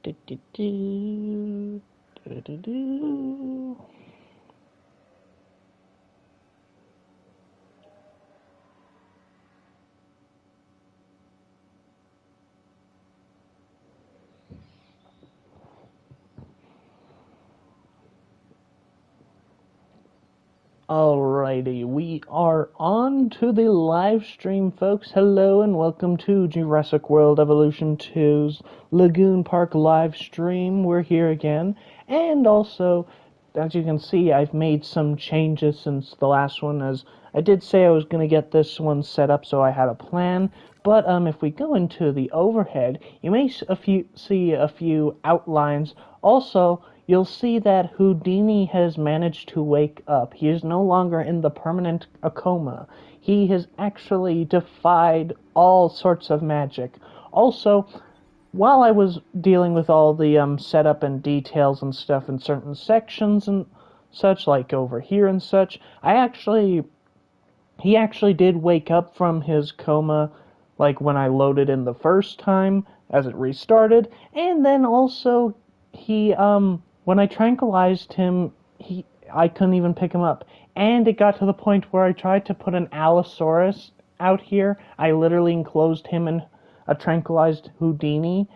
Do, do, do. Do, do, do. Alrighty, we are on to the live stream, folks. Hello and welcome to Jurassic World Evolution 2's Lagoon Park live stream. We're here again, and also, as you can see, I've made some changes since the last one, as I did say I was going to get this one set up, so I had a plan. But if we go into the overhead, you may see a few outlines. Also, you'll see that Houdini has managed to wake up. He is no longer in the permanent coma. He has actually defied all sorts of magic. Also, while I was dealing with all the setup and details and stuff in certain sections and such, like over here and such, he actually did wake up from his coma, like when I loaded in the first time as it restarted, and then also when I tranquilized him, I couldn't even pick him up. And it got to the point where I tried to put an Allosaurus out here. I literally enclosed him in a tranquilized Houdini.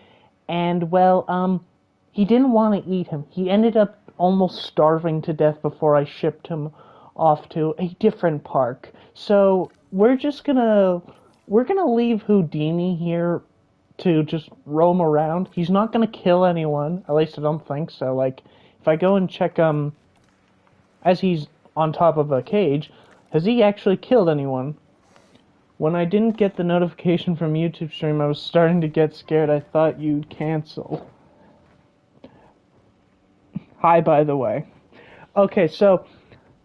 And, well, he didn't want to eat him. He ended up almost starving to death before I shipped him off to a different park. So, we're gonna leave Houdini here to just roam around. He's not gonna kill anyone, at least I don't think so. Like, if I go and check, as he's on top of a cage, has he actually killed anyone? When I didn't get the notification from YouTube stream, I was starting to get scared. I thought you'd cancel. Hi, by the way. Okay, so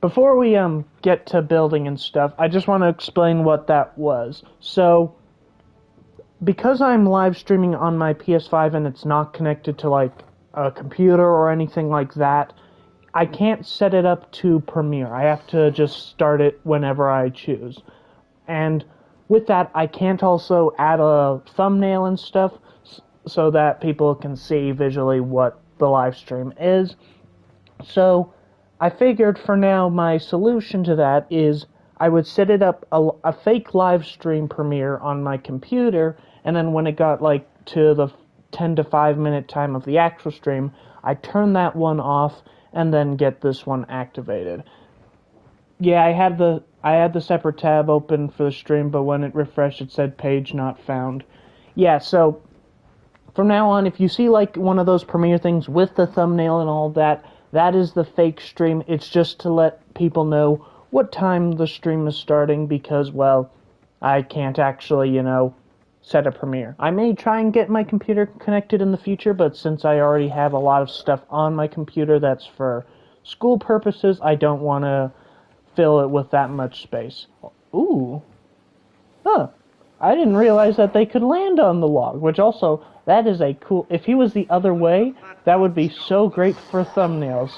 before we get to building and stuff, I just want to explain what that was. So, because I'm live streaming on my PS5 and it's not connected to like a computer or anything like that, I can't set it up to Premiere. I have to just start it whenever I choose. And with that, I can't also add a thumbnail and stuff so that people can see visually what the live stream is. So I figured for now my solution to that is I would set it up a fake live stream premiere on my computer, and then when it got like to the 10 to 5 minute time of the actual stream, I turn that one off and then get this one activated. Yeah, I had the separate tab open for the stream, but when it refreshed it said page not found. Yeah, so from now on, if you see like one of those premiere things with the thumbnail and all that, that is the fake stream. It's just to let people know what time the stream is starting because, well, I can't actually, set a premiere. I may try and get my computer connected in the future, but since I already have a lot of stuff on my computer that's for school purposes, I don't want to fill it with that much space. Ooh. Huh. I didn't realize that they could land on the log, which also, that is a cool... If he was the other way, that would be so great for thumbnails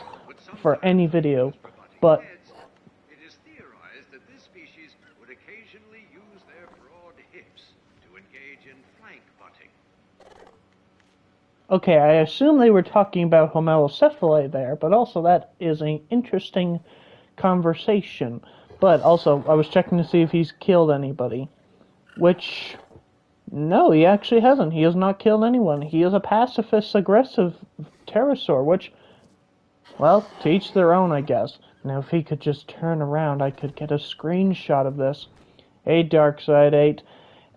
for any video. But it is theorized that this species would occasionally use their broad hips to engage in flank butting. okay, I assume they were talking about homelocephali there, but also that is an interesting conversation. But also, I was checking to see if he's killed anybody. Which, no, he actually hasn't. He has not killed anyone. He is a pacifist-aggressive pterosaur, which, well, to each their own, I guess. Now, if he could just turn around, I could get a screenshot of this. Hey, Darkside8.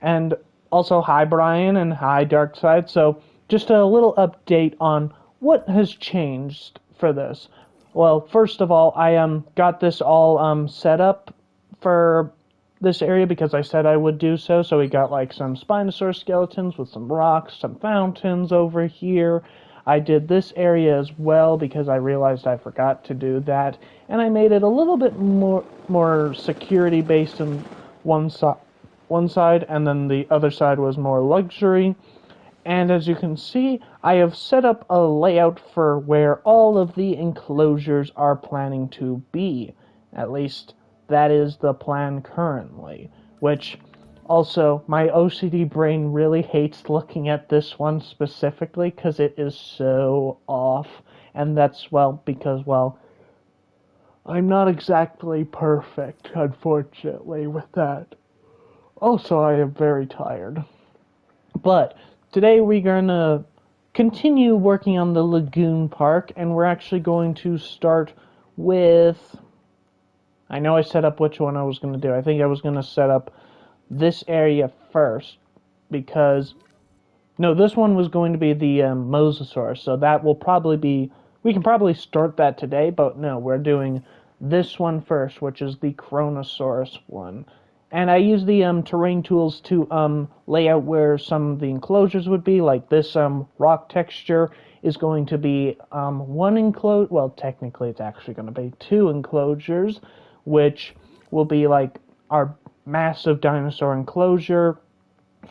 And also, hi, Brian, and hi, Darkside. So, just a little update on what has changed for this. Well, first of all, I got this all set up for this area because I said I would do so. So we got like some Spinosaurus skeletons with some rocks, some fountains over here. I did this area as well because I realized I forgot to do that, and I made it a little bit more security based on one side, and then the other side was more luxury. And as you can see, I have set up a layout for where all of the enclosures are planning to be. At least that is the plan currently, which Also, my OCD brain really hates looking at this one specifically because it is so off. And that's, well, because, well, I'm not exactly perfect, unfortunately, with that. Also, I am very tired. But today we're going to continue working on the Lagoon Park, and we're actually going to start with... I know I set up which one I was going to do. I think I was going to set up this area first, because... No, this one was going to be the Mosasaurus, so that will probably be... We can probably start that today, but no, we're doing this one first, which is the Kronosaurus one. And I use the terrain tools to lay out where some of the enclosures would be, like this rock texture is going to be one enclosure... Well, technically it's actually going to be two enclosures, which will be like our massive dinosaur enclosure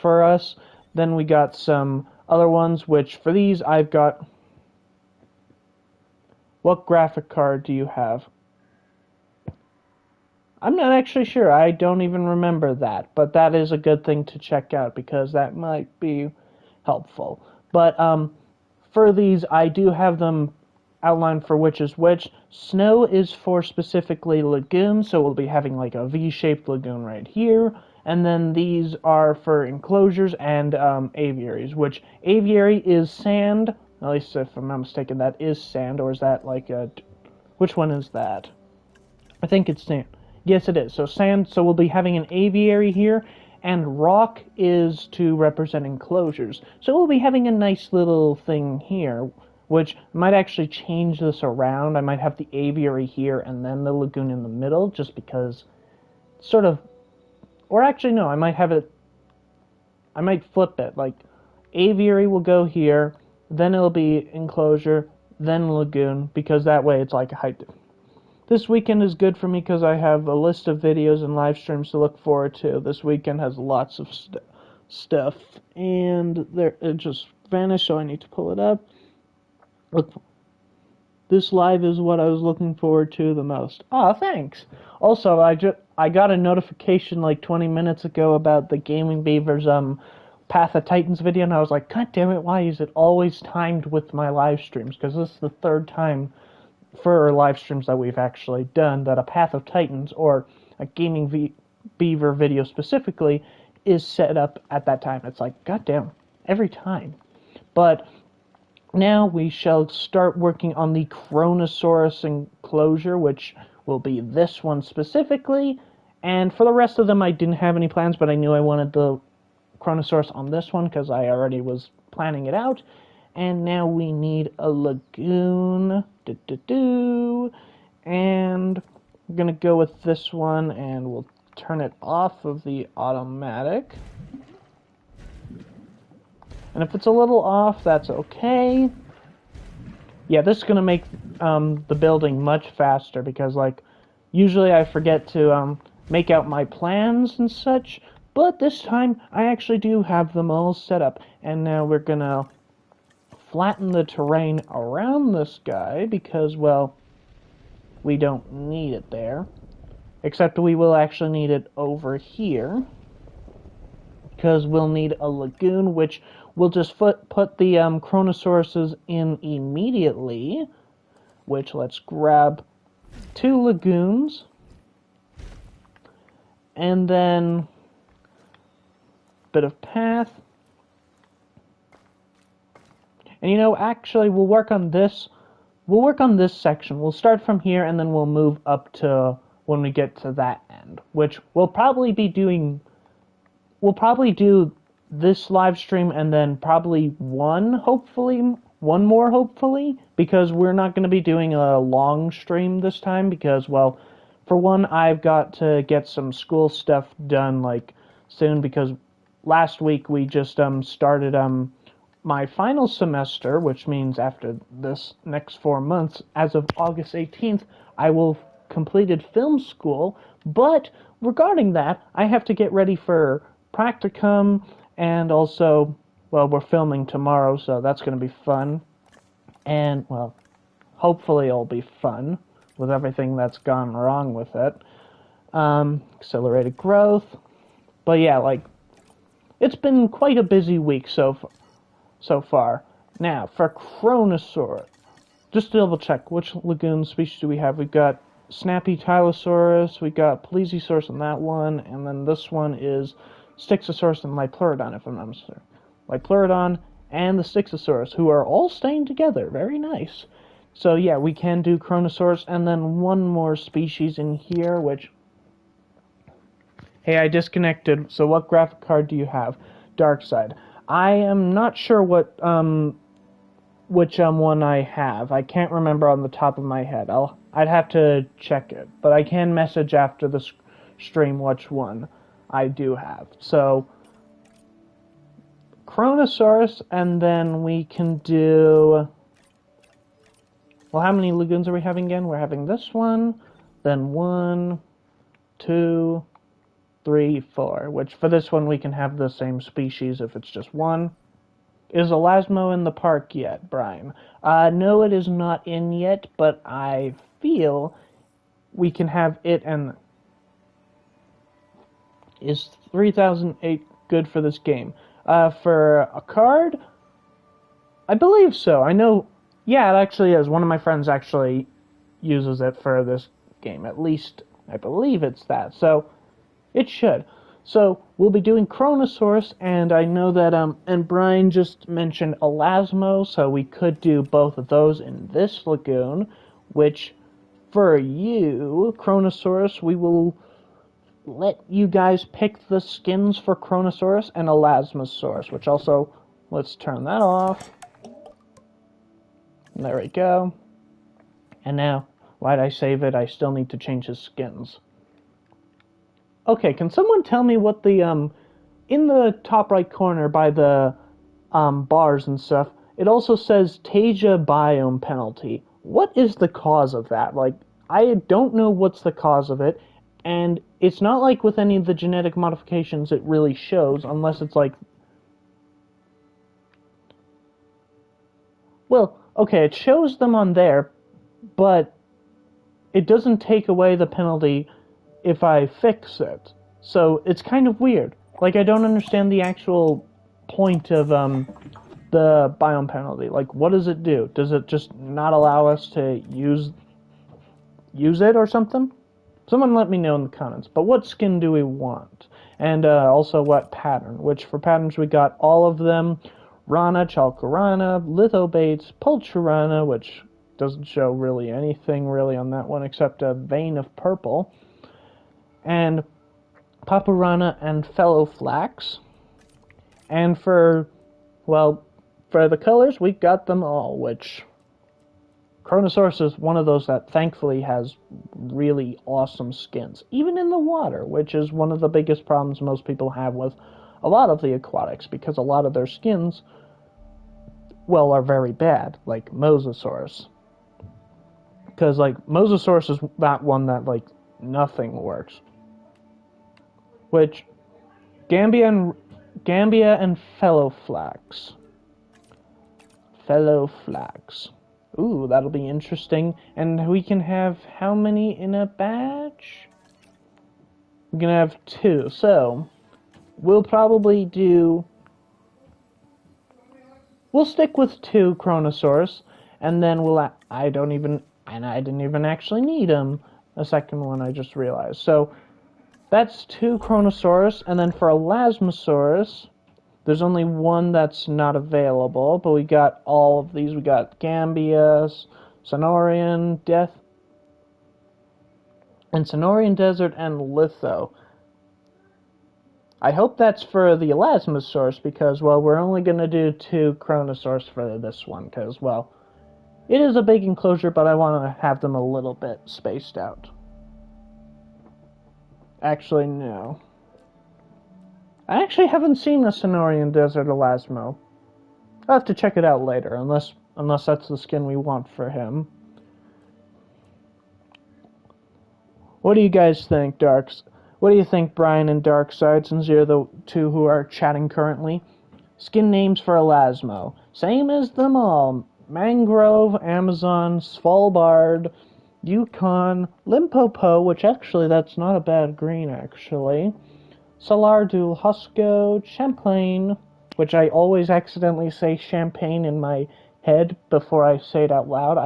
for us. Then we got some other ones, which for these I've got... What graphic card do you have? I'm not actually sure. I don't even remember that. But that is a good thing to check out because that might be helpful. But for these, I do have them outlined for which is which. Snow is for specifically lagoons, so we'll be having like a V-shaped lagoon right here. And then these are for enclosures and aviaries, which aviary is sand. At least if I'm not mistaken, that is sand. Or is that like a... Which one is that? I think it's sand. Yes, it is. So sand, so we'll be having an aviary here, and rock is to represent enclosures. So we'll be having a nice little thing here, which might actually change this around. I might have the aviary here and then the lagoon in the middle, just because sort of... Or actually, no, I might have it... I might flip it. Like, aviary will go here, then it'll be enclosure, then lagoon, because that way it's like a height... This weekend is good for me because I have a list of videos and live streams to look forward to. This weekend has lots of stuff, and it just vanished, so I need to pull it up. Look, this live is what I was looking forward to the most. Ah, thanks. Also, I got a notification like 20 minutes ago about the Gaming Beavers Path of Titans video, and I was like, God damn it, why is it always timed with my live streams? Because this is the third time for live streams that we've actually done that a Path of Titans or a Gaming Beaver video specifically is set up at that time. It's like, goddamn, every time. But now we shall start working on the Kronosaurus enclosure, which will be this one specifically. And for the rest of them, I didn't have any plans, but I knew I wanted the Kronosaurus on this one because I already was planning it out. And now we need a lagoon. And we're going to go with this one, and we'll turn it off of the automatic. And if it's a little off, that's okay. Yeah, this is going to make the building much faster, because, like, usually I forget to make out my plans and such, but this time I actually do have them all set up. And now we're going to flatten the terrain around this guy because, well, we don't need it there. Except we will actually need it over here, because we'll need a lagoon, which we'll just put the Kronosauruses in immediately. Which, let's grab 2 lagoons. And then bit of path. And you know, actually, we'll work on this. We'll work on this section. We'll start from here, and then we'll move up to when we get to that end, which we'll probably be doing. We'll probably do this live stream, and then probably one more, hopefully, because we're not going to be doing a long stream this time, because, well, for one, I've got to get some school stuff done, like, soon, because last week we just started my final semester, which means after this next 4 months, as of August 18th, I will have completed film school. But regarding that, I have to get ready for practicum, and also, well, we're filming tomorrow, so that's going to be fun. And, well, hopefully it'll be fun with everything that's gone wrong with it. Accelerated growth. But yeah, like, it's been quite a busy week so far. Now, for Chronosaur, just to double check, which lagoon species do we have? We've got Snappy Tylosaurus, we got Plesiosaurus on that one, and then this one is Styxosaurus and Lipleurodon, if I'm not mistaken. Lipleurodon and the Styxosaurus, who are all staying together. Very nice. So yeah, we can do Chronosaurus, and then one more species in here, which... Hey, I disconnected, so what graphic card do you have? Dark side. I am not sure which one I have. I can't remember on the top of my head. I'd have to check it, but I can message after the stream which one I do have. So, Chronosaurus, and then we can do... Well, how many lagoons are we having again? We're having this one, then 1, 2, 3, 4, which for this one we can have the same species if it's just one. Is Elasmo in the park yet, Brian? No, it is not in yet, but I feel we can have it. And is 3008 good for this game? For a card? I believe so. I know, yeah, it actually is. One of my friends actually uses it for this game. At least, I believe it's that. So, it should. So, we'll be doing Chronosaurus, and I know that, and Brian just mentioned Elasmo, so we could do both of those in this lagoon, which, for you, Chronosaurus, we will let you guys pick the skins for Chronosaurus and Elasmosaurus, which also, let's turn that off. There we go. And now, why'd I save it? I still need to change his skins. Okay, can someone tell me what the, in the top right corner by the, bars and stuff, it also says Tasia biome penalty. What is the cause of that? Like, I don't know what's the cause of it, and it's not like with any of the genetic modifications it really shows, unless it's like... Well, okay, it shows them on there, but it doesn't take away the penalty if I fix it. So, it's kind of weird. Like, I don't understand the actual point of, the biome penalty. Like, what does it do? Does it just not allow us to use it or something? Someone let me know in the comments. But what skin do we want? And, also what pattern? Which, for patterns, we got all of them. Rana, Chalkorana, Lithobates, Pulcherana, which doesn't show really anything really on that one except a vein of purple. And Paparana and Fellowflax. And for the colors, we got them all, which Chronosaurus is one of those that thankfully has really awesome skins, even in the water, which is one of the biggest problems most people have with a lot of the aquatics, because a lot of their skins, well, are very bad, like Mosasaurus. Because, like, Mosasaurus is that one that, like, nothing works. Which, Gambia and Fellowflax. Ooh, that'll be interesting. And we can have how many in a batch? We're gonna have 2. So, we'll probably do... We'll stick with 2 Chronosaurus, and then I didn't even actually need them. A second one, I just realized. So, that's 2 Chronosaurus, and then for Elasmosaurus, there's only one that's not available, but we got all of these. We got Gambia, Sonorian, Sonorian Desert, and Litho. I hope that's for the Elasmosaurus, because, well, we're only going to do 2 Chronosaurus for this one, because, well, it is a big enclosure, but I want to have them a little bit spaced out. Actually, no. I actually haven't seen the Sonorian Desert Elasmo. I'll have to check it out later, unless that's the skin we want for him. What do you guys think, Darks? What do you think, Brian and Darkside, since you're the 2 who are chatting currently? Skin names for Elasmo. Same as them all. Mangrove, Amazon, Svalbard, Yukon, Limpopo, which actually, that's not a bad green, actually. Salar du Hosco, Champlain, which I always accidentally say champagne in my head before I say it out loud.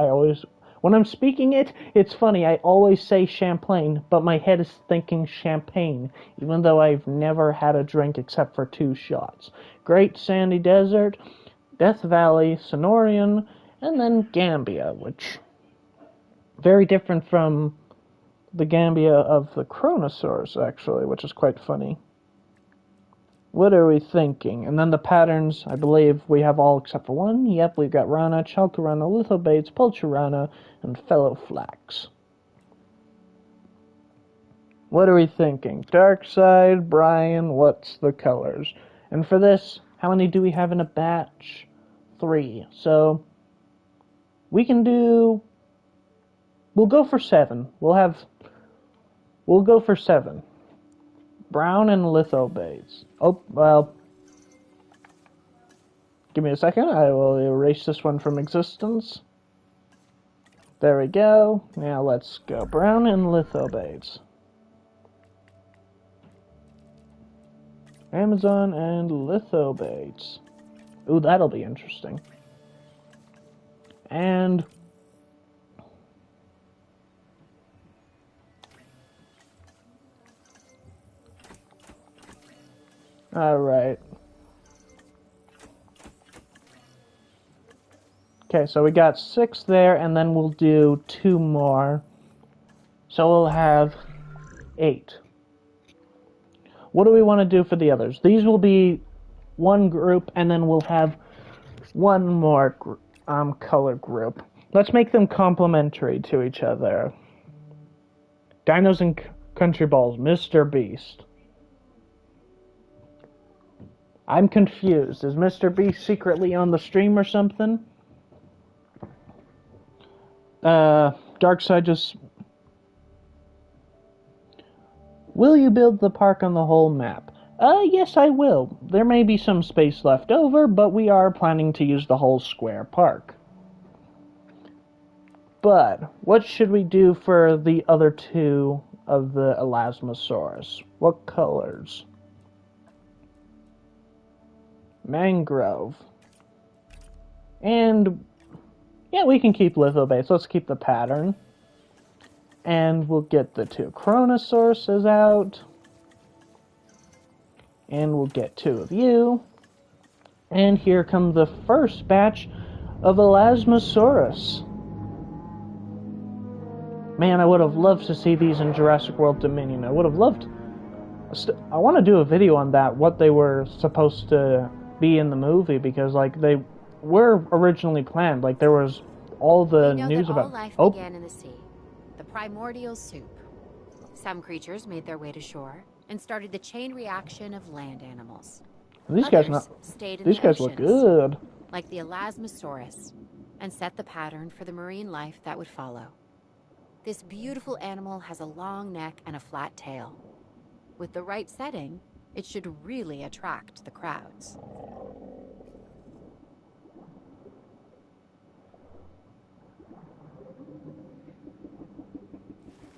When I'm speaking it, it's funny, I always say Champlain, but my head is thinking champagne, even though I've never had a drink except for 2 shots. Great Sandy Desert, Death Valley, Sonorian, and then Gambia, which very different from the Gambia of the Chronosaurs, actually, which is quite funny. What are we thinking? And then the patterns, I believe we have all except for one. Yep, we've got Rana, Chalcarana, Lithobates, Pulcherana, and Fellow Flax. What are we thinking? Dark side, Brian, what's the colors? And for this, how many do we have in a batch? 3. So, we can do... We'll go for 7. We'll go for 7. Brown and Lithobates. Oh, well. Give me a second. I will erase this one from existence. There we go. Now let's go. Brown and Lithobates. Amazon and Lithobates. Ooh, that'll be interesting. And... Alright. Okay, so we got 6 there, and then we'll do 2 more. So we'll have 8. What do we want to do for the others? These will be one group, and then we'll have one more color group. Let's make them complementary to each other. Dinos and Country Balls, Mr. Beast. I'm confused. Is Mr. Beast secretly on the stream or something? Darkside just... Will you build the park on the whole map? Yes, I will. There may be some space left over, but we are planning to use the whole square park. But, what should we do for the other 2 of the Elasmosaurus? What colors? Mangrove. And, yeah, we can keep Lithobates. Let's keep the pattern. And we'll get the 2 Chronosauruses out. And we'll get 2 of you. And here come the first batch of Elasmosaurus. Man, I would have loved to see these in Jurassic World Dominion. I would have loved... I want to do a video on that, what they were supposed to be in the movie, because, like, they were originally planned. Like, there was all the news about... All life began in the sea. The primordial soup. Some creatures made their way to shore and started the chain reaction of land animals. These guys look good. Like the Elasmosaurus, and set the pattern for the marine life that would follow. This beautiful animal has a long neck and a flat tail. With the right setting, it should really attract the crowds.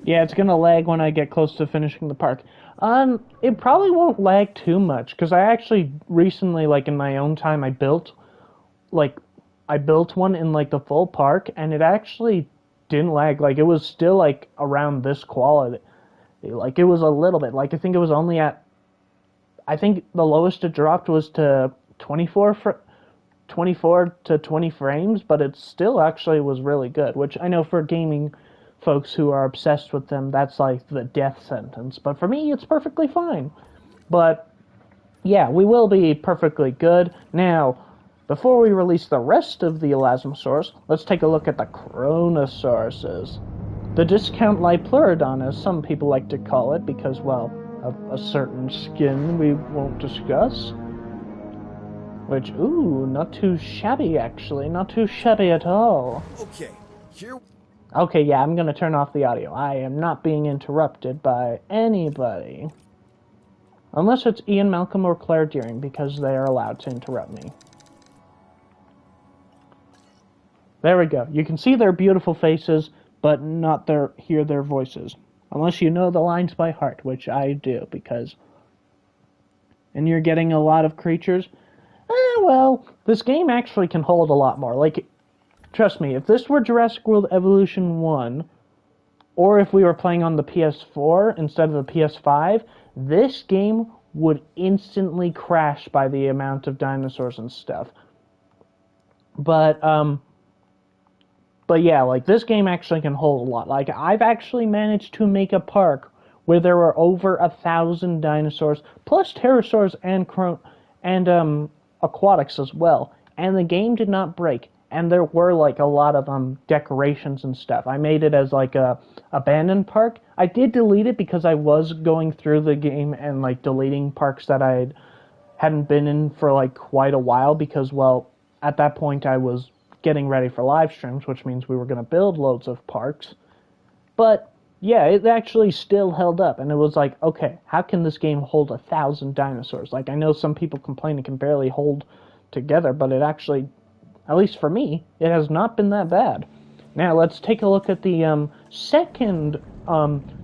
Yeah, it's gonna lag when I get close to finishing the park. It probably won't lag too much, because I actually recently, like, in my own time, I built one in, like, the full park, and it actually didn't lag. Like, it was still, like, around this quality. Like, it was a little bit. Like, I think it was only at... I think the lowest it dropped was to 24 to 20 frames, but it still actually was really good, which I know for gaming folks who are obsessed with them, that's like the death sentence. But for me, it's perfectly fine. But, yeah, we will be perfectly good. Now, before we release the rest of the Elasmosaurus, let's take a look at the Chronosauruses. The discount Lipleurodon, as some people like to call it, because, well, of a certain skin we won't discuss. Which, ooh, not too shabby, actually. Not too shabby at all. Okay, here... Okay, yeah, I'm gonna turn off the audio. I am not being interrupted by anybody. Unless it's Ian Malcolm or Claire Deering, because they are allowed to interrupt me. There we go. You can see their beautiful faces, but not hear their voices. Unless you know the lines by heart, which I do, because and you're getting a lot of creatures, well, this game actually can hold a lot more. Like, trust me, if this were Jurassic World Evolution 1, or if we were playing on the PS4 instead of the PS5, this game would instantly crash by the amount of dinosaurs and stuff. But yeah, like, this game actually can hold a lot. Like, I've actually managed to make a park where there were over 1,000 dinosaurs, plus pterosaurs and aquatics as well. And the game did not break. And there were, like, a lot of decorations and stuff. I made it as, like, a abandoned park. I did delete it because I was going through the game and, like, deleting parks that I hadn't been in for, like, quite a while because, well, at that point I was getting ready for live streams, which means we were going to build loads of parks. But yeah, it actually still held up, and it was like, okay, how can this game hold 1,000 dinosaurs? Like, I know some people complain it can barely hold together, but it actually, at least for me, it has not been that bad. Now, let's take a look at the second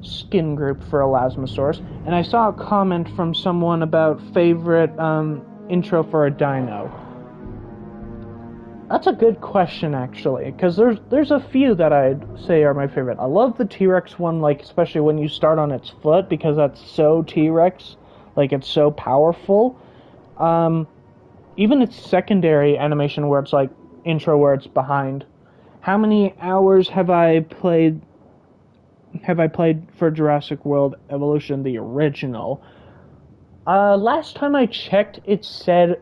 skin group for Elasmosaurus, and I saw a comment from someone about favorite intro for a dino. That's a good question, actually, because there's a few that I'd say are my favorite. I love the T-Rex one, like, especially when you start on its foot, because that's so T-Rex, like, it's so powerful. Even its secondary animation where it's, like, intro where it's behind. How many hours have I played for Jurassic World Evolution, the original? Last time I checked, it said,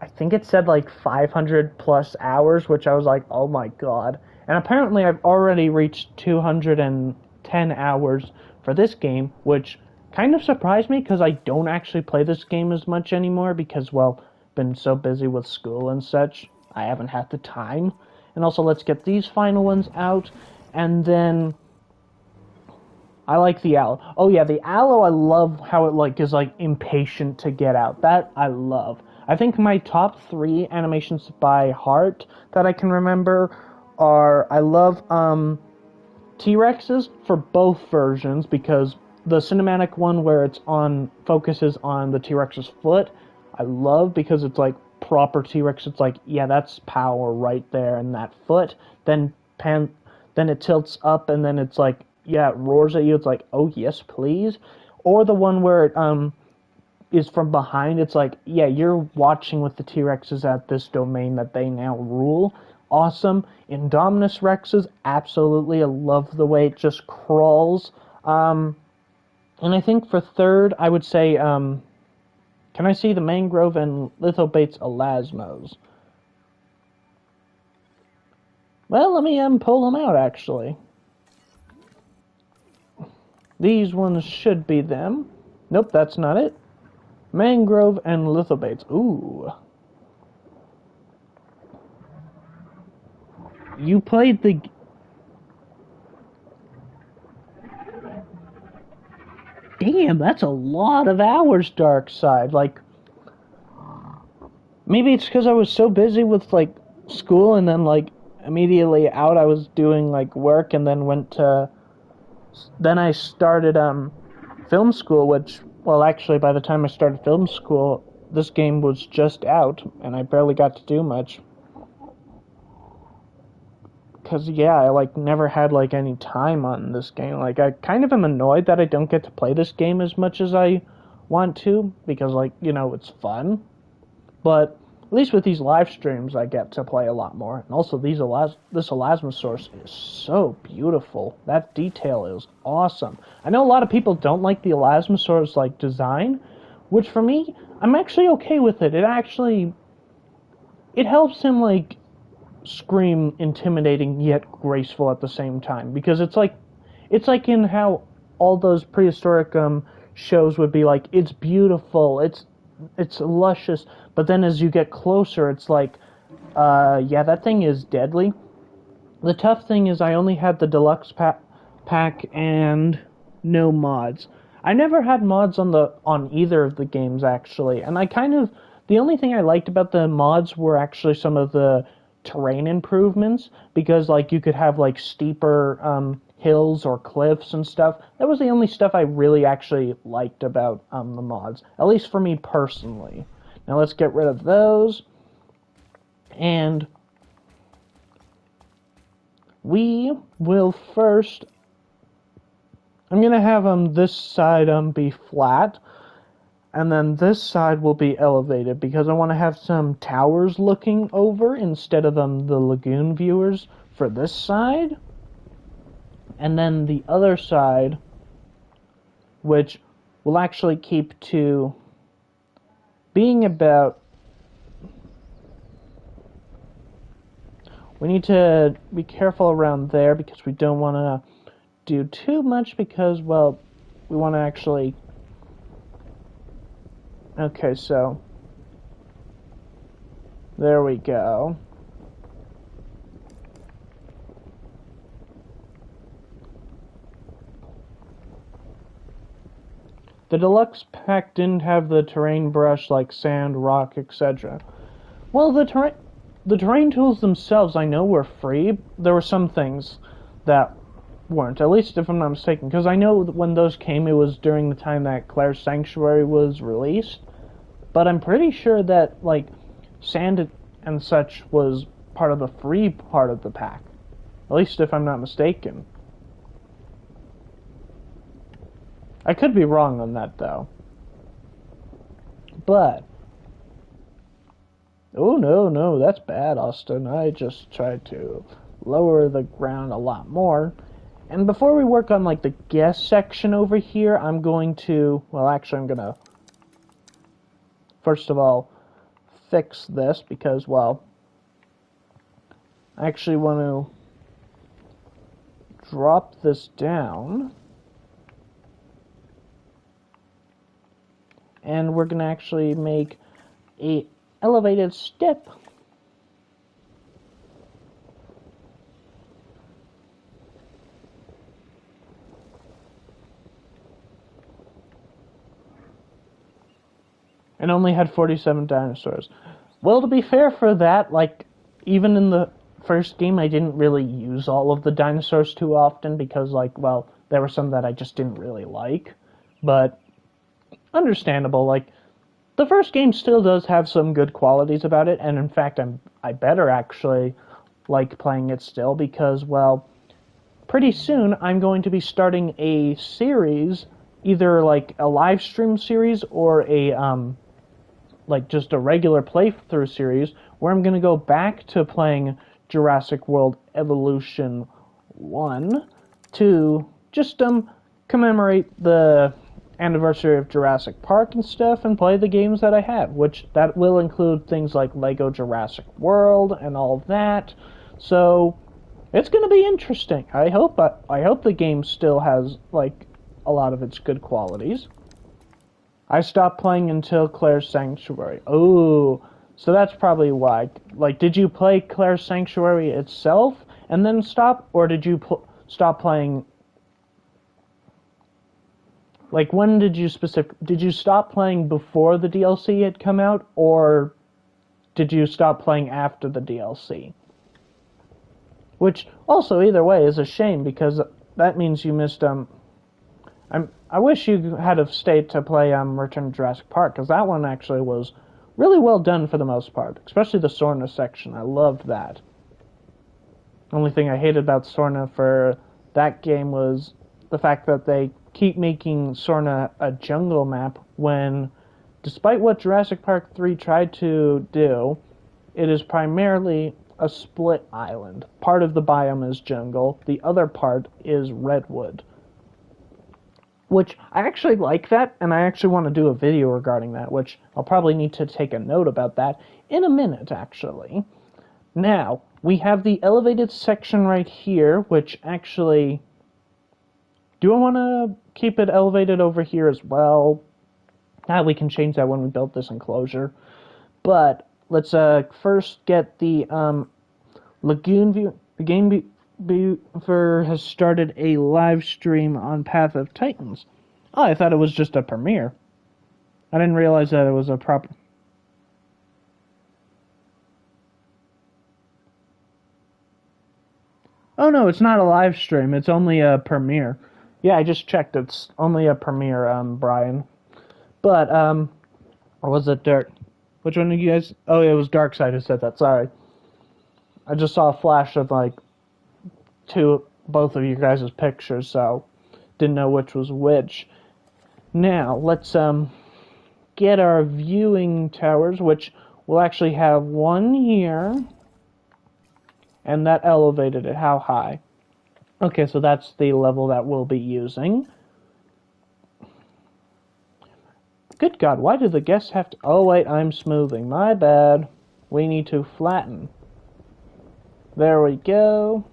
I think it said like 500 plus hours, which I was like, oh my god. And apparently I've already reached 210 hours for this game, which kind of surprised me because I don't actually play this game as much anymore because, well, been so busy with school and such, I haven't had the time. And also, let's get these final ones out, and then I like the aloe. Oh yeah, the aloe, I love how it like is like impatient to get out. That I love. I think my top 3 animations by heart that I can remember are, I love T-Rexes for both versions, because the cinematic one where it's on focuses on the T-Rex's foot, I love because it's like proper T-Rex. It's like, yeah, that's power right there in that foot. Then it tilts up and then it's like, yeah, it roars at you. It's like, oh yes, please. Or the one where it is from behind. It's like, yeah, you're watching with the T-Rexes at this domain that they now rule. Awesome. Indominus Rexes, absolutely. I love the way it just crawls. And I think for third, I would say, can I see the mangrove and lithobates elasmos? Well, let me pull them out, actually. These ones should be them. Nope, that's not it. Mangrove and lithobates. Ooh. You played the... Damn, that's a lot of hours, Dark Side. Like, maybe it's because I was so busy with, like, school, and then, like, immediately out I was doing, like, work, and then then I started, film school, which, well, actually, by the time I started film school, this game was just out, and I barely got to do much. Because, yeah, I, like, never had, like, any time on this game. Like, I kind of am annoyed that I don't get to play this game as much as I want to, because, like, you know, it's fun. But at least with these live streams, I get to play a lot more. And also, this Elasmosaurus is so beautiful. That detail is awesome. I know a lot of people don't like the Elasmosaurus, like, design, which for me, I'm actually okay with it. It helps him, like, scream intimidating yet graceful at the same time. Because it's like in how all those prehistoric shows would be like, it's beautiful, it's luscious, but then as you get closer, it's like, yeah, that thing is deadly. The tough thing is I only had the deluxe pack and no mods. I never had mods on either of the games, actually, and the only thing I liked about the mods were actually some of the terrain improvements, because, like, you could have, like, steeper hills or cliffs and stuff. That was the only stuff I really actually liked about the mods, at least for me personally. Now let's get rid of those, and we will first, I'm going to have this side be flat, and then this side will be elevated because I want to have some towers looking over instead of the lagoon viewers for this side. And then the other side, which will actually keep to being about, we need to be careful around there because we don't want to do too much because, well, we want to actually, okay, so there we go. The deluxe pack didn't have the terrain brush like sand, rock, etc. Well, the terrain tools themselves I know were free. There were some things that weren't, at least if I'm not mistaken, because I know when those came it was during the time that Claire's Sanctuary was released, but I'm pretty sure that, like, sand and such was part of the free part of the pack, at least if I'm not mistaken. I could be wrong on that, though. But, oh no, that's bad, Austin. I just tried to lower the ground a lot more. And before we work on, like, the guest section over here, I'm going to, well, actually, I'm going to, first of all, fix this because, well, I actually want to drop this down. And we're going to actually make a elevated step. And only had 47 dinosaurs. Well, to be fair for that, like, even in the first game, I didn't really use all of the dinosaurs too often because, like, well, there were some that I just didn't really like. But understandable, like, the first game still does have some good qualities about it, and in fact, I better actually like playing it still because, well, pretty soon I'm going to be starting a series, either like a live stream series or a like just a regular playthrough series where I'm going to go back to playing Jurassic World Evolution 1 to just commemorate the anniversary of Jurassic Park and stuff and play the games that I have, which that will include things like Lego Jurassic World and all of that. So it's going to be interesting. I hope the game still has like a lot of its good qualities. I stopped playing until Claire's Sanctuary. Oh, so that's probably why. Like, did you play Claire's Sanctuary itself and then stop, or did you stop playing? Like, when did you did you stop playing before the DLC had come out, or did you stop playing after the DLC? Which, also, either way, is a shame, because that means you missed, I wish you had have stayed to play, Return to Jurassic Park, because that one actually was really well done for the most part, especially the Sorna section. I loved that. Only thing I hated about Sorna for that game was the fact that they keep making Sorna a jungle map when, despite what Jurassic Park 3 tried to do, it is primarily a split island. Part of the biome is jungle, the other part is redwood. Which, I actually like that, and I actually want to do a video regarding that, which I'll probably need to take a note about that in a minute, actually. Now, we have the elevated section right here, which actually... Do I want to keep it elevated over here as well? We can change that when we build this enclosure. But let's first get the Lagoon view. The game viewer has started a live stream on Path of Titans. Oh, I thought it was just a premiere. I didn't realize that it was a proper... Oh no, it's not a live stream. It's only a premiere. Yeah, I just checked. It's only a premiere, Brian. But or was it Dark? Which one of you guys? Oh, yeah, it was Dark Side who said that. Sorry, I just saw a flash of like both of you guys' pictures, so didn't know which was which. Now let's get our viewing towers, which we'll actually have one here, and that elevated it. How high? Okay, so that's the level that we'll be using. Good God, why do the guests have to... Oh, wait, I'm smoothing. My bad. We need to flatten. There we go.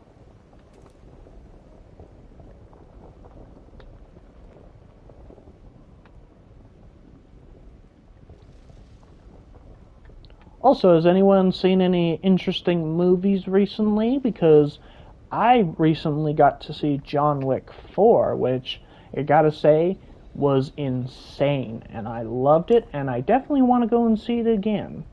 Also, has anyone seen any interesting movies recently? Because I recently got to see John Wick 4, which I gotta say was insane, and I loved it, and I definitely want to go and see it again.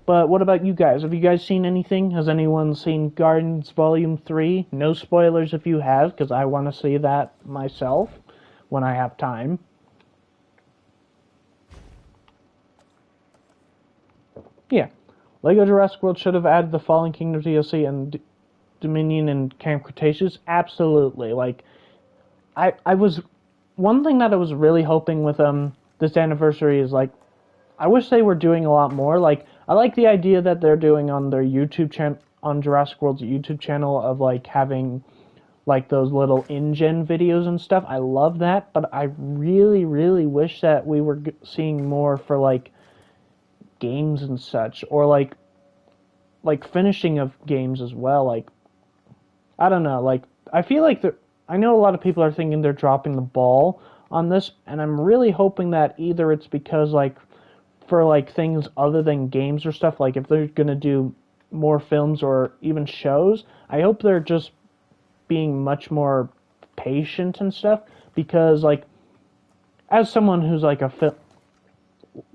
But what about you guys? Have you guys seen anything? Has anyone seen Guardians Volume 3? No spoilers if you have, because I want to see that myself when I have time. Yeah. Lego Jurassic World should have added the Fallen Kingdoms DLC and Dominion and Camp Cretaceous. Absolutely. Like, I was... One thing that I was really hoping with this anniversary is, like, I wish they were doing a lot more. Like, I like the idea that they're doing on their YouTube channel, on Jurassic World's YouTube channel, of like having like those little in-gen videos and stuff. I love that, but I really, really wish that we were seeing more for like games and such, or like finishing of games as well. Like, I don't know. Like, I feel like I know a lot of people are thinking they're dropping the ball on this, and I'm really hoping that either it's because like for like things other than games or stuff, like if they're gonna do more films or even shows, I hope they're just being much more patient and stuff, because like as someone who's like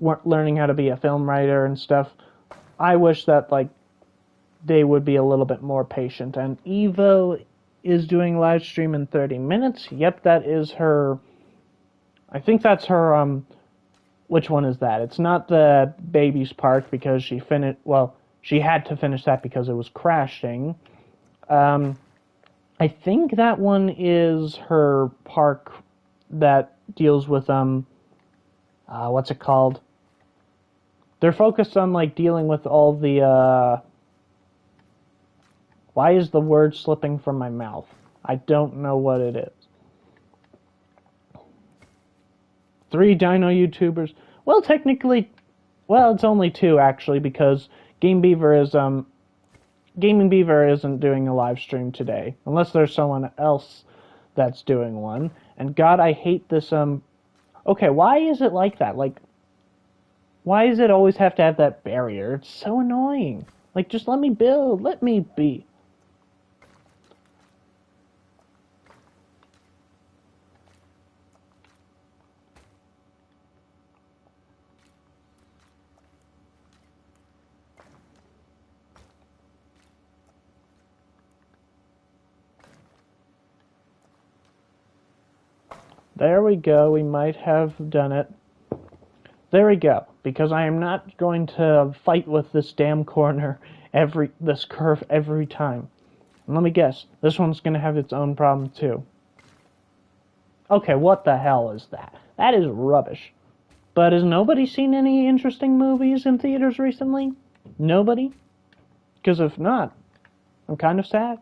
learning how to be a film writer and stuff, I wish that like they would be a little bit more patient. And Evo is doing live stream in 30 minutes. Yep, that is her. I think that's her which one is that? It's not the Baby's Park, because she finished... Well, she had to finish that because it was crashing. I think that one is her park that deals with, what's it called? They're focused on, like, dealing with all the, Why is the word slipping from my mouth? I don't know what it is. 3 dino YouTubers. Well, technically, well, it's only 2 actually, because Gaming Beaver isn't doing a live stream today, unless there's someone else that's doing one. And God, I hate this. Okay, why is it like that? Like, why does it always have to have that barrier? It's so annoying. Like, just let me build. Let me be. There we go, we might have done it. There we go, because I am not going to fight with this damn corner, this curve every time. And let me guess, this one's going to have its own problem too. Okay, what the hell is that? That is rubbish. But has nobody seen any interesting movies in theaters recently? Nobody? Because if not, I'm kind of sad.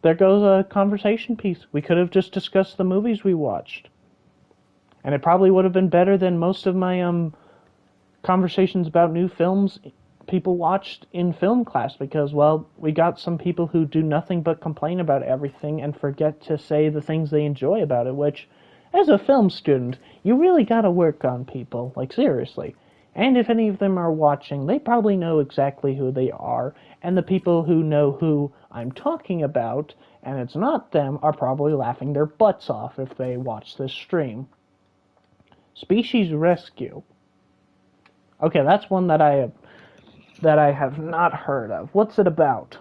There goes a conversation piece. We could have just discussed the movies we watched. And it probably would have been better than most of my conversations about new films people watched in film class, because, well, we got some people who do nothing but complain about everything and forget to say the things they enjoy about it, which, as a film student, you really gotta work on people. Like, seriously. And if any of them are watching, they probably know exactly who they are, and the people who know who I'm talking about, and it's not them, are probably laughing their butts off if they watch this stream. Species Rescue. Okay, that's one that I have not heard of. What's it about?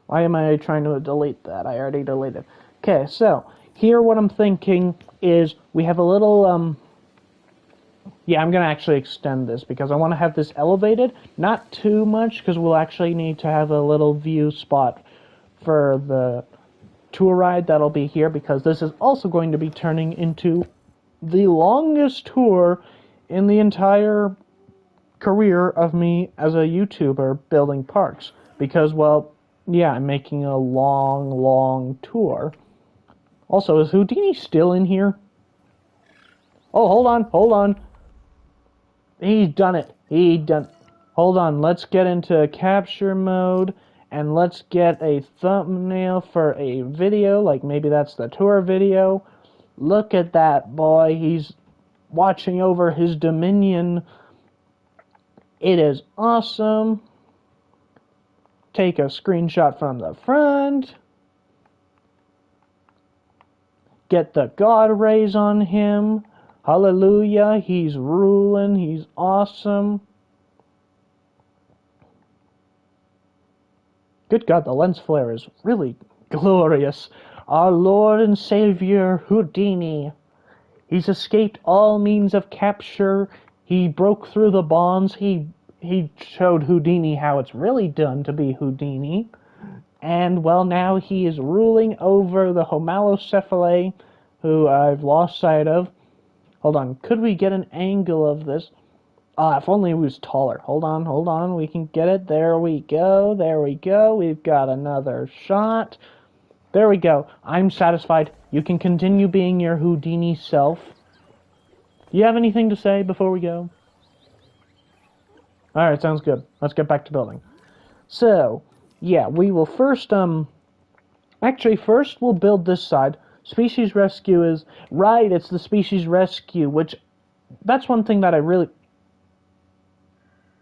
Why am I trying to delete that? I already deleted. Okay, so here what I'm thinking is we have a little, yeah, I'm going to actually extend this because I want to have this elevated. Not too much because we'll actually need to have a little view spot for the tour ride that'll be here because this is also going to be turning into the longest tour in the entire career of me as a YouTuber building parks. Because, well, yeah, I'm making a long tour. Also, is Houdini still in here? Oh, hold on. He's done it. Hold on, let's get into capture mode, and let's get a thumbnail for a video, like maybe that's the tour video. Look at that boy, he's watching over his dominion. It is awesome. Take a screenshot from the front. Get the God rays on him. Hallelujah, he's ruling, he's awesome. Good God, the lens flare is really glorious. Our Lord and Savior, Houdini. He's escaped all means of capture. He broke through the bonds. He showed Houdini how it's really done to be Houdini. And, well, now he is ruling over the Homalocephalae, who I've lost sight of. Hold on, could we get an angle of this? If only it was taller. Hold on, we can get it. There we go. We've got another shot. There we go. I'm satisfied. You can continue being your Houdini self. Do you have anything to say before we go? Alright, sounds good. Let's get back to building. So, yeah, we will first, actually, first we'll build this side. Species rescue is, right, it's the species rescue, which, that's one thing that I really,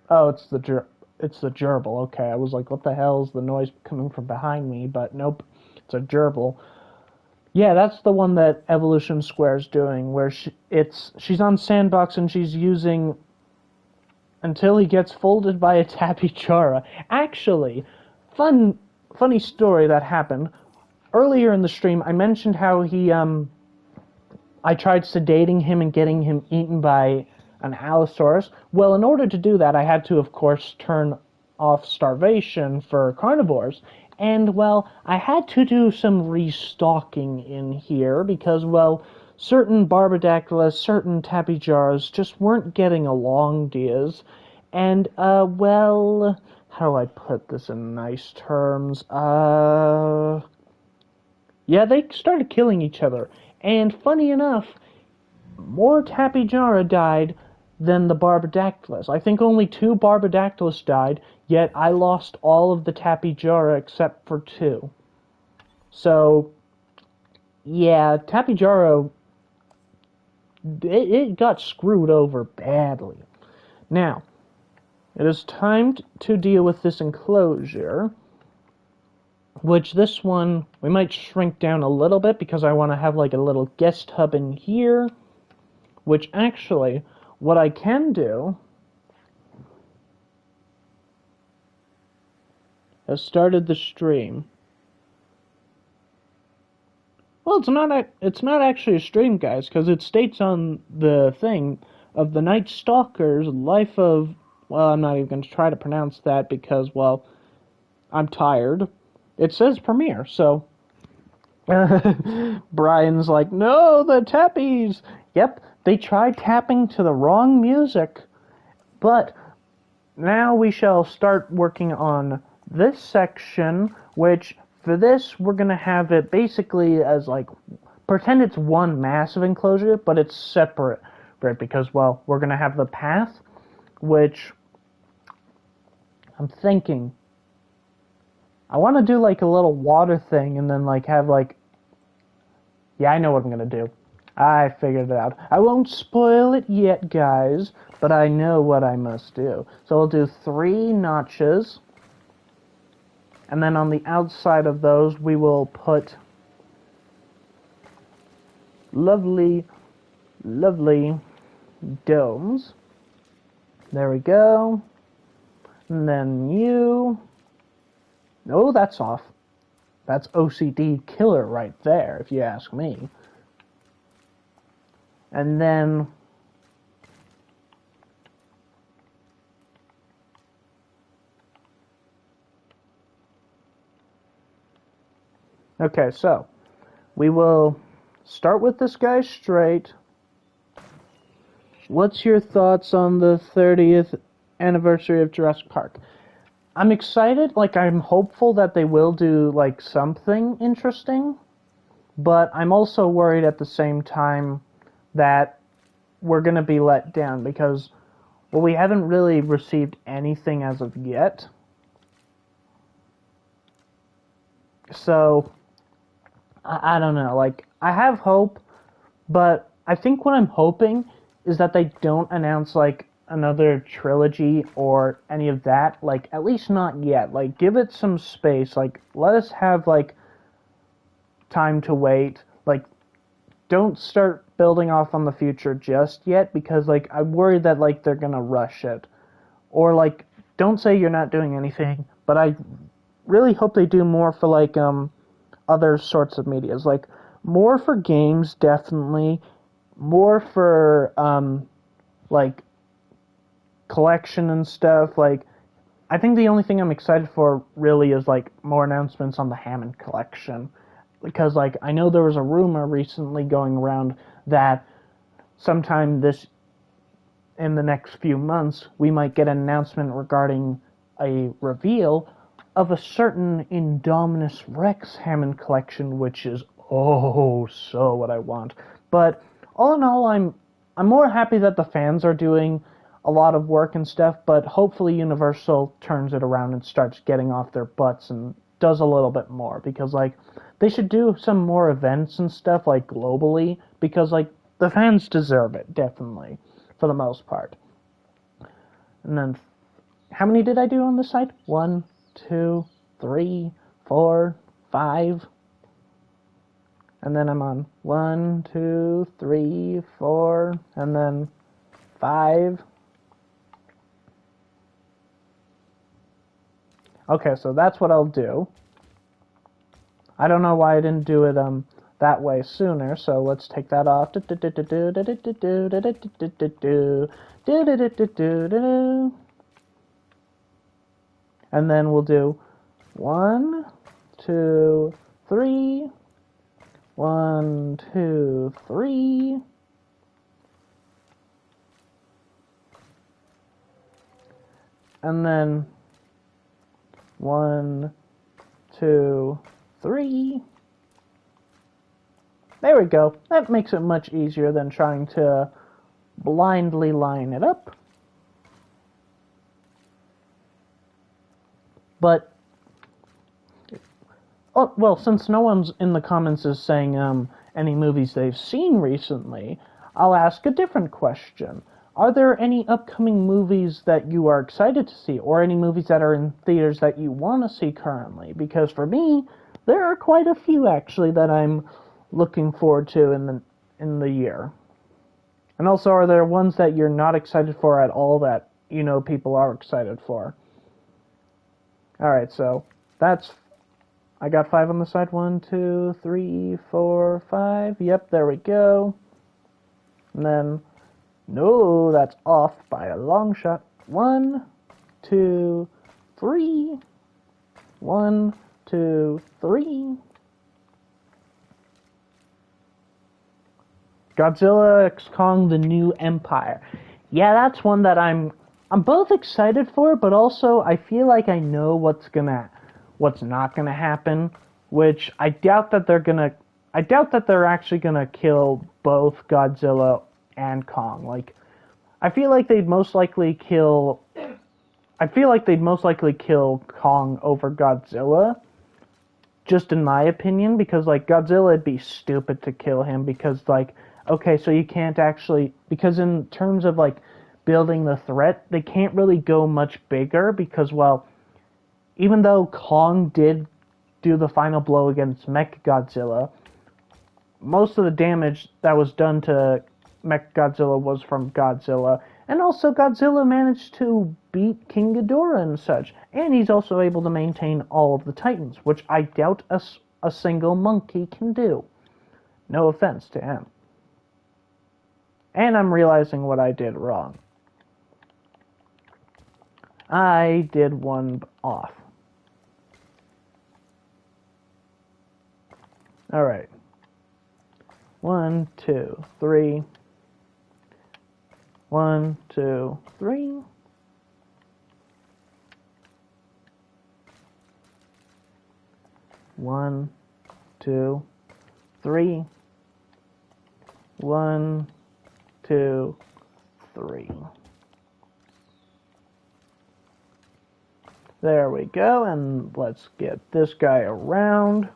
oh, it's the gerbil, okay. I was like, what the hell is the noise coming from behind me? But nope, it's a gerbil. Yeah, that's the one that Evolution Square's doing, where she's on Sandbox and she's using until he gets folded by a Tapijara. Actually, funny story that happened. Earlier in the stream, I mentioned how I tried sedating him and getting him eaten by an Allosaurus. Well, in order to do that, I had to, of course, turn off starvation for carnivores. And, well, I had to do some restocking in here because, well, certain Barbadactylus, certain Tapijaras just weren't getting along, dears. And, well, how do I put this in nice terms? Yeah, they started killing each other. And funny enough, more Tapijara died than the Barbadactylus. I think only 2 Barbadactylus died, yet I lost all of the Tapijara except for 2. So, yeah, Tapijara, it got screwed over badly. Now, it is time to deal with this enclosure, which this one, we might shrink down a little bit because I want to have like a little guest hub in here, which actually, what I can do has started the stream. Well, it's not actually a stream, guys, because it states on the thing of the Night Stalker's life of, well, I'm not even going to try to pronounce that because, well, I'm tired. It says premiere, so Brian's like, no, the tappies. Yep, they tried tapping to the wrong music, but now we shall start working on this section, which for this we're going to have it basically as like, pretend it's one massive enclosure, but it's separate, right? Because, well, we're going to have the path, which I'm thinking I want to do like a little water thing and then like have like, yeah, I know what I'm going to do. I figured it out. I won't spoil it yet, guys, but I know what I must do. So I'll do 3 notches, and then on the outside of those we will put lovely domes. There we go. And then you... Oh, that's off. That's OCD killer right there, if you ask me. And then okay, so we will start with this guy straight. What's your thoughts on the 30th anniversary of Jurassic Park? I'm excited, like I'm hopeful that they will do like something interesting, but I'm also worried at the same time that we're going to be let down because, well, we haven't really received anything as of yet. So, I don't know, like, I have hope, but I think what I'm hoping is that they don't announce, like, another trilogy or any of that, like, at least not yet. Like, give it some space, like, let us have, like, time to wait. Like, don't start building off on the future just yet, because, like, I'm worried that, like, they're gonna rush it. Or, like, don't say you're not doing anything, but I really hope they do more for, like, other sorts of medias. Like, more for games, definitely. More for, like, collection and stuff. Like, I think the only thing I'm excited for, really, is, like, more announcements on the Hammond collection. Because, like, I know there was a rumor recently going around that sometime in the next few months, we might get an announcement regarding a reveal of a certain Indominus Rex Hammond collection, which is, oh, so what I want. But, all in all, I'm more happy that the fans are doing a lot of work and stuff, but hopefully Universal turns it around and starts getting off their butts and does a little bit more, because, like, they should do some more events and stuff, like, globally, because, like, the fans deserve it, definitely, for the most part. And then, how many did I do on this side? 1, 2, 3, 4, 5. And then I'm on 1, 2, 3, 4, and then 5. Okay, so that's what I'll do. I don't know why I didn't do it that way sooner, so let's take that off. And then we'll do 1, 2, 3, 1, 2, 3. And then 1, 2, 3. There we go. That makes it much easier than trying to blindly line it up. But, oh, well, since no one's in the comments is saying any movies they've seen recently, I'll ask a different question. Are there any upcoming movies that you are excited to see, or any movies that are in theaters that you want to see currently? Because for me, there are quite a few, actually, that I'm looking forward to in the year. And also, are there ones that you're not excited for at all that, you know, people are excited for? Alright, so I got 5 on the side. 1, 2, 3, 4, 5. Yep, there we go. And then, no, that's off by a long shot. 1, 2, 3. 1, 2, 3. Godzilla x Kong: The New Empire. Yeah, that's one that I'm both excited for, but also I feel like I know what's not gonna happen, which I doubt that they're actually gonna kill both Godzilla and Kong. Like, I feel like they'd most likely kill Kong over Godzilla, just in my opinion, because, like, Godzilla, it'd be stupid to kill him, because, like, okay, so you can't actually, because in terms of, like, building the threat, they can't really go much bigger, because, well, even though Kong did do the final blow against Mechagodzilla, most of the damage that was done to Mechagodzilla was from Godzilla, and also Godzilla managed to beat King Ghidorah and such. And he's also able to maintain all of the Titans, which I doubt a single monkey can do. No offense to him. And I'm realizing what I did wrong. I did one off. Alright. 1, 2, 3. 1, 2, 3. One, 2, 3. 1, 2, 3. There we go, and let's get this guy around.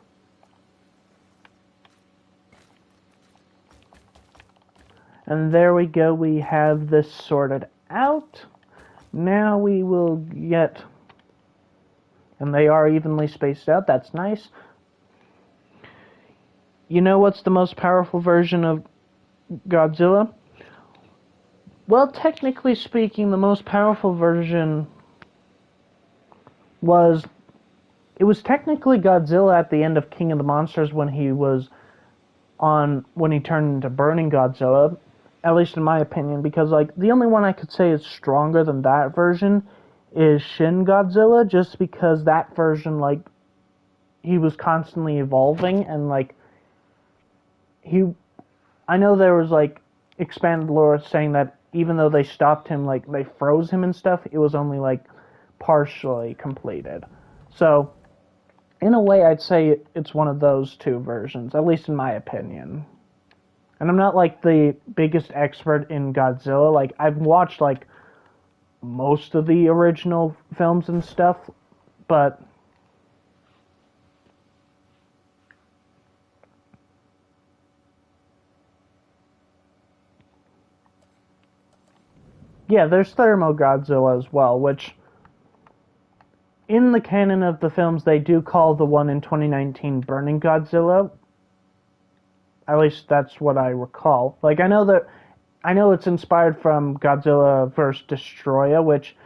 And there we go, we have this sorted out. Now we will get, and they are evenly spaced out, that's nice. You know what's the most powerful version of Godzilla? Well, technically speaking, the most powerful version was technically Godzilla at the end of King of the Monsters when he turned into Burning Godzilla, at least in my opinion, because like the only one I could say is stronger than that version is Shin Godzilla, just because that version, like, he was constantly evolving, and like I know there was like expanded lore saying that even though they stopped him, like they froze him and stuff, it was only like partially completed. So in a way, I'd say it's one of those two versions, at least in my opinion. And I'm not like the biggest expert in Godzilla. Like, I've watched like most of the original films and stuff, but yeah, there's Thermo Godzilla as well, which in the canon of the films, they do call the one in 2019 Burning Godzilla. At least that's what I recall. Like, I know it's inspired from Godzilla vs. Destroya, which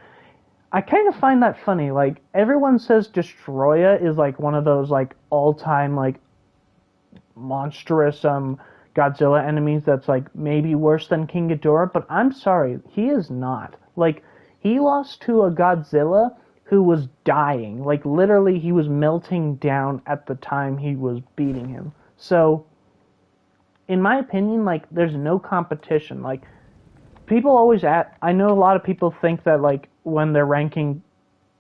I kind of find that funny. Like, everyone says Destroya is like one of those like all-time like monstrous Godzilla enemies that's like maybe worse than King Ghidorah, but I'm sorry, he is not. Like, he lost to a Godzilla who was dying. Like, literally, he was melting down at the time he was beating him. So, in my opinion, like, there's no competition. Like, people always I know a lot of people think that, like, when they're ranking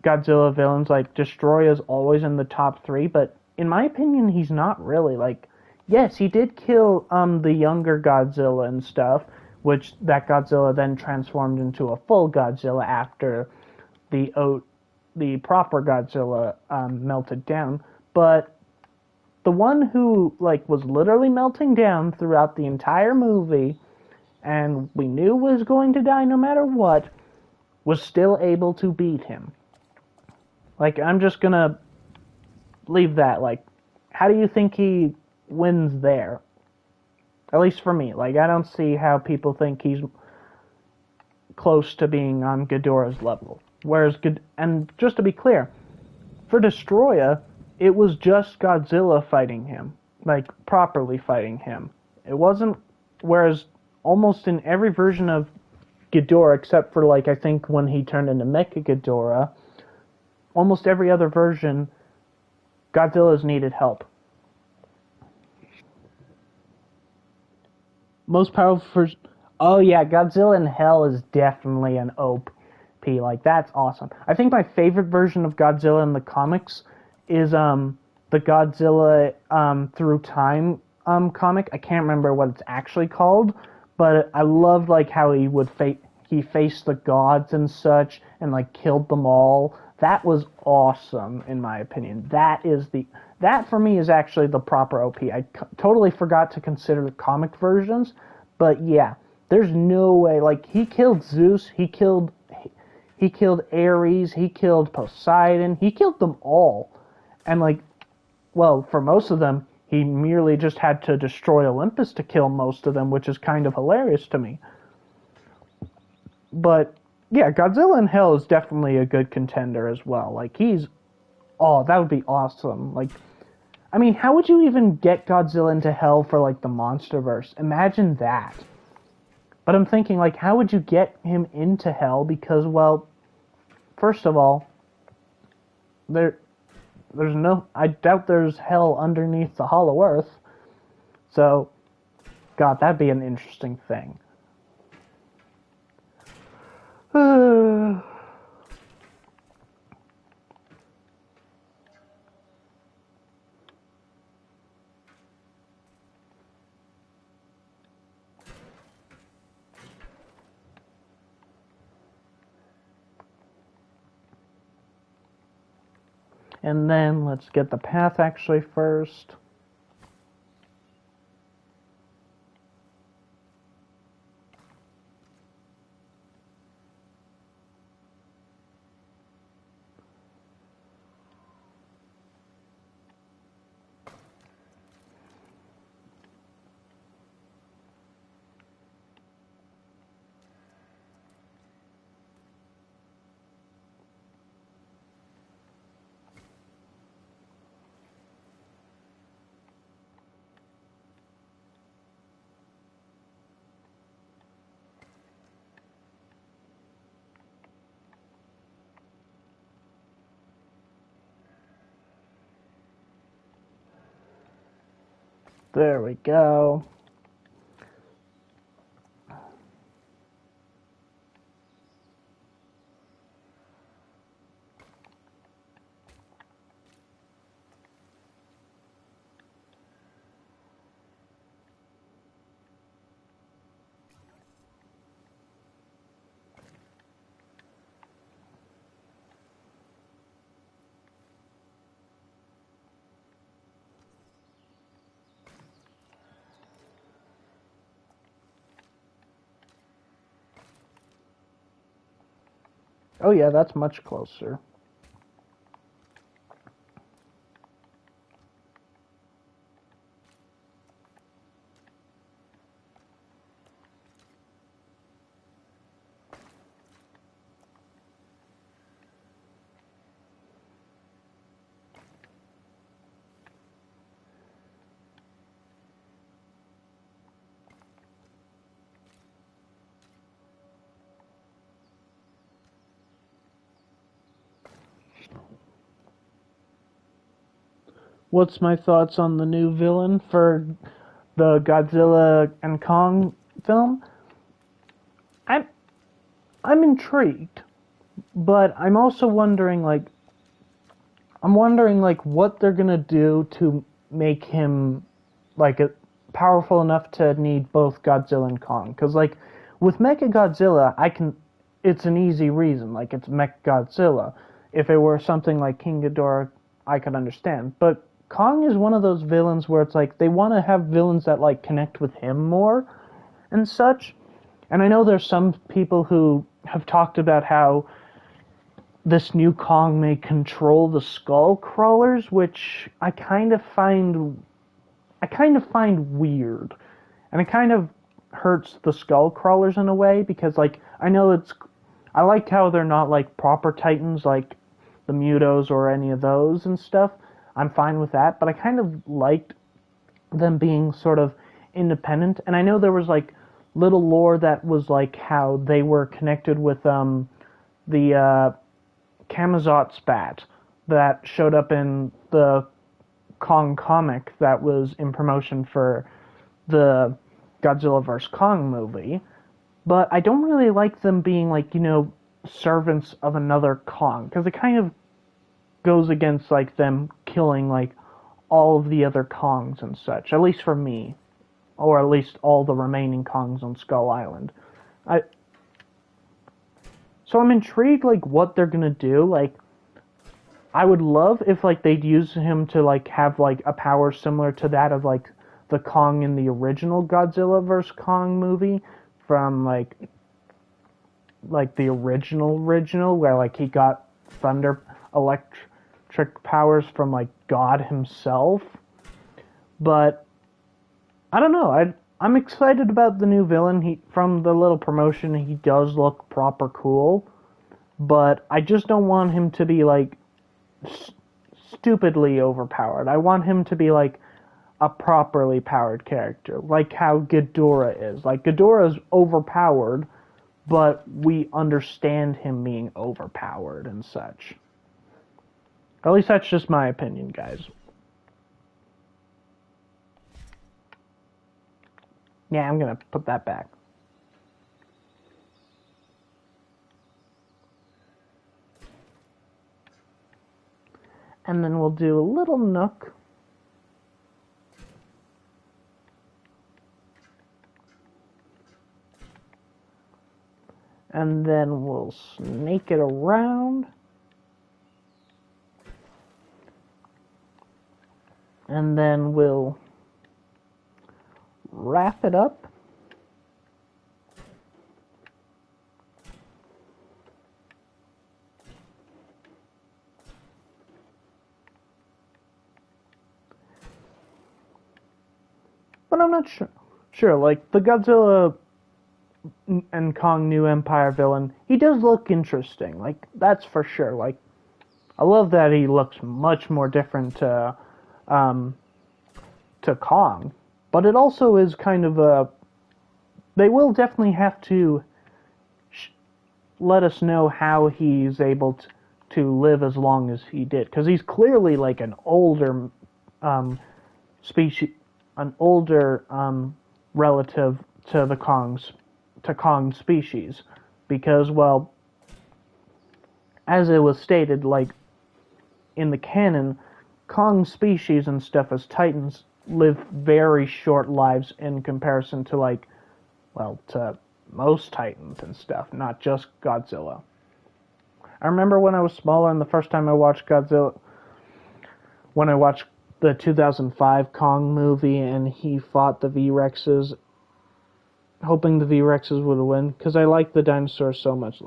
Godzilla villains, like, Destroya is always in the top 3, but in my opinion, he's not really. Like, yes, he did kill, the younger Godzilla and stuff, which that Godzilla then transformed into a full Godzilla after the proper Godzilla melted down, but the one who like was literally melting down throughout the entire movie, and we knew was going to die no matter what, was still able to beat him. Like, I'm just gonna leave that. Like, how do you think he wins there? At least for me. Like, I don't see how people think he's close to being on Ghidorah's level. Whereas, and just to be clear, for Destroya, it was just Godzilla fighting him. Like, properly fighting him. It wasn't, whereas almost in every version of Ghidorah, except for, like, I think when he turned into Mecha Ghidorah, almost every other version, Godzilla's needed help. Most powerful oh yeah, Godzilla in Hell is definitely an OP. Like, that's awesome. I think my favorite version of Godzilla in the comics is the Godzilla Through Time comic. I can't remember what it's actually called, but I loved like how he faced the gods and such and like killed them all. That was awesome in my opinion. That for me is actually the proper OP. I totally forgot to consider the comic versions, but yeah, there's no way. Like, he killed Zeus, he killed Ares, he killed Poseidon, he killed them all. And like, well, for most of them, he merely just had to destroy Olympus to kill most of them, which is kind of hilarious to me. But yeah, Godzilla in Hell is definitely a good contender as well. Like, oh, that would be awesome. Like, I mean, how would you even get Godzilla into Hell for, like, the MonsterVerse? Imagine that. But I'm thinking, like, how would you get him into Hell? Because, well, first of all, there's no, I doubt there's Hell underneath the Hollow Earth. So, God, that'd be an interesting thing. And then let's get the path actually first. There we go. Oh yeah, that's much closer. What's my thoughts on the new villain for the Godzilla and Kong film? I'm I'm intrigued, but I'm also wondering what they're gonna do to make him like powerful enough to need both Godzilla and Kong. Because like with Mechagodzilla, it's an easy reason. Like it's Mechagodzilla. If it were something like King Ghidorah, I could understand. But Kong is one of those villains where it's like they want to have villains that like connect with him more and such. And I know there's some people who have talked about how this new Kong may control the skull crawlers, which I kind of find weird. And it kind of hurts the skull crawlers in a way because like I like how they're not like proper titans like the Mutos or any of those and stuff. I'm fine with that, but I kind of liked them being sort of independent. And I know there was like little lore that was like how they were connected with the Camazotz bat that showed up in the Kong comic that was in promotion for the Godzilla vs. Kong movie. But I don't really like them being like, servants of another Kong, because it kind of goes against like them killing like all of the other Kongs and such, at least for me, or at least all the remaining Kongs on Skull Island. So I'm intrigued like what they're gonna do. Like I would love if like they'd use him to like have like a power similar to that of like the Kong in the original Godzilla vs. Kong movie from like the original where like he got thunder electric powers from like God himself. But I don't know. I'm excited about the new villain. From the little promotion, he does look proper cool, but I just don't want him to be like stupidly overpowered. I want him to be like a properly powered character, like how Ghidorah is. Like Ghidorah is overpowered, but we understand him being overpowered and such. At least that's just my opinion, guys. Yeah, I'm gonna put that back. And then we'll do a little nook. And then we'll snake it around. And then we'll wrap it up. But I'm not sure. Like the Godzilla and Kong New Empire villain, he does look interesting. Like that's for sure. Like I love that he looks much more different to Kong, but it also is kind of a. They will definitely have to let us know how he's able to live as long as he did, because he's clearly like an older species, an older relative to the Kong species, because well, as it was stated, like in the canon, Kong species and stuff as Titans live very short lives in comparison to like, well, to most Titans and stuff, not just Godzilla. I remember when I was smaller and the first time I watched Godzilla, when I watched the 2005 Kong movie and he fought the V-Rexes, hoping the V-Rexes would win, because I like the dinosaurs so much.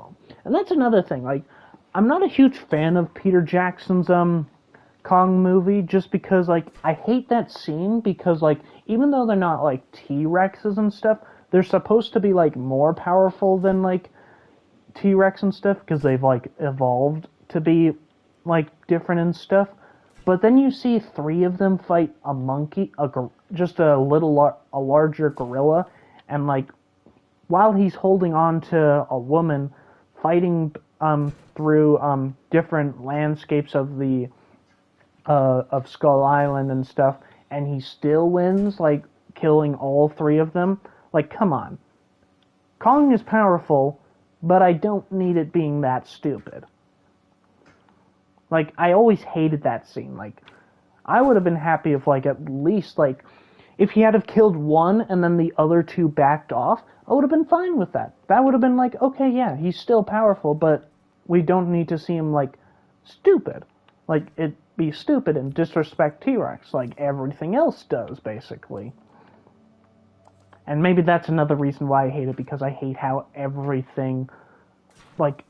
And that's another thing, like, I'm not a huge fan of Peter Jackson's Kong movie, just because, like, I hate that scene, because, like, even though they're not, like, T-Rexes and stuff, they're supposed to be, like, more powerful than, like, T-Rex and stuff, because they've, like, evolved to be, like, different and stuff. But then you see three of them fight a monkey, just a larger gorilla, and, like, while he's holding on to a woman, fighting through different landscapes of the of Skull Island and stuff, and he still wins, like, killing all three of them. Like, come on. Kong is powerful, but I don't need it being that stupid. Like, I always hated that scene. Like, I would have been happy if, like, at least, like, if he had have killed one and then the other two backed off, I would have been fine with that. That would have been like, okay, yeah, he's still powerful, but we don't need to see him, like, stupid. Like, it'd be stupid and disrespect T-Rex, like everything else does, basically. And maybe that's another reason why I hate it, because I hate how everything, like,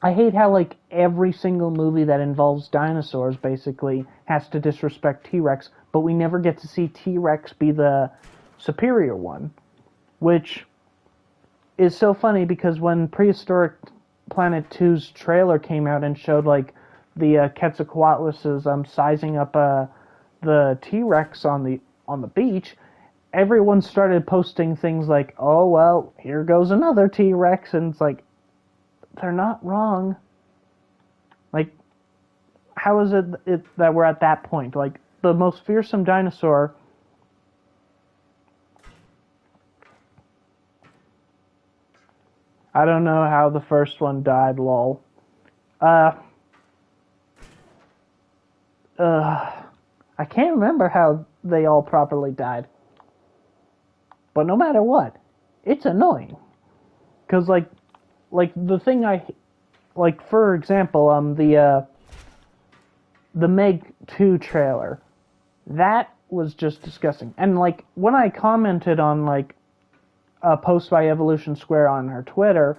I hate how, like, every single movie that involves dinosaurs, basically, has to disrespect T-Rex, but we never get to see T-Rex be the superior one. Which is so funny, because when Prehistoric Planet 2's trailer came out and showed, like, the Quetzalcoatluses sizing up the T-Rex on the beach, everyone started posting things like, oh, well, here goes another T-Rex, and it's like, they're not wrong. Like, how is it that we're at that point? Like, the most fearsome dinosaur... I don't know how the first one died, lol. I can't remember how they all properly died. But no matter what, it's annoying. Because, like the thing like, for example, the Meg 2 trailer, that was just disgusting. And, like, when I commented on, like, a post by Evolution Square on her Twitter,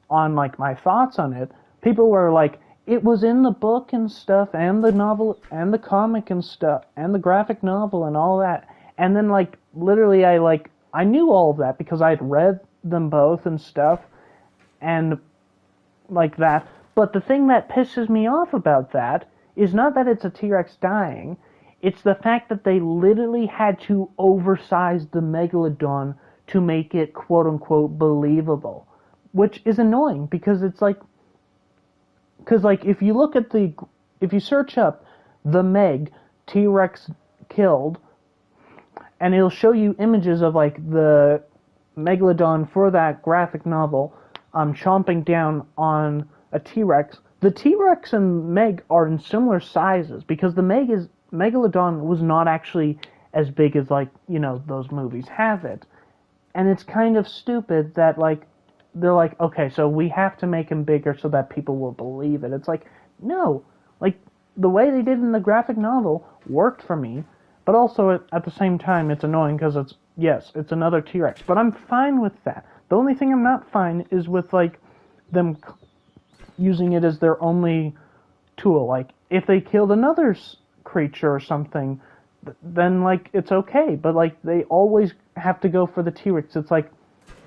on, like, my thoughts on it, people were like, it was in the book and stuff, and the novel, and the comic and stuff, and the graphic novel and all that, And then, like, literally I knew all of that because I had read them both and stuff, and like that. But the thing that pisses me off about that is not that it's a T-Rex dying, it's the fact that they literally had to oversize the Megalodon to make it quote-unquote believable. Which is annoying, because it's like... Because, like, if you search up the Meg T-Rex killed, and it'll show you images of, like, the Megalodon for that graphic novel, chomping down on a T-Rex. The T-Rex and Meg are in similar sizes, because the Megalodon was not actually as big as, like, you know, those movies have it. And it's kind of stupid that, like, they're like, okay, so we have to make him bigger so that people will believe it. It's like, no. Like, the way they did in the graphic novel worked for me, but also at the same time, it's annoying because it's another T-Rex. But I'm fine with that. The only thing I'm not fine is with, like, them using it as their only tool. Like, if they killed another creature or something, then, like, it's okay. But, like, they always have to go for the T-Rex. It's like,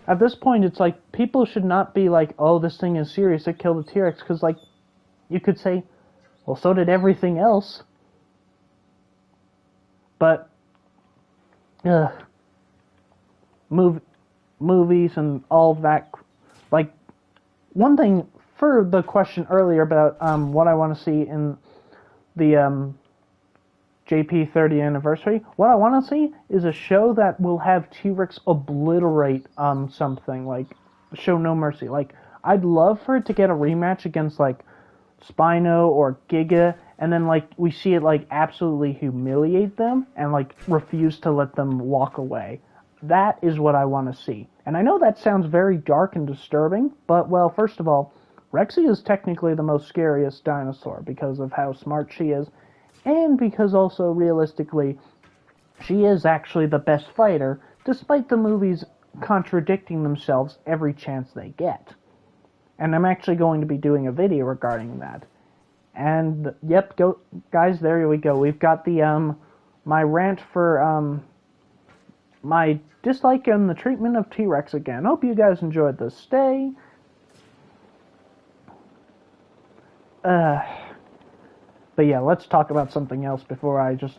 at this point, it's like, people should not be like, oh, this thing is serious, it killed a T-Rex, because, like, you could say, well, so did everything else. But, movies and all of that, like, one thing, for the question earlier about what I want to see in the JP 30th anniversary, what I want to see is a show that will have T-Rex obliterate something, like, show no mercy. Like, I'd love for it to get a rematch against, like, Spino or Giga, and then, like, we see it, like, absolutely humiliate them and, like, refuse to let them walk away. That is what I want to see. And I know that sounds very dark and disturbing, but, well, first of all, Rexy is technically the most scariest dinosaur because of how smart she is, and because also, realistically, she is actually the best fighter, despite the movies contradicting themselves every chance they get. And I'm actually going to be doing a video regarding that. And, yep, guys, there we go. We've got the, my rant for, my dislike on the treatment of T-Rex again. Hope you guys enjoyed this. Stay. But yeah, let's talk about something else before I just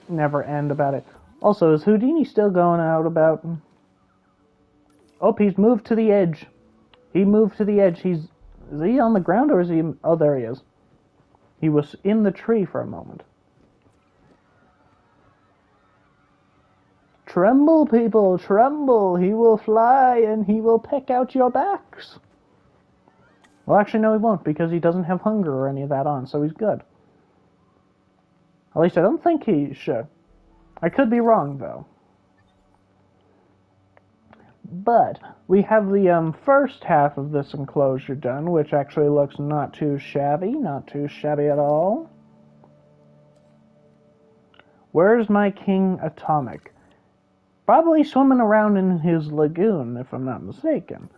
never end about it. Also, is Houdini still going out about... Oh, he's moved to the edge. He moved to the edge. Is he on the ground, or is he... Oh, there he is. He was in the tree for a moment. Tremble, people, tremble. He will fly, and he will peck out your backs. Well, actually, no, he won't, because he doesn't have hunger or any of that on, so he's good. At least I don't think he should. I could be wrong, though. But we have the first half of this enclosure done, which actually looks not too shabby at all. Where's my King Atomic? Probably swimming around in his lagoon, if I'm not mistaken.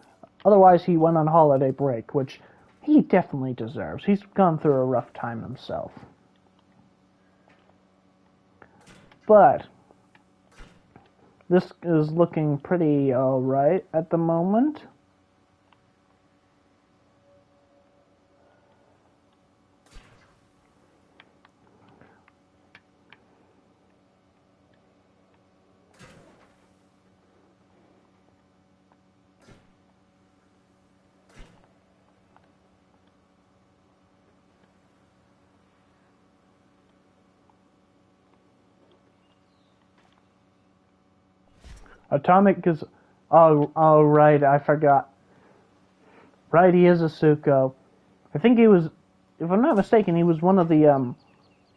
Otherwise, he went on holiday break, which he definitely deserves. He's gone through a rough time himself. But this is looking pretty alright at the moment. Atomic is... Oh, right, I forgot. Right, he is a Suko. I think he was... If I'm not mistaken, he was one of the,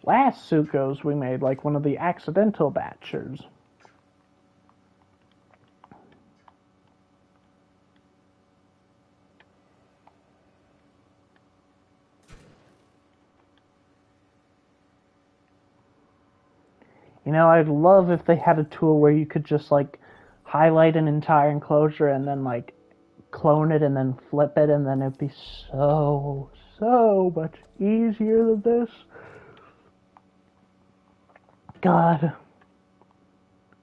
last Sukos we made, like one of the accidental batchers. You know, I'd love if they had a tool where you could just, like, highlight an entire enclosure and then, like, clone it and then flip it, and then it'd be so much easier than this. God.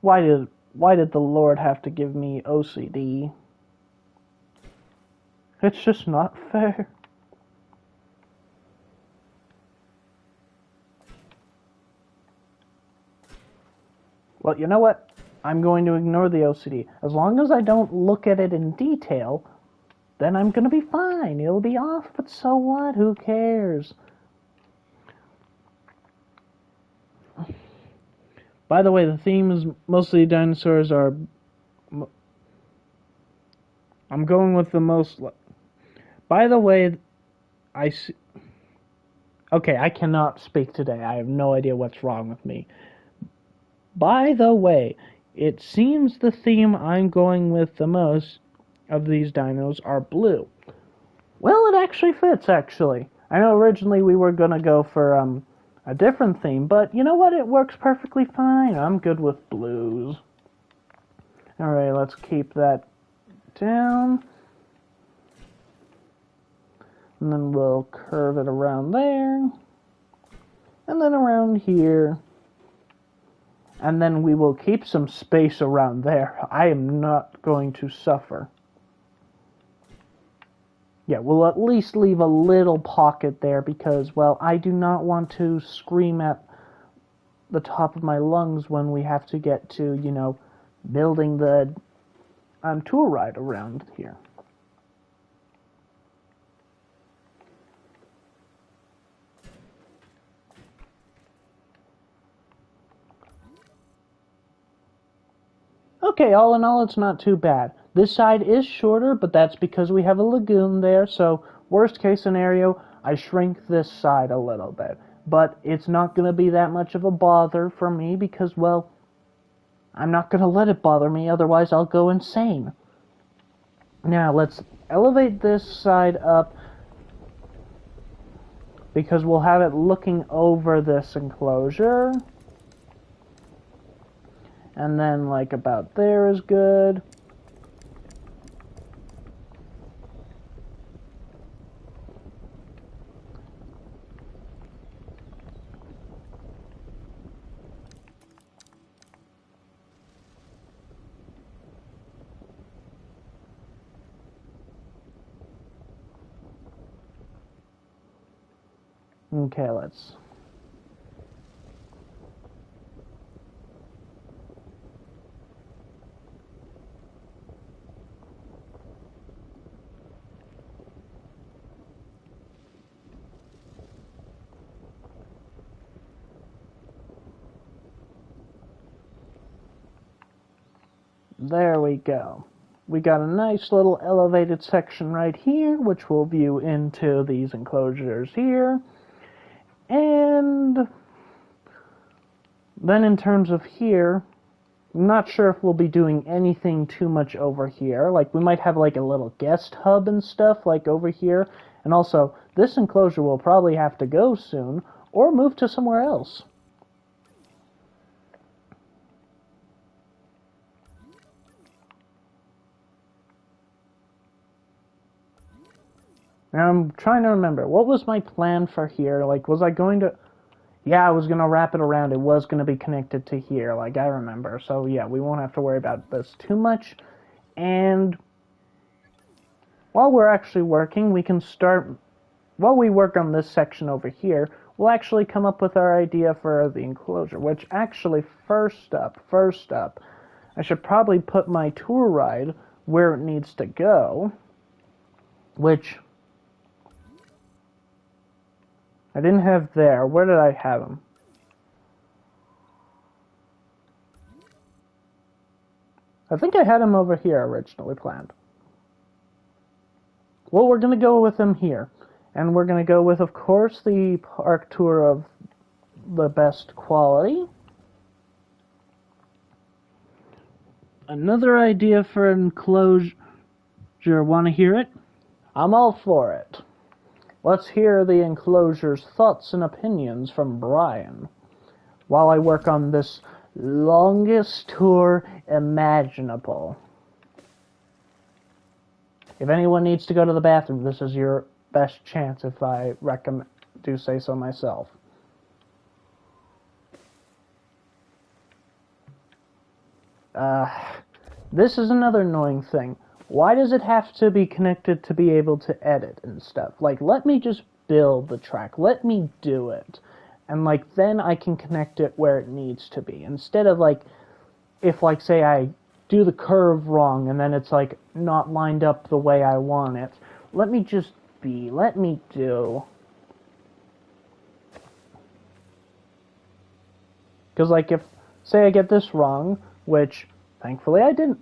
Why did the Lord have to give me OCD? It's just not fair. Well, you know what? I'm going to ignore the OCD. As long as I don't look at it in detail, then I'm going to be fine. It'll be off, but so what? Who cares? By the way, the theme is mostly dinosaurs are... I'm going with the most... By the way, I see... Okay, I cannot speak today. I have no idea what's wrong with me. By the way, it seems the theme I'm going with the most of these dinos are blue. Well, it actually fits, actually. I know originally we were going to go for a different theme, but you know what? It works perfectly fine. I'm good with blues. Alright, let's keep that down. And then we'll curve it around there. And then around here. And then we will keep some space around there. I am not going to suffer. Yeah, we'll at least leave a little pocket there because, well, I do not want to scream at the top of my lungs when we have to get to, you know, building the tour ride around here. Okay, all in all, it's not too bad. This side is shorter, but that's because we have a lagoon there, so worst case scenario, I shrink this side a little bit. But it's not going to be that much of a bother for me because, well, I'm not going to let it bother me, otherwise I'll go insane. Now, let's elevate this side up because we'll have it looking over this enclosure. And then, like, about there is good. Okay, let's... There we go. We got a nice little elevated section right here, which will view into these enclosures here. And then in terms of here, I'm not sure if we'll be doing anything too much over here. Like, we might have like a little guest hub and stuff like over here. And also, this enclosure will probably have to go soon or move to somewhere else. Now, I'm trying to remember, what was my plan for here? Like, was I going to... Yeah, I was going to wrap it around. It was going to be connected to here, like I remember. So, yeah, we won't have to worry about this too much. And while we're actually working, we can start... While we work on this section over here, we'll actually come up with our idea for the enclosure. Which, actually, first up, I should probably put my tour ride where it needs to go. Which... I didn't have there. Where did I have them? I think I had them over here originally planned. Well, we're going to go with them here. And we're going to go with, of course, the park tour of the best quality. Another idea for an enclosure. Want to hear it? I'm all for it. Let's hear the enclosure's thoughts and opinions from Brian, while I work on this longest tour imaginable. If anyone needs to go to the bathroom, this is your best chance if I do say so myself. This is another annoying thing. Why does it have to be connected to be able to edit and stuff? Like, let me just build the track. Let me do it. And, like, then I can connect it where it needs to be. Instead of, like, if, like, say I do the curve wrong and then it's, like, not lined up the way I want it. Let me just be. Let me do. Because, like, if, say I get this wrong, which, thankfully, I didn't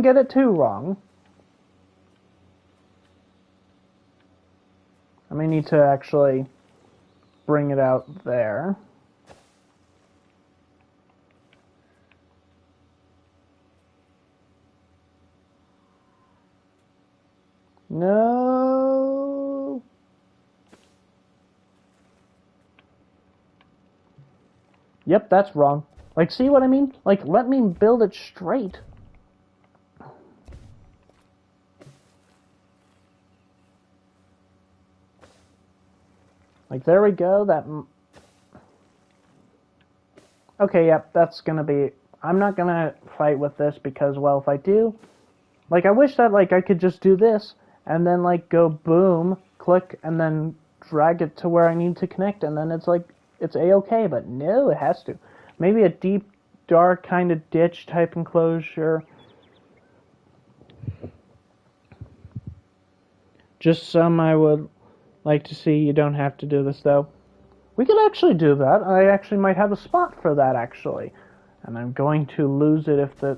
get it too wrong. I may need to actually bring it out there. No. Yep, that's wrong. Like, see what I mean? Like, let me build it straight. Like, there we go. That. Okay, yep, that's gonna be. I'm not gonna fight with this because, well, if I do, like, I wish that, like, I could just do this and then, like, go boom, click, and then drag it to where I need to connect, and then it's like, it's a-okay, but no, it has to. Maybe a deep, dark kind of ditch type enclosure. Just some I would like to see. You don't have to do this, though. We could actually do that. I actually might have a spot for that, actually. And I'm going to lose it if the...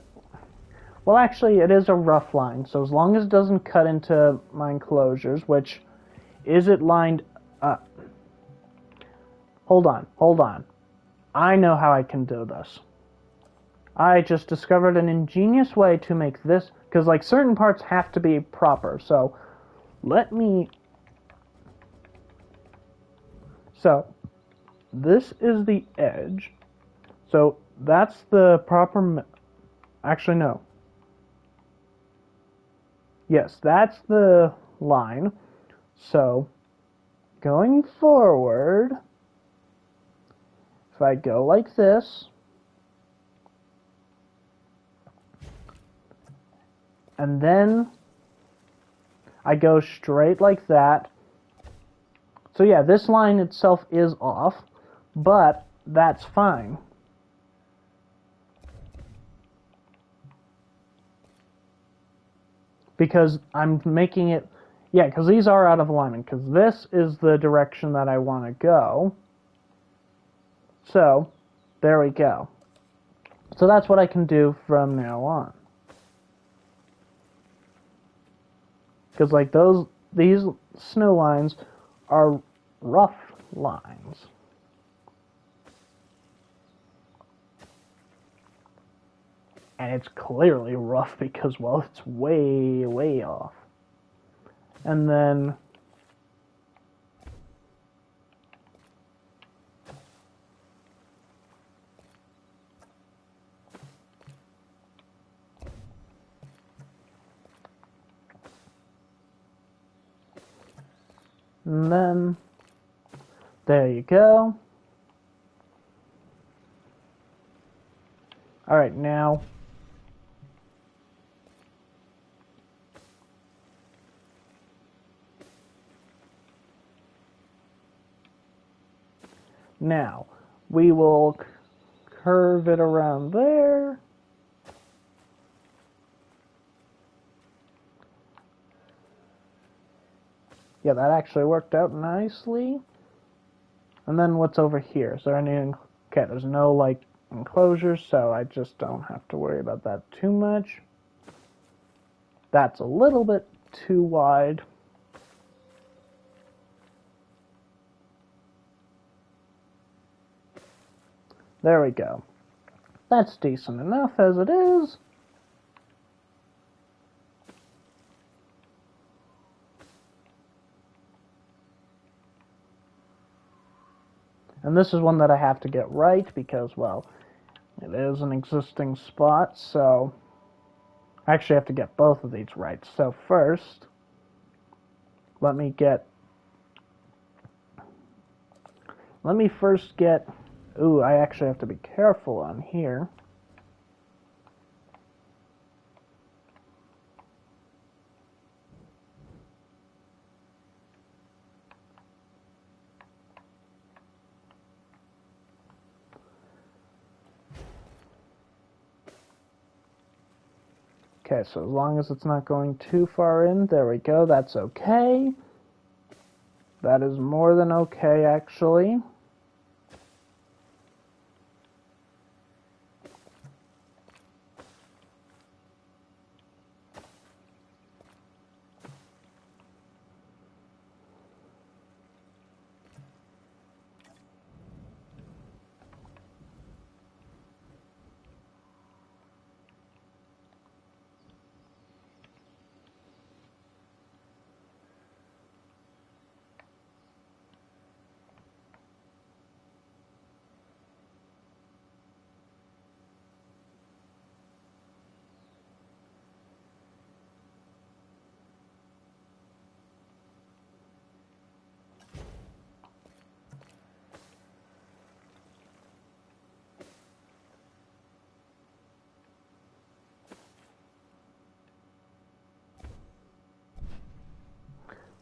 Well, actually, it is a rough line, so as long as it doesn't cut into my enclosures, which... Is it lined up? Hold on. I know how I can do this. I just discovered an ingenious way to make this... Because, like, certain parts have to be proper, so... Let me... So... This is the edge. So that's the proper... Actually, no. Yes, that's the line. So, going forward, if I go like this, and then I go straight like that. So yeah, this line itself is off. But that's fine. Because I'm making it... Yeah, because these are out of alignment. Because this is the direction that I want to go. So, there we go. So that's what I can do from now on. Because, like, these snow lines are rough lines. And it's clearly rough because, well, it's way, way off. And then... And then... There you go. Alright, now... Now, we will curve it around there. Yeah, that actually worked out nicely. And then what's over here? Is there any... Okay, there's no, like, enclosures, so I just don't have to worry about that too much. That's a little bit too wide. There we go. That's decent enough as it is. And this is one that I have to get right because, well, it is an existing spot, so I actually have to get both of these right. So first, let me first get... Ooh, I actually have to be careful on here. Okay, so as long as it's not going too far in, there we go, that's okay. That is more than okay, actually.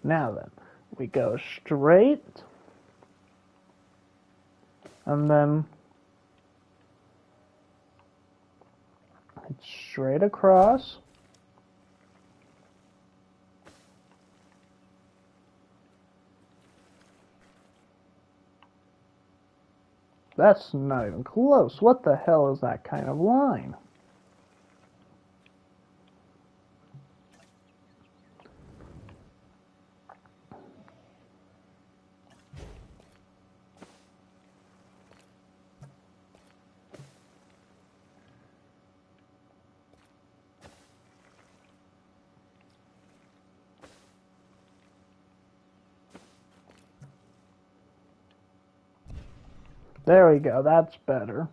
Now then, we go straight, and then it's straight across. That's not even close. What the hell is that kind of line? There we go, that's better.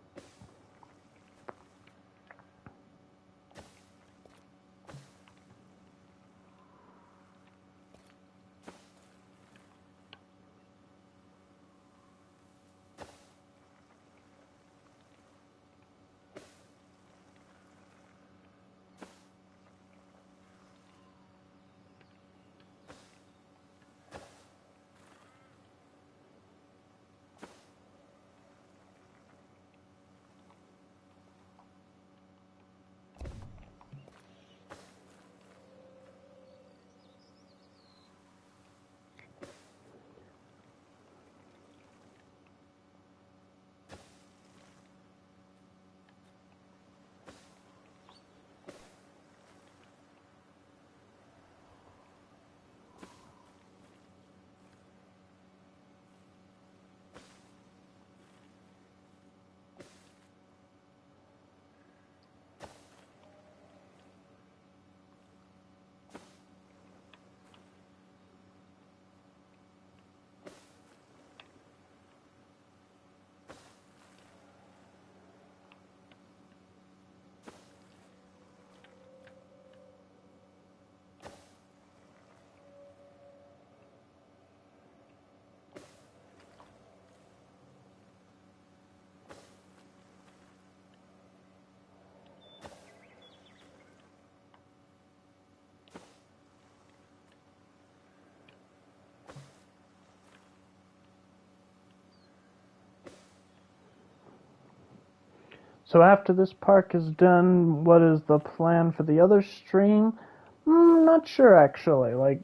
So after this park is done, what is the plan for the other stream? Not sure actually. Like,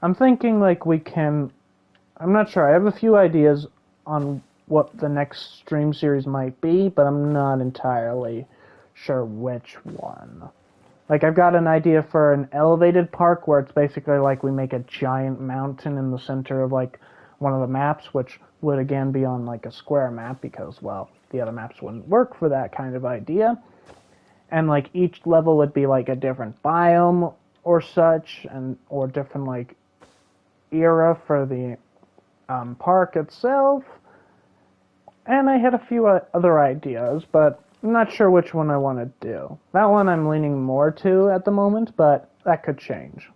I'm thinking like I'm not sure. I have a few ideas on what the next stream series might be, but I'm not entirely sure which one. Like, I've got an idea for an elevated park where it's basically like we make a giant mountain in the center of like one of the maps, which would again be on like a square map because, well, the other maps wouldn't work for that kind of idea. And like each level would be like a different biome or such, and or different like era for the park itself. And I had a few other ideas, but I'm not sure which one I want to do. That one I'm leaning more to at the moment, but that could change.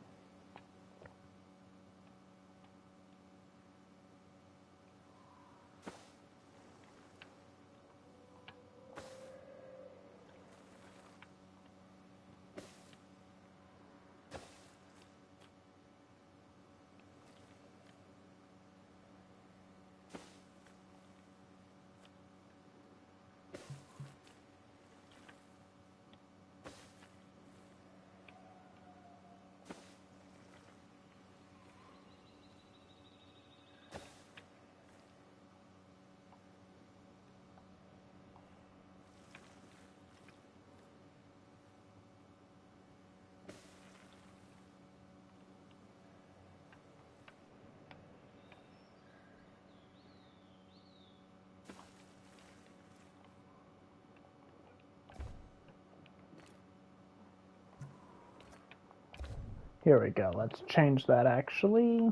Here we go. Let's change that actually.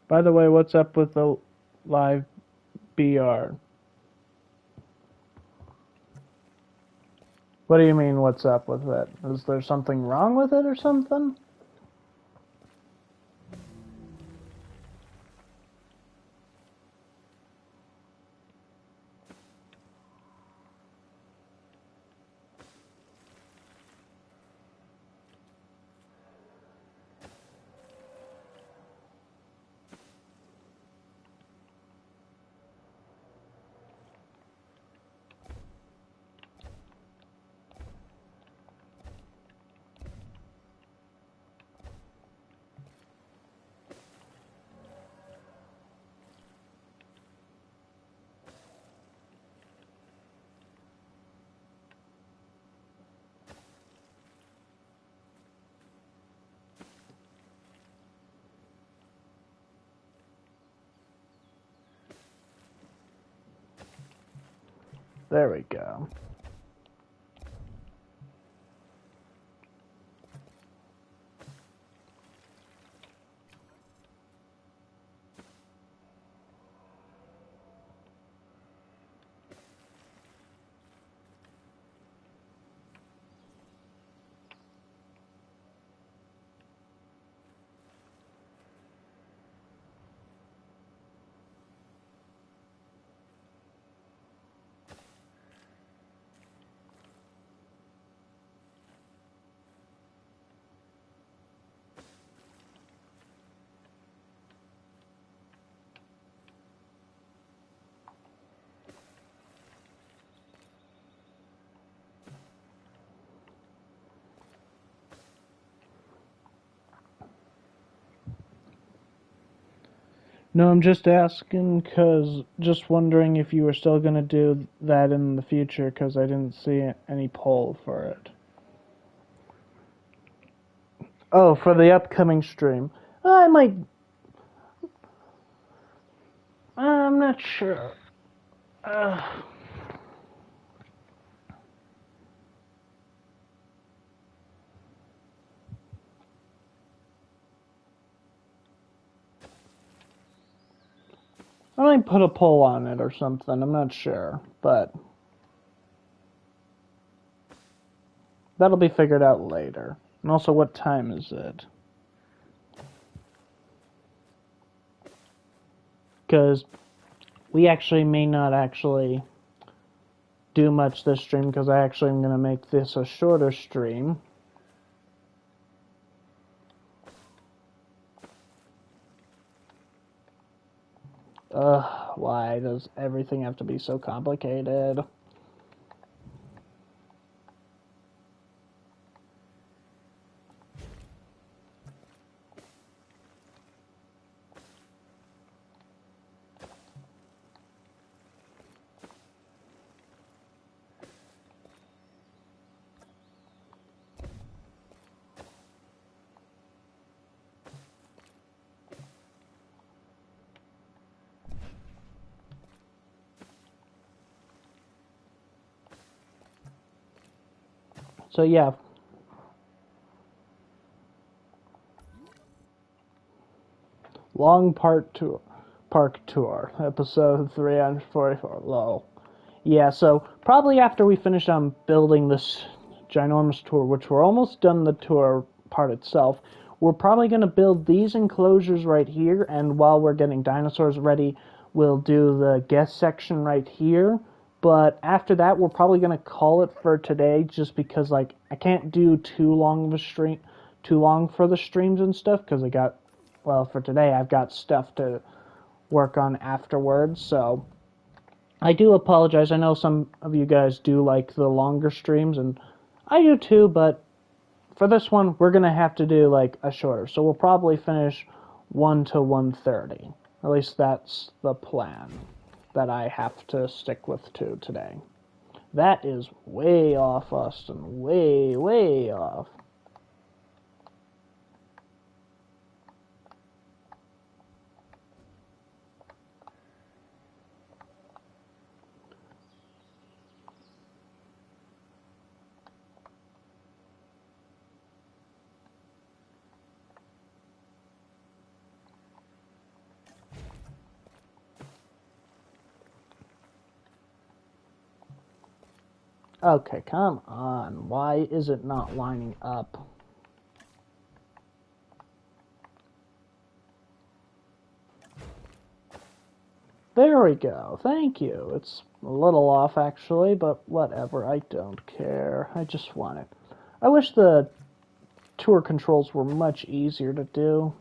By the way, what's up with the live BR? What do you mean, what's up with it? Is there something wrong with it or something? There we go. No, I'm just asking because just wondering if you were still going to do that in the future because I didn't see any poll for it. Oh, for the upcoming stream. I might... I'm not sure. I might put a poll on it or something. I'm not sure, but that'll be figured out later. And also, what time is it? Because we actually may not actually do much this stream because I actually am going to make this a shorter stream. Why does everything have to be so complicated? So yeah. Long park tour, episode 344. Lol. Yeah, so probably after we finish building this ginormous tour, which we're almost done the tour part itself, we're probably going to build these enclosures right here, and while we're getting dinosaurs ready, we'll do the guest section right here. But after that, we're probably going to call it for today, just because, like, I can't do too long for the streams and stuff, because for today, I've got stuff to work on afterwards, so I do apologize. I know some of you guys do like the longer streams, and I do too, but for this one, we're going to have to do, like, a shorter, so we'll probably finish 1 to 1:30. At least that's the plan that I have to stick with to today. That is way off, Austin. Way, way off. Okay, come on. Why is it not lining up? There we go. Thank you. It's a little off, actually, but whatever. I don't care. I just want it. I wish the tour controls were much easier to do.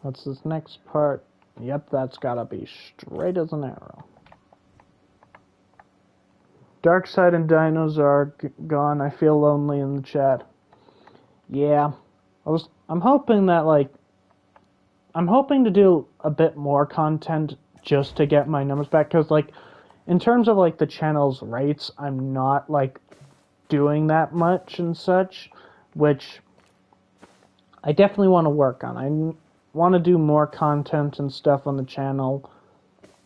What's this next part? Yep, that's gotta be straight as an arrow. Dark side and dinos are gone. I feel lonely in the chat. Yeah, I'm hoping that I'm hoping to do a bit more content just to get my numbers back, because in terms of the channel's rates, I'm not doing that much and such, which I definitely want to work on. I want to do more content and stuff on the channel,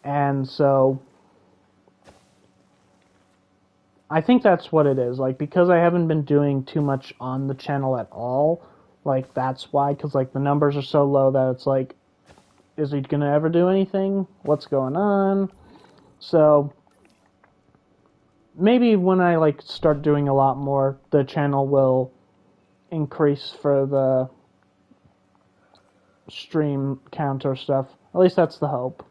and so I think that's what it is. Because I haven't been doing too much on the channel at all, that's why, because the numbers are so low that it's is he gonna ever do anything? What's going on? So maybe when I start doing a lot more, the channel will increase for the stream count or stuff. At least that's the hope.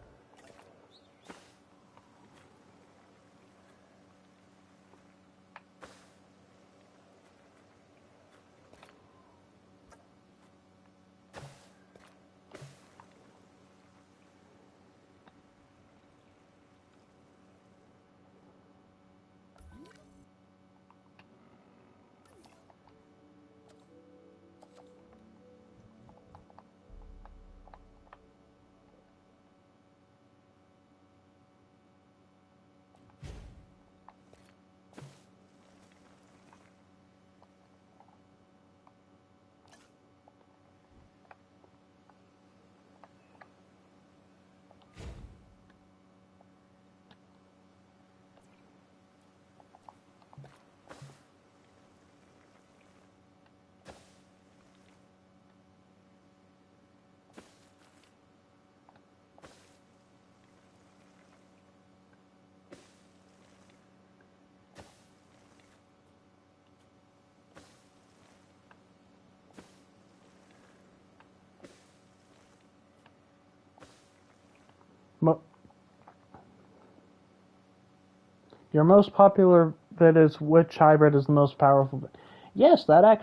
Your most popular vid is which hybrid is the most powerful? Yes, that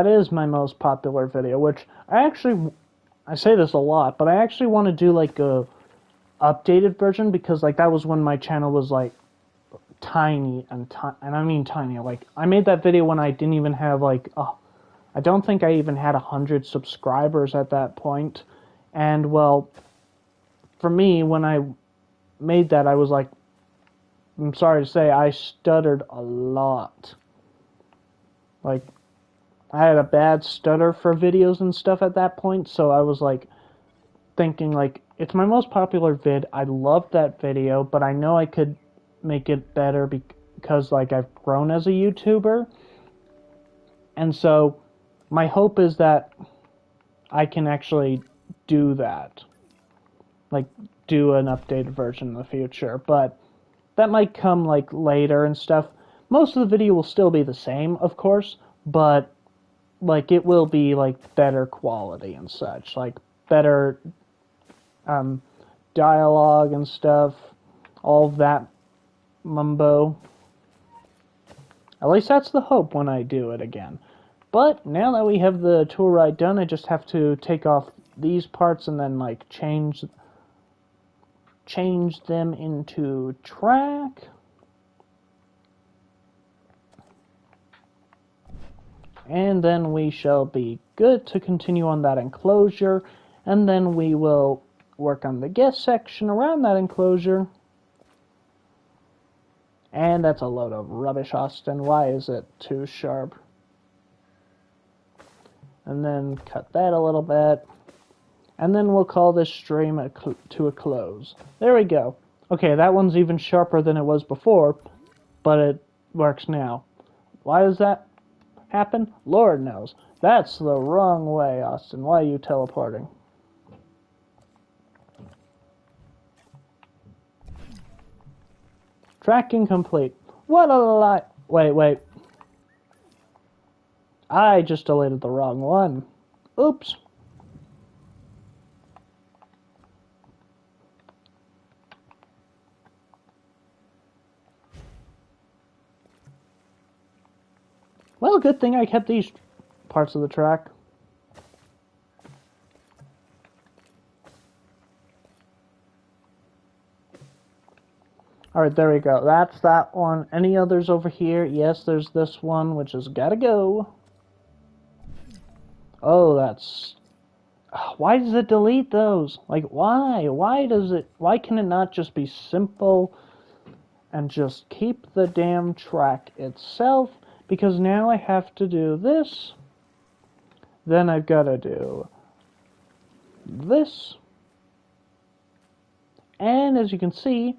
is my most popular video. Which I say this a lot, but I actually want to do a updated version, because that was when my channel was tiny and I mean tiny. I made that video when I didn't even have I don't think I even had 100 subscribers at that point. And well, for me, when I made that, I was I'm sorry to say, I stuttered a lot. I had a bad stutter for videos and stuff at that point, so I was thinking it's my most popular vid. I loved that video, but I know I could make it better because I've grown as a YouTuber. And so my hope is that I can actually do that. Do an updated version in the future, but that might come later and stuff. Most of the video will still be the same, of course, but it will be better quality and such, better dialogue and stuff, all of that mumbo. At least that's the hope when I do it again. But now that we have the tour ride done, I just have to take off these parts and then like change them into track. And then we shall be good to continue on that enclosure, and then we will work on the guest section around that enclosure. And that's a load of rubbish, Austin. Why is it too sharp? And then cut that a little bit. And then we'll call this stream to a close. There we go. Okay, that one's even sharper than it was before, but it works now. Why does that happen? Lord knows. That's the wrong way, Austin. Why are you teleporting? Tracking complete. What a lie. Wait. I just deleted the wrong one. Oops. Well, good thing I kept these parts of the track. Alright, there we go. That's that one. Any others over here? Yes, there's this one, which has gotta go. Oh, that's... Why does it delete those? Like, why? Why can it not just be simple and just keep the damn track itself? Because now I have to do this. Then I've got to do this. And as you can see,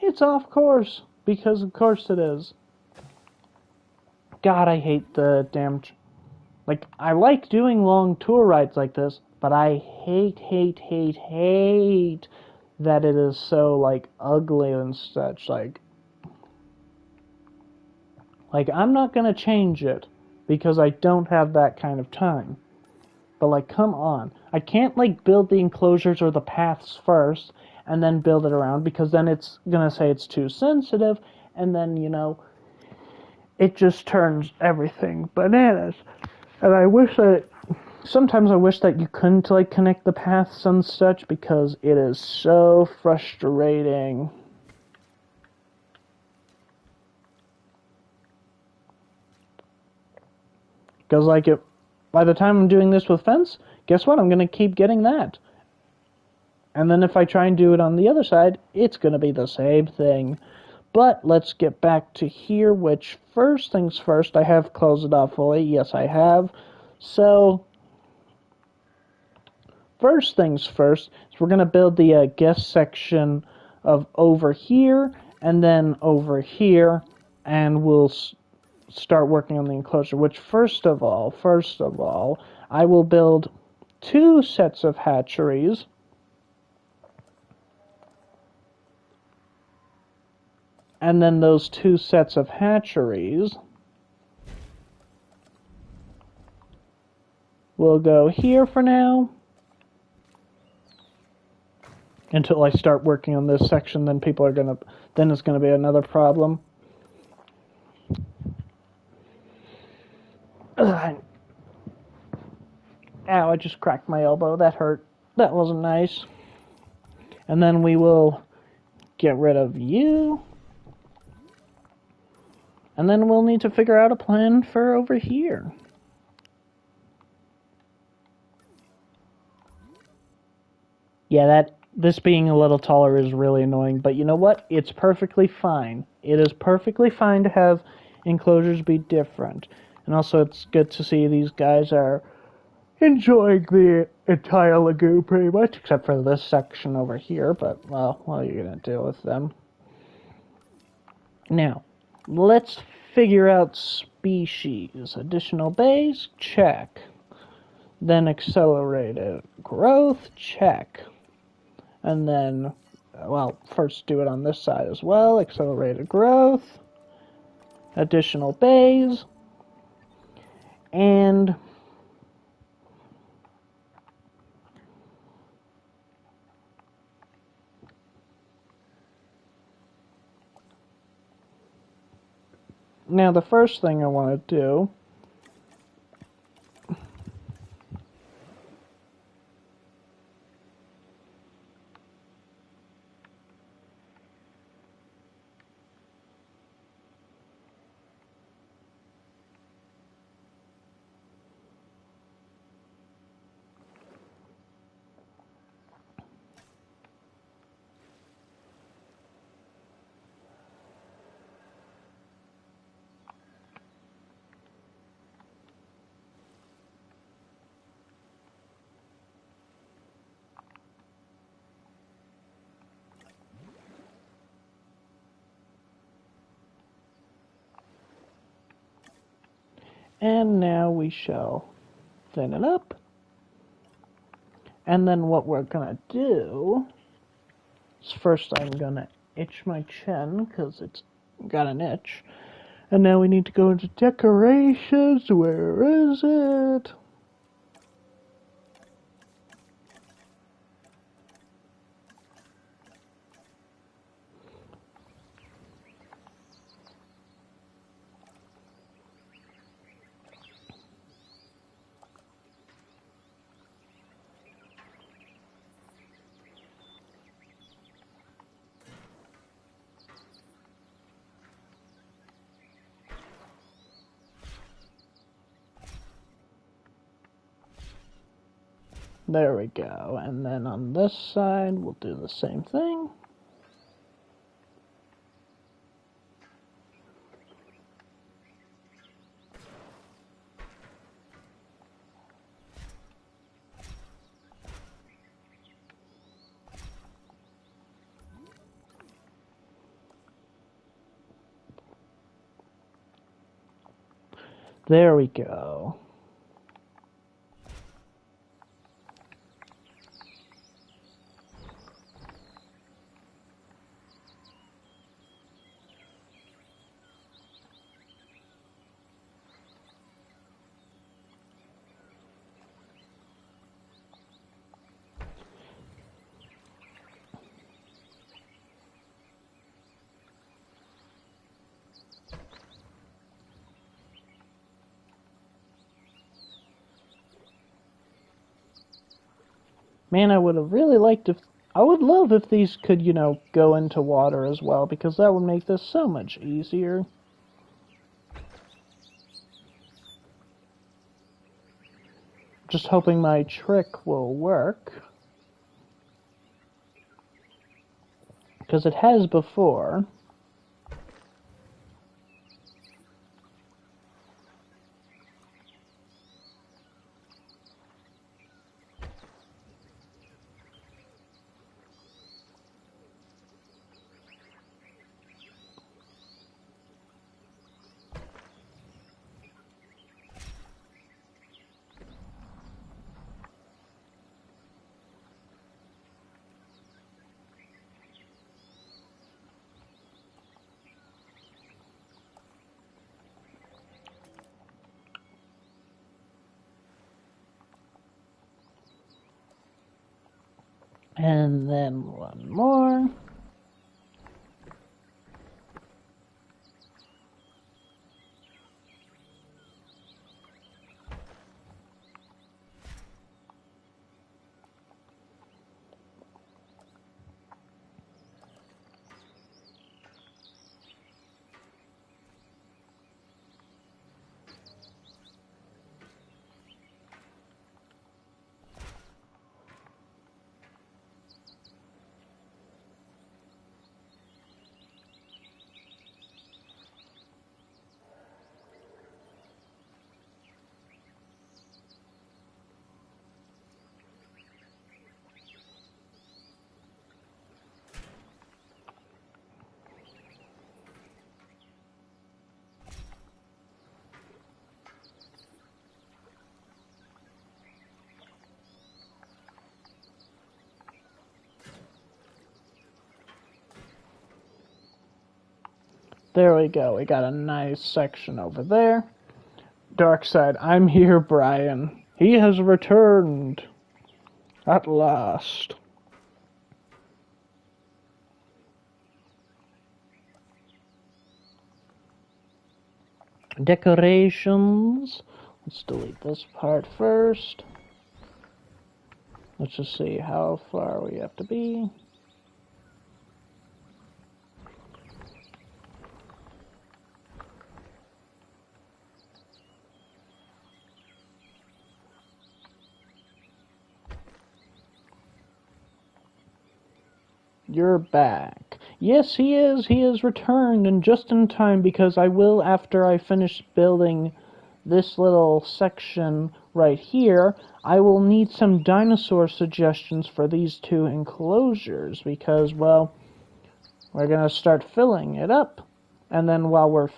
it's off course. Because of course it is. God, I hate the damn... Like, I like doing long tour rides like this, but I hate that it is so, like, ugly and such. Like, I'm not gonna change it, because I don't have that kind of time. But, like, come on. I can't, like, build the enclosures or the paths first, and then build it around, because then it's gonna say it's too sensitive, and then, you know, it just turns everything bananas. And I wish that... Sometimes I wish that you couldn't, like, connect the paths and such, because it is so frustrating. Because, like, by the time I'm doing this with fence, guess what? I'm going to keep getting that. And then if I try and do it on the other side, it's going to be the same thing. But let's get back to here, which first things first, I have closed it off fully. Yes, I have. So, first things first, is we're going to build the guest section of over here, and then over here, and we'll start working on the enclosure, which first of all, I will build 2 sets of hatcheries. And then those 2 sets of hatcheries will go here for now. Until I start working on this section, then then it's gonna be another problem. Ugh. Ow, I just cracked my elbow. That hurt. That wasn't nice. And then we will get rid of you. And then we'll need to figure out a plan for over here. Yeah, this being a little taller is really annoying, but you know what? It's perfectly fine. It is perfectly fine to have enclosures be different. And also it's good to see these guys are enjoying the entire lagoon pretty much, except for this section over here, but, well, what are you going to do with them? Now, let's figure out species. Additional bays, check. Then accelerated growth, check. And then, well, first do it on this side as well. Accelerated growth, additional bays, and Now the first thing I want to do and now we shall thin it up. And then what we're gonna do is first I'm gonna itch my chin because it's got an itch. And now we need to go into decorations. Where is it? There we go. And then on this side, we'll do the same thing. There we go. Man, I would have really liked if... I would love if these could, go into water as well, because that would make this so much easier. Just hoping my trick will work. Because it has before. And then one more. There we go. We got a nice section over there. Darkside, I'm here, Brian. He has returned. At last. Decorations. Let's delete this part first. Let's just see how far we have to be. You're back. Yes, he is. He has returned, and just in time, because I will, after I finish building this little section right here, I will need some dinosaur suggestions for these two enclosures, because, well, we're going to start filling it up. And then while we're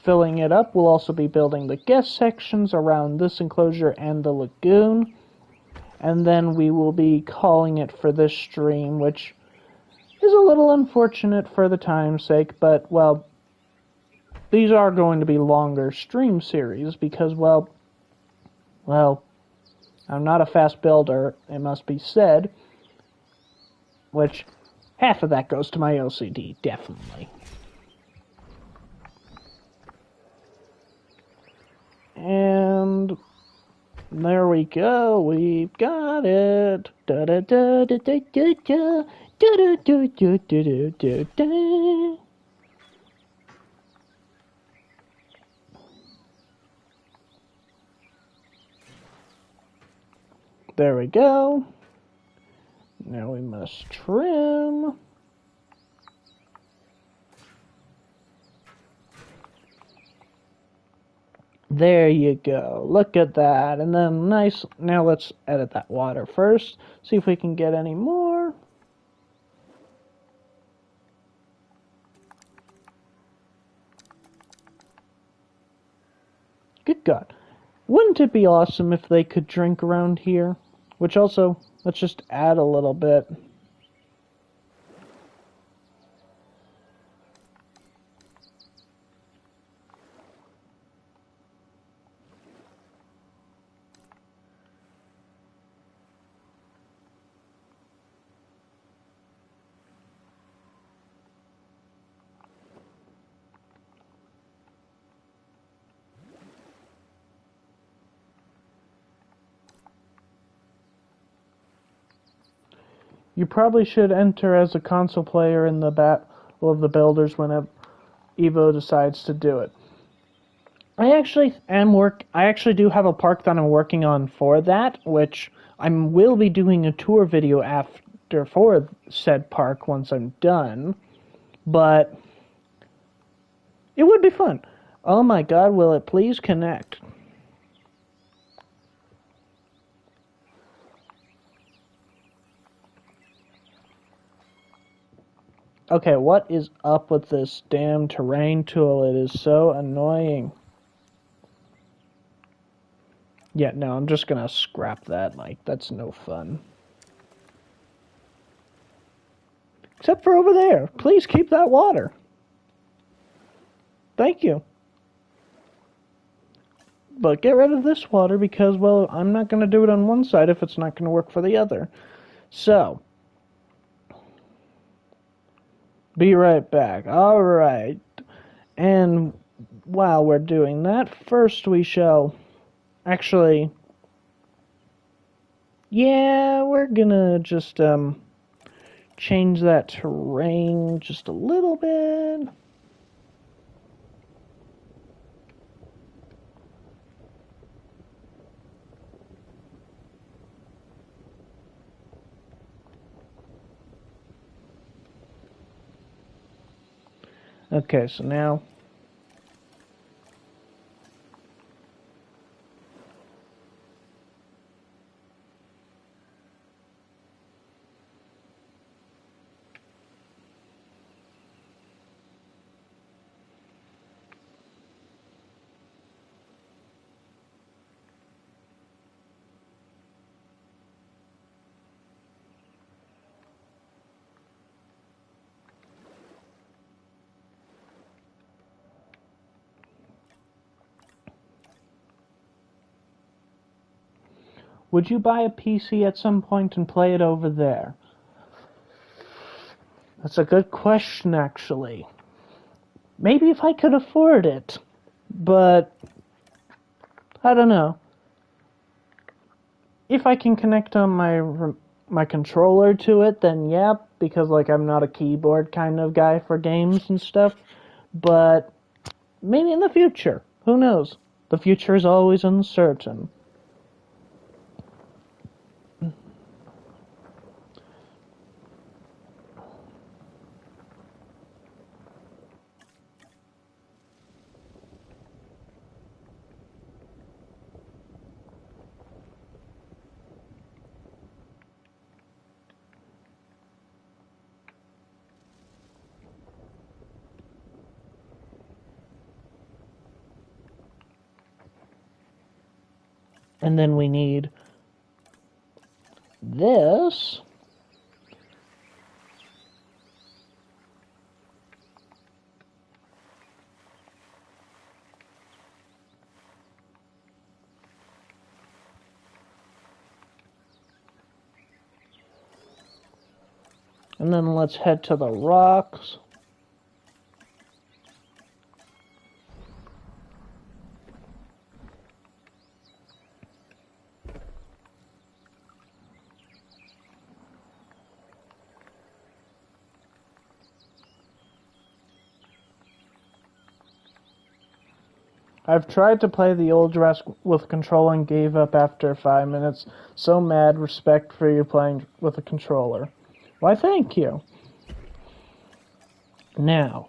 filling it up, we'll also be building the guest sections around this enclosure and the lagoon. And then we will be calling it for this stream, which is a little unfortunate for the time's sake, but, well, these are going to be longer stream series because, well, I'm not a fast builder, it must be said, which half of that goes to my OCD, definitely. And there we go, we've got it. Da da da da da da da da da da da da da. There we go. Now we must trim. There you go. Look at that. And then nice. Now let's edit that water first. See if we can get any more. Good God. Wouldn't it be awesome if they could drink around here? Which also, let's just add a little bit. You probably should enter as a console player in the Battle of the Builders whenever Evo decides to do it. I actually do have a park that I'm working on for that, which I will be doing a tour video after for said park once I'm done. But it would be fun. Oh my God, will it please connect? Okay, what is up with this damn terrain tool? It is so annoying. Yeah, no, I'm just gonna scrap that. Like, that's no fun. Except for over there. Please keep that water. Thank you. But get rid of this water because, well, I'm not gonna do it on one side if it's not gonna work for the other. So, be right back. Alright. And while we're doing that, first we shall actually, yeah, we're gonna just change that terrain just a little bit. Okay, so now would you buy a PC at some point and play it over there? That's a good question, actually. Maybe if I could afford it. but I don't know. If I can connect on my controller to it, then yeah, because like I'm not a keyboard kind of guy for games and stuff. But maybe in the future, who knows? The future is always uncertain. And then we need this. And then let's head to the rocks. I've tried to play the old Jurassic with controller and gave up after 5 minutes. So mad respect for you playing with a controller. Why, thank you. Now.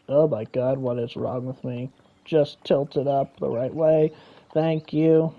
Oh my god, what is wrong with me? Just tilt it up the right way. Thank you.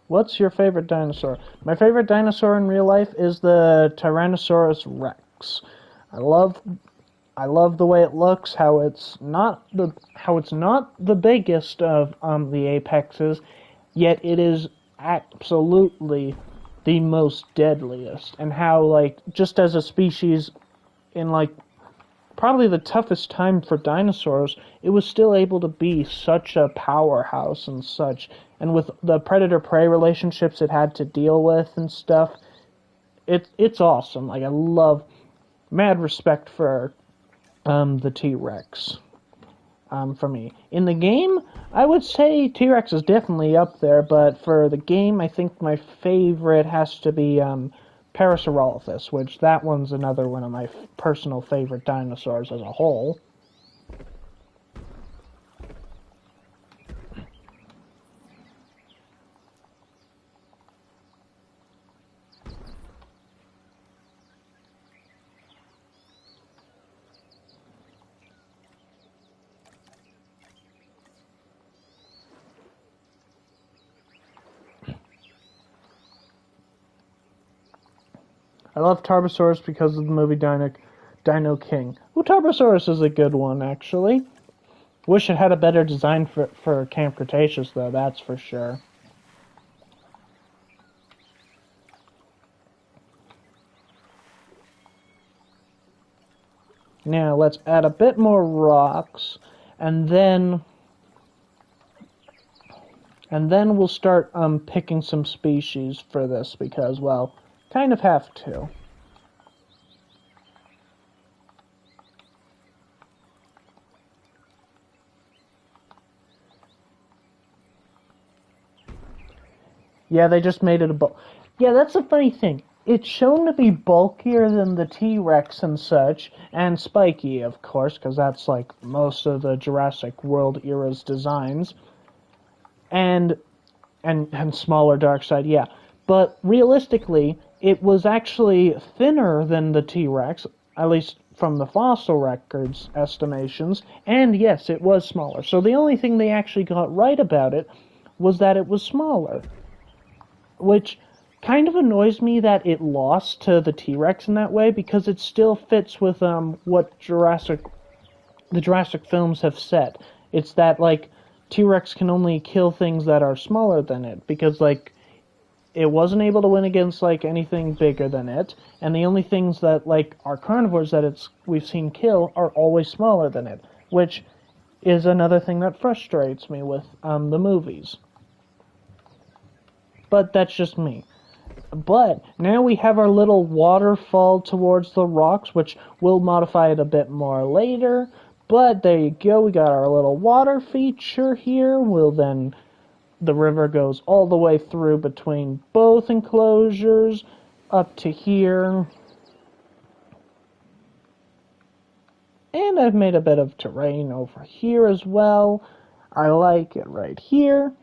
What's your favorite dinosaur? My favorite dinosaur in real life is the Tyrannosaurus Rex. I love the way it looks, how it's not the biggest of the apexes, yet it is absolutely the most deadliest, and how like just as a species in like probably the toughest time for dinosaurs, it was still able to be such a powerhouse and such. And with the predator-prey relationships it had to deal with and stuff, it's awesome. Like I love, mad respect for the T-Rex. For me, in the game, I would say T-Rex is definitely up there. But for the game, I think my favorite has to be Parasaurolophus, which that one's another one of my personal favorite dinosaurs as a whole. I love Tarbosaurus because of the movie Dino King. Ooh, Tarbosaurus is a good one, actually. Wish it had a better design for Camp Cretaceous, though, that's for sure. Now, let's add a bit more rocks, and then we'll start picking some species for this, because, well, kind of have to. Yeah, they just made it a bulk. Yeah, that's a funny thing. It's shown to be bulkier than the T-Rex and such, and spiky, of course, because that's like most of the Jurassic World era's designs. And smaller dark side, yeah. But realistically, it was actually thinner than the T-Rex, at least from the fossil records estimations, and yes, it was smaller. So the only thing they actually got right about it was that it was smaller, which kind of annoys me that it lost to the T-Rex in that way, because it still fits with what the Jurassic films have said. It's that, like, T-Rex can only kill things that are smaller than it, because, like, it wasn't able to win against, like, anything bigger than it, and the only things that, like, are carnivores that we've seen kill are always smaller than it, which is another thing that frustrates me with the movies. But that's just me. But now we have our little waterfall towards the rocks, which we'll modify it a bit more later. But there you go, we got our little water feature here. The river goes all the way through between both enclosures, up to here. And I've made a bit of terrain over here as well. I like it right here.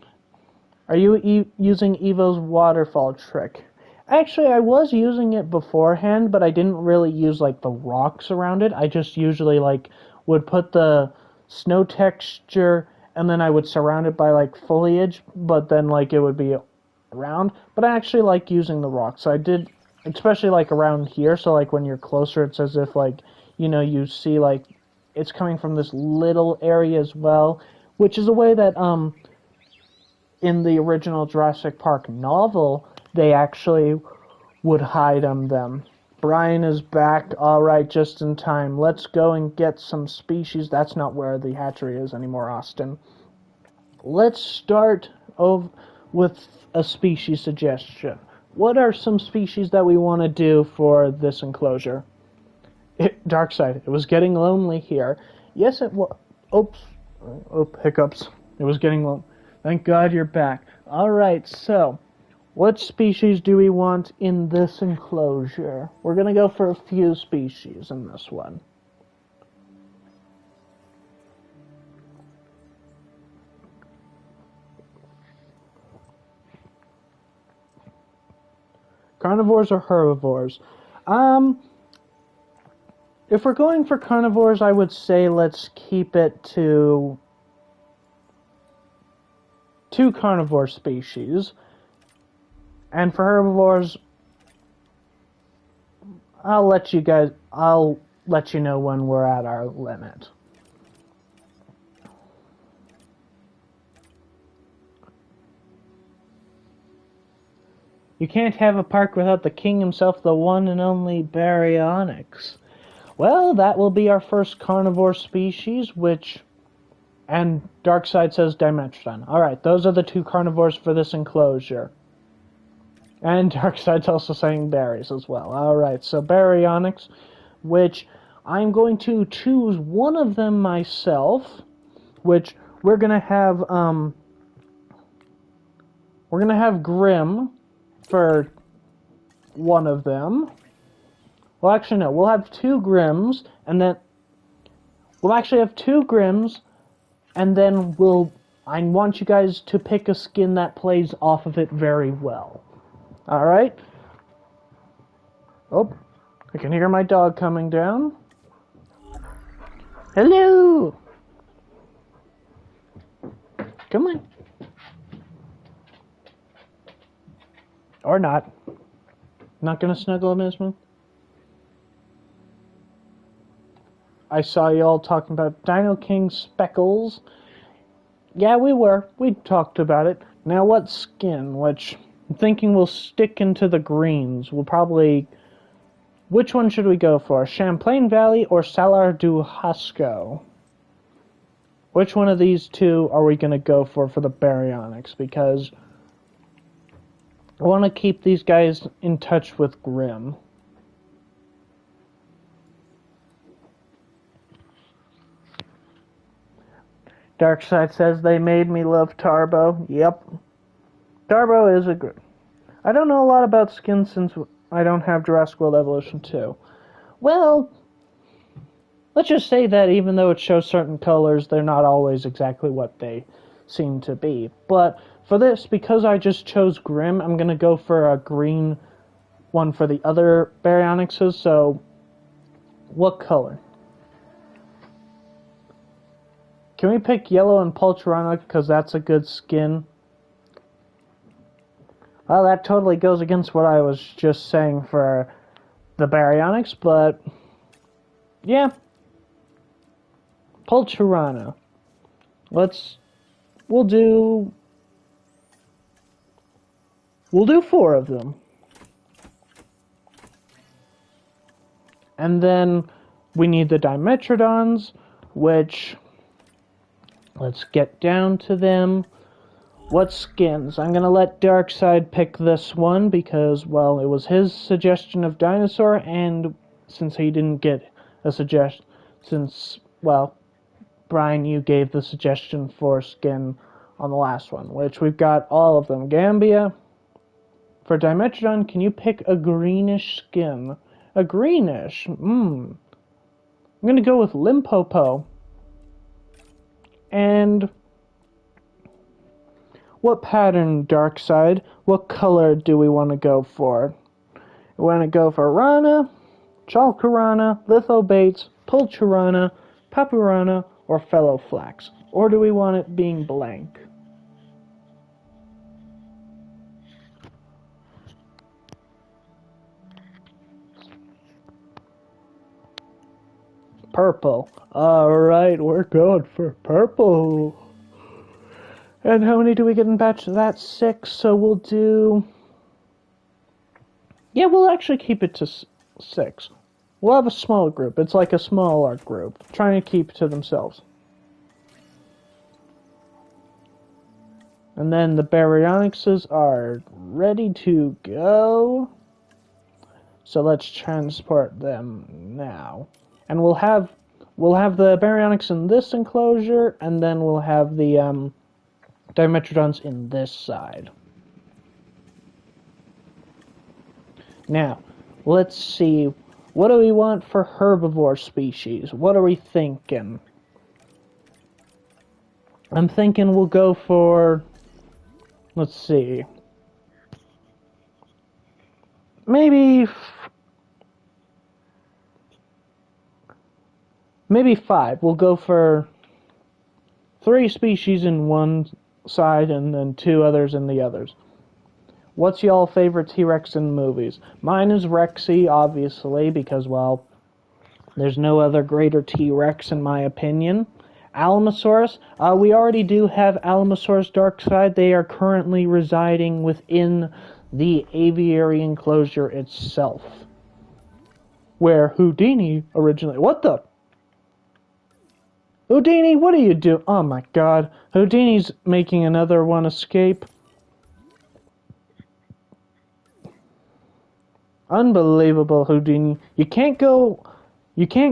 Are you using Evo's waterfall trick? Actually, I was using it beforehand, but I didn't really use, like, the rocks around it. I just usually, like, would put the snow texture, and then I would surround it by, like, foliage, but then, like, it would be around. But I actually like using the rocks. So I did, especially, like, around here, so, like, when you're closer, it's as if, like, you know, you see, like, it's coming from this little area as well, which is a way that, in the original Jurassic Park novel, they actually would hide them. Brian is back. Alright, just in time. Let's go and get some species. That's not where the hatchery is anymore, Austin. Let's start with a species suggestion. What are some species that we want to do for this enclosure? Darkside, it was getting lonely here. Yes, it was. Oops. Hiccups. It was getting lonely. Thank God you're back. Alright, so, what species do we want in this enclosure? We're going to go for a few species in this one. Carnivores or herbivores? If we're going for carnivores, I would say let's keep it to 2 carnivore species. And for herbivores, I'll let you know when we're at our limit. You can't have a park without the king himself, the one and only Baryonyx. Well, that will be our first carnivore species, and Darkside says Dimetrodon. Alright, those are the 2 carnivores for this enclosure. And Darkside's also saying berries as well. Alright, so Baryonyx, which I'm going to choose one of them myself, which we're gonna have Grim for one of them. Well, actually, no. We'll have 2 Grims, and then we'll actually have 2 Grims, and then I want you guys to pick a skin that plays off of it very well. Alright? Oh, I can hear my dog coming down. Hello! Come on. Or not. Not gonna snuggle him, Isma? I saw you all talking about Dino King Speckles. Yeah, we were. We talked about it. Now what skin? Which I'm thinking we'll stick into the greens. We'll probably... Which one should we go for? Champlain Valley or Salar du Hasco? Which one of these 2 are we going to go for the Baryonyx? Because I want to keep these guys in touch with Grim. Darkside says they made me love Tarbo. Yep. Tarbo is a good... I don't know a lot about skins since I don't have Jurassic World Evolution 2. Well, let's just say that even though it shows certain colors, they're not always exactly what they seem to be. But for this, because I just chose Grim, I'm going to go for a green one for the other Baryonyxes. So, what color? Can we pick yellow and Pulcherana because that's a good skin? Well, that totally goes against what I was just saying for the Baryonyx, but yeah. Pulcherana. We'll do 4 of them. And then we need the Dimetrodons, which, let's get down to them. What skins? I'm going to let Darkseid pick this one because, well, it was his suggestion of dinosaur, and since he didn't get a suggestion, Brian, you gave the suggestion for skin on the last one, which we've got all of them. Gambia. For Dimetrodon, can you pick a greenish skin? A greenish? I'm going to go with Limpopo. And what pattern, Darkseid? What color do we want to go for? We want to go for Rana, Chalkarana, Lithobates, Pulcherana, Papurana, or Fellow Flax? Or do we want it being blank? Purple. Alright, we're going for purple. And how many do we get in batch? That's 6, so we'll do... Yeah, we'll actually keep it to 6. We'll have a small group. It's like a smaller group, trying to keep to themselves. And then the Baryonyxes are ready to go. So let's transport them now. And we'll have the Baryonyx in this enclosure, and then we'll have the Dimetrodons in this side. Now, let's see. What do we want for herbivore species? What are we thinking? I'm thinking we'll go for... Let's see. Maybe 5. We'll go for 3 species in one side and then 2 others in the others. What's y'all favorite T-Rex in movies? Mine is Rexy, obviously, because, well, there's no other greater T-Rex in my opinion. Alamosaurus, we already do have Alamosaurus Darkseid. They are currently residing within the aviary enclosure itself, where Houdini originally... What the... Houdini, what are you doing? Oh my god. Houdini's making another one escape. Unbelievable, Houdini. You can't go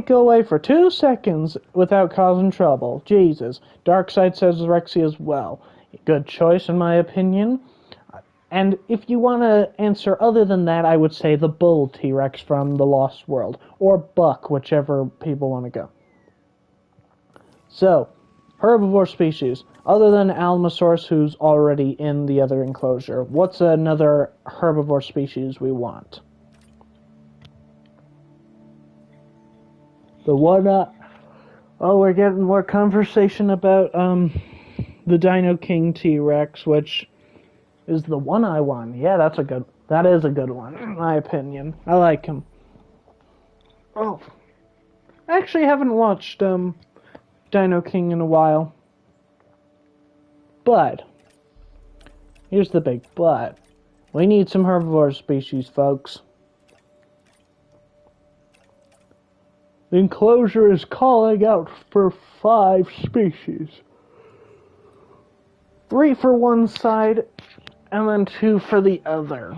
away for 2 seconds without causing trouble. Jesus. Darkseid says Rexy as well. Good choice, in my opinion. And if you want to answer other than that, I would say the Bull T-Rex from The Lost World. Or Buck, whichever people want to go. So, herbivore species. Other than Alamosaurus, who's already in the other enclosure, what's another herbivore species we want? The one, we're getting more conversation about, the Dino King T-Rex, which is the one I want. Yeah, that is a good one, in my opinion. I like him. Oh. I actually haven't watched, Dino King in a while. But, here's the big but. We need some herbivore species, folks. The enclosure is calling out for 5 species. 3 for one side, and then 2 for the other.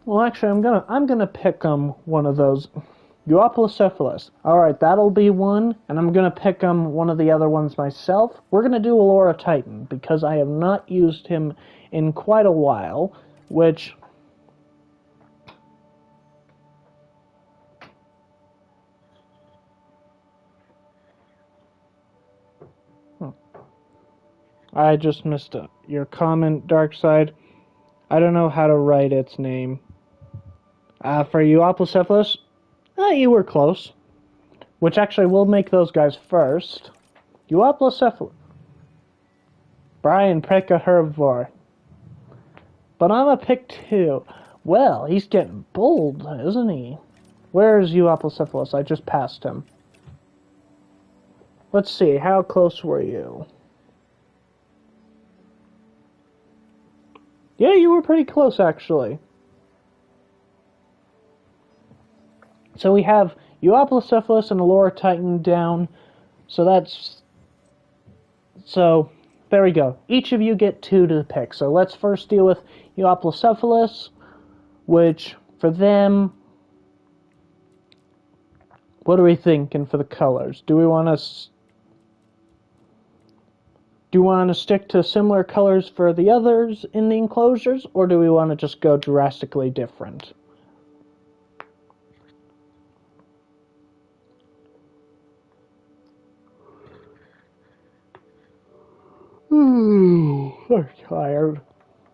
Well, actually, I'm gonna pick one of those Euoplocephalus. Alright, that'll be one, and I'm gonna pick one of the other ones myself. We're gonna do Allura Titan, because I have not used him in quite a while, which... I just missed your comment, Darkside. I don't know how to write its name. For Euoplocephalus, you were close. Which actually, we'll make those guys first. Euoplocephalus. Brian, pick a herbivore. But I'm a pick 2. Well, he's getting bold, isn't he? Where's Euoplocephalus? I just passed him. Let's see, how close were you? Yeah, you were pretty close, actually. So we have Euoplocephalus and Allura Titan down. So, there we go. Each of you get 2 to pick. So let's first deal with Euoplocephalus, which, for them... What are we thinking for the colors? Do we want to stick to similar colors for the others in the enclosures, or do we want to just go drastically different? I'm tired.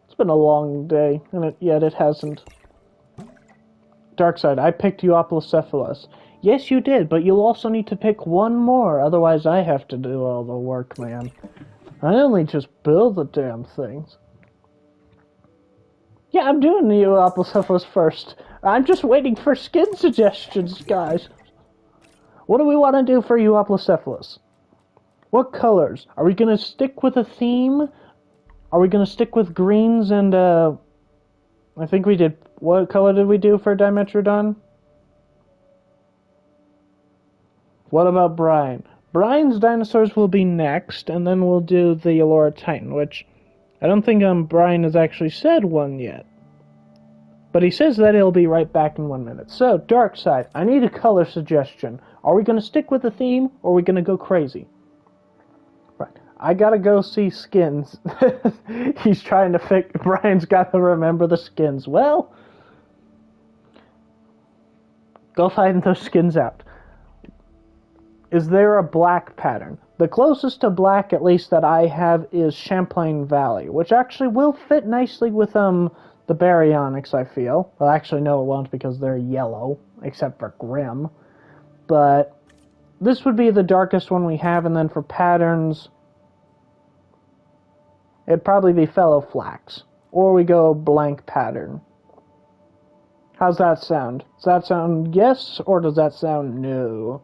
It's been a long day, and yet it hasn't. Darkside, I picked Euoplocephalus. Yes, you did, but you'll also need to pick one more, otherwise I have to do all the work, man. I only just build the damn things. Yeah, I'm doing the Euoplocephalus first. I'm just waiting for skin suggestions, guys. What do we want to do for Euoplocephalus? What colors? Are we going to stick with a theme? Are we going to stick with greens and, I think we did... What color did we do for Dimetrodon? What about Brian? Brian's dinosaurs will be next, and then we'll do the Allura Titan, which I don't think Brian has actually said one yet. But he says that he'll be right back in 1 minute. So, Darkside, I need a color suggestion. Are we going to stick with the theme, or are we going to go crazy? Right. I gotta go see skins. He's trying to fix... Brian's gotta remember the skins. Well, go find those skins out. Is there a black pattern? The closest to black, at least that I have, is Champlain Valley, which actually will fit nicely with the Baryonyx, I feel. Well, actually, no, it won't because they're yellow, except for Grim. But this would be the darkest one we have, and then for patterns, it'd probably be Fellow Flax. Or we go blank pattern. How's that sound? Does that sound yes, or does that sound no?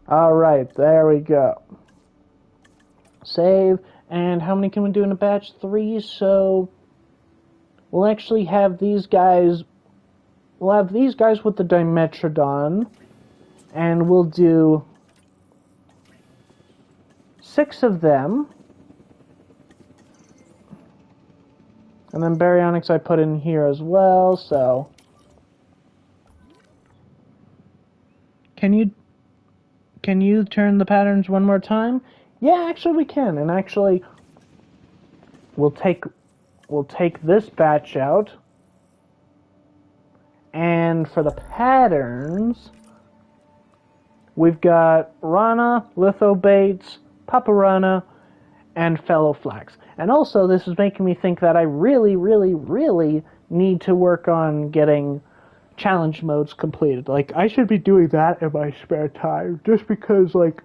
Alright, there we go. Save, and how many can we do in a batch? 3, so we'll actually have these guys, we'll have these guys with the Dimetrodon, and we'll do 6 of them. And then Baryonyx I put in here as well, so... Can you turn the patterns one more time? Yeah, actually we can, and actually we'll take this batch out, and for the patterns we've got Rana, Lithobates, Paparana, and Fellow Flax. And also this is making me think that I really, really, really need to work on getting challenge modes completed. Like, I should be doing that in my spare time, just because, like,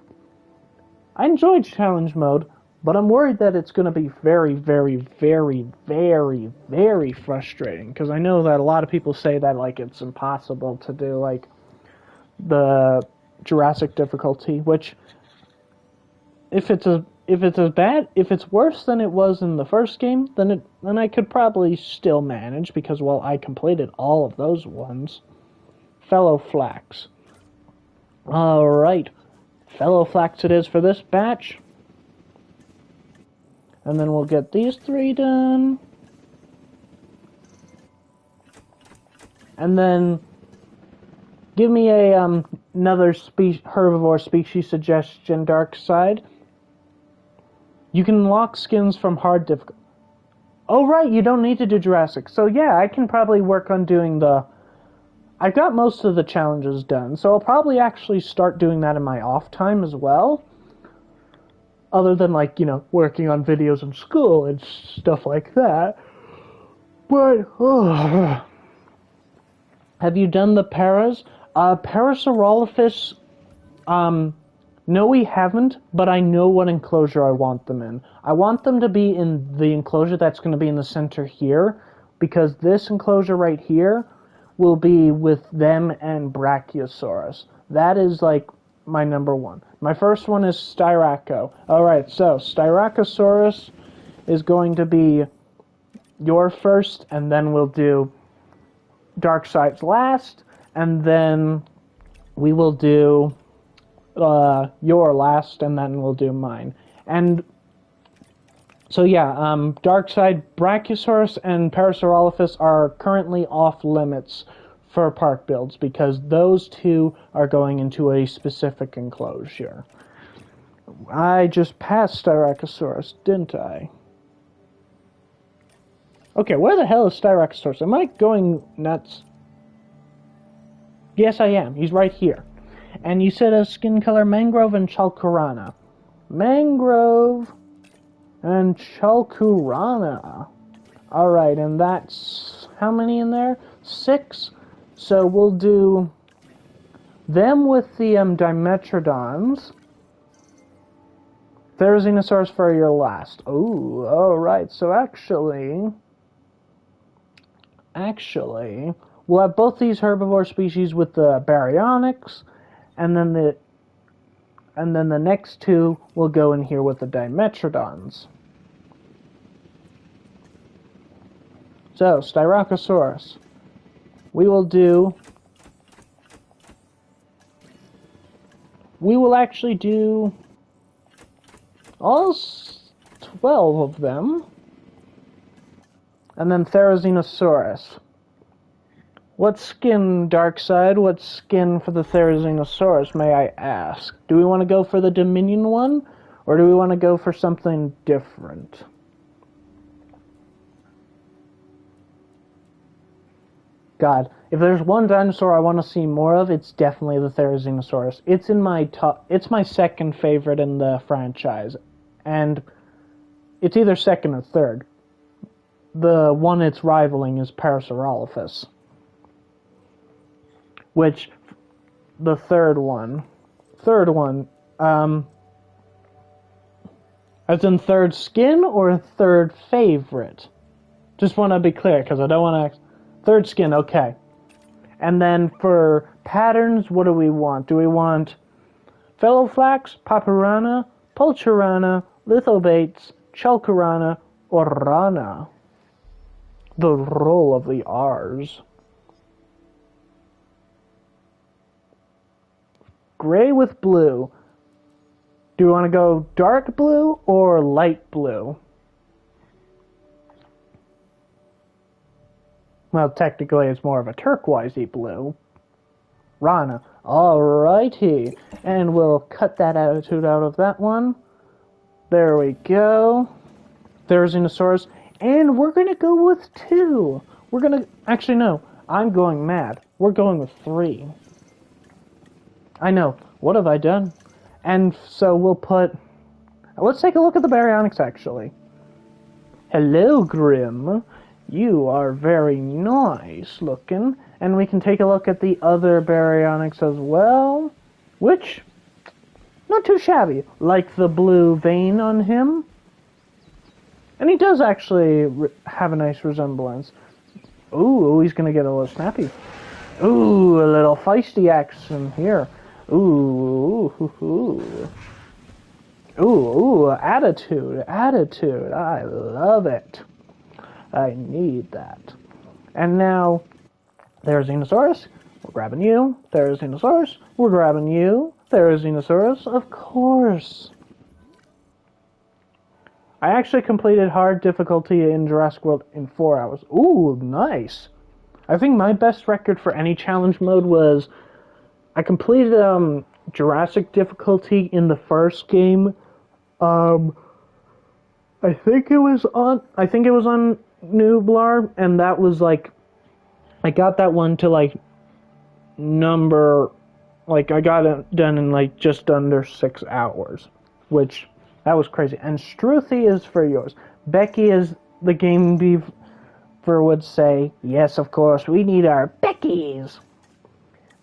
I enjoyed challenge mode, but I'm worried that it's going to be very, very, very, very, very frustrating, because I know that a lot of people say that, like, it's impossible to do, like, the Jurassic difficulty, which, if it's worse than it was in the first game, then I could probably still manage, because, well, I completed all of those ones. Fellow Flax. Alright. Fellow Flax it is for this batch. And then we'll get these 3 done. And then give me a another herbivore species suggestion, Dark Side. You can unlock skins from hard difficulty. Oh, right, you don't need to do Jurassic. So, yeah, I can probably work on doing I've got most of the challenges done, so I'll probably actually start doing that in my off time as well. Other than, like, working on videos in school and stuff like that. But, have you done the paras? Parasaurolophus, no, we haven't, but I know what enclosure I want them in. I want them to be in the enclosure that's going to be in the center here, because this enclosure right here will be with them and Brachiosaurus. That is, like, my number one. My first one is Styraco. Alright, so Styracosaurus is going to be your first, and then we'll do Darkside's last, and then we will do your last, and then we'll do mine. And so yeah, Darkside, Brachiosaurus, and Parasaurolophus are currently off limits for park builds because those two are going into a specific enclosure. I just passed Styracosaurus, didn't I? Okay, where the hell is Styracosaurus? Am I going nuts? Yes, I am. He's right here. And you said a skin color mangrove and chalcurana. Mangrove and chalcurana. Alright, and that's how many in there? 6. So we'll do them with the Dimetrodons. Therizinosaurus for your last. Ooh, alright, so actually, we'll have both these herbivore species with the baryonyx, and then the next two will go in here with the Dimetrodons. So, Styracosaurus. We will actually do all 12 of them. And then Therizinosaurus. What skin, Darkside? What skin for the Therizinosaurus, may I ask? Do we want to go for the Dominion one? Or do we want to go for something different? God, if there's one dinosaur I want to see more of, it's definitely the Therizinosaurus. It's in my top. It's my second favorite in the franchise, and it's either second or third. The one it's rivaling is Parasaurolophus, which the third one, as in third skin or third favorite. Just want to be clear because I don't want to. Third skin, okay. And then for patterns, what do we want? Do we want Philoflax, Papyrana, Pulcherana, Lithobates, Chalcurana, or Rana? The roll of the R's. Gray with blue. Do we want to go dark blue or light blue? Well, technically it's more of a turquoisey blue. Rana. Alrighty. And we'll cut that attitude out of that one. There we go. Therizinosaurus. And we're going to go with 2. We're going to... Actually, no. I'm going mad. We're going with 3. I know. What have I done? And so we'll put... Let's take a look at the baryonyx, actually. Hello, Grim. You are very nice looking. And we can take a look at the other baryonyx as well. Which, not too shabby. Like the blue vein on him. And he does actually have a nice resemblance. Ooh, he's going to get a little snappy. Ooh, a little feisty action here. Ooh, ooh, ooh. Ooh, ooh, attitude. I love it. I need that. And now, Therizinosaurus, we're grabbing you. Therizinosaurus, we're grabbing you. Therizinosaurus, of course. I actually completed hard difficulty in Jurassic World in 4 hours. Ooh, nice. I think my best record for any challenge mode was I completed Jurassic difficulty in the first game. I think it was on Nublar, and that was like I got that one to like I got it done in like just under 6 hours, which that was crazy. And Struthy is for yours. Becky, as the Game Beaver would say, yes, of course, we need our Beckies.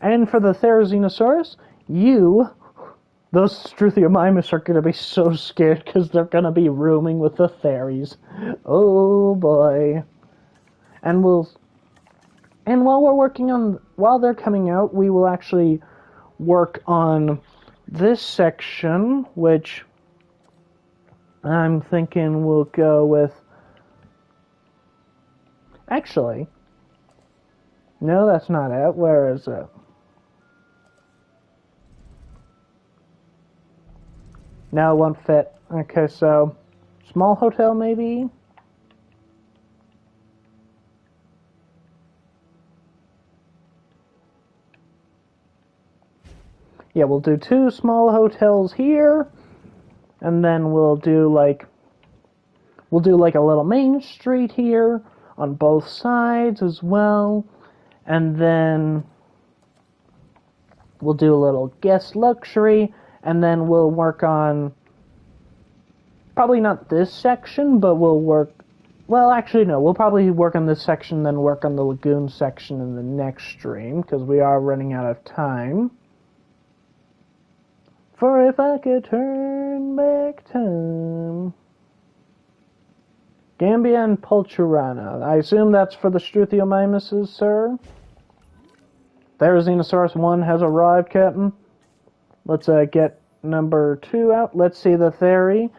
And for the Therizinosaurus, those Struthiomimus are going to be so scared because they're going to be rooming with the fairies. Oh boy. And while they're coming out, we will actually work on this section, which I'm thinking we'll go with... Actually, no, that's not it. Where is it? No, it won't fit. Okay, so small hotel maybe? Yeah, we'll do 2 small hotels here, and then we'll do like a little main street here on both sides as well, and then we'll do a little guest luxury, and then we'll work on, probably not this section, but we'll probably work on this section, then work on the lagoon section in the next stream, because we are running out of time. For if I could turn back time. Gambia and Pulcherana. I assume that's for the Struthiomimuses, sir? Therizinosaurus 1 has arrived, Captain. Let's get number 2 out. Let's see the Theri.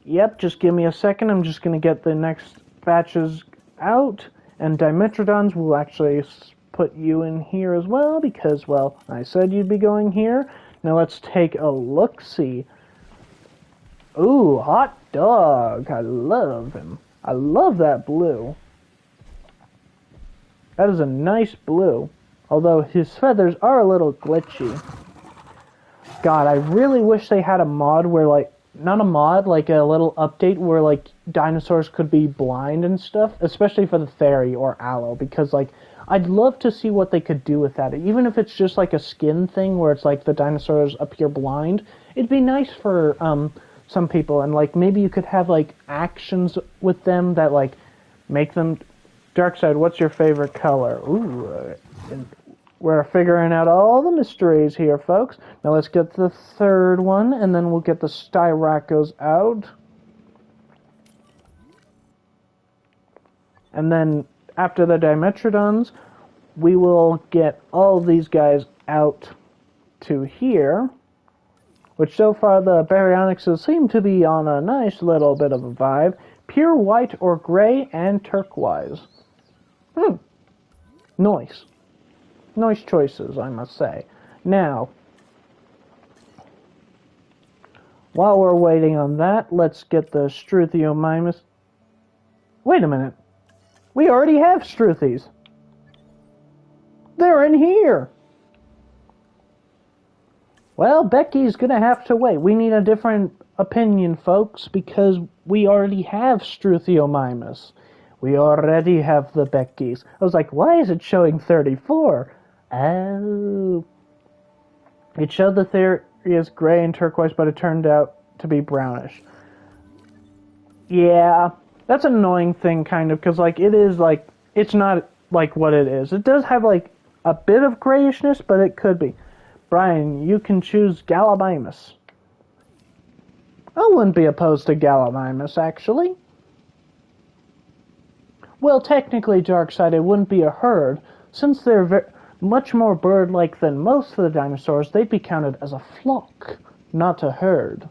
Yep, just give me a second. I'm just going to get the next batches out. And Dimetrodons will actually put you in here as well, because, well, I said you'd be going here. Now let's take a look-see. Ooh, hot dog. I love him. I love that blue. That is a nice blue. Although his feathers are a little glitchy. God, I really wish they had a mod where, like, not a mod, like a little update where, like, dinosaurs could be blind and stuff. Especially for the Theri or Aloe. Because, like, I'd love to see what they could do with that. Even if it's just like a skin thing where it's like the dinosaurs appear blind. It'd be nice for some people. And, like, maybe you could have, like, actions with them that, like, make them... Darkside, what's your favorite color? Ooh, we're figuring out all the mysteries here, folks. Now let's get the third one, and then we'll get the Styracos out. And then, after the Dimetrodons, we will get all these guys out to here. Which so far the Baryonyxes seem to be on a nice little bit of a vibe. Pure white or gray and turquoise. Nice. Nice choices, I must say. Now, while we're waiting on that, let's get the Struthiomimus. Wait a minute. We already have Struthies. They're in here. Well, Becky's gonna have to wait. We need a different opinion, folks, because we already have Struthiomimus. We already have the Beckys. I was like, why is it showing 34? Oh. It showed the theory as gray and turquoise, but it turned out to be brownish. Yeah, that's an annoying thing, kind of, because, like, it is, like, it's not, like, what it is. It does have, like, a bit of grayishness, but it could be. Brian, you can choose Gallimimus. I wouldn't be opposed to Gallimimus, actually. Well, technically, Darkside, it wouldn't be a herd. Since they're much more bird-like than most of the dinosaurs, they'd be counted as a flock, not a herd.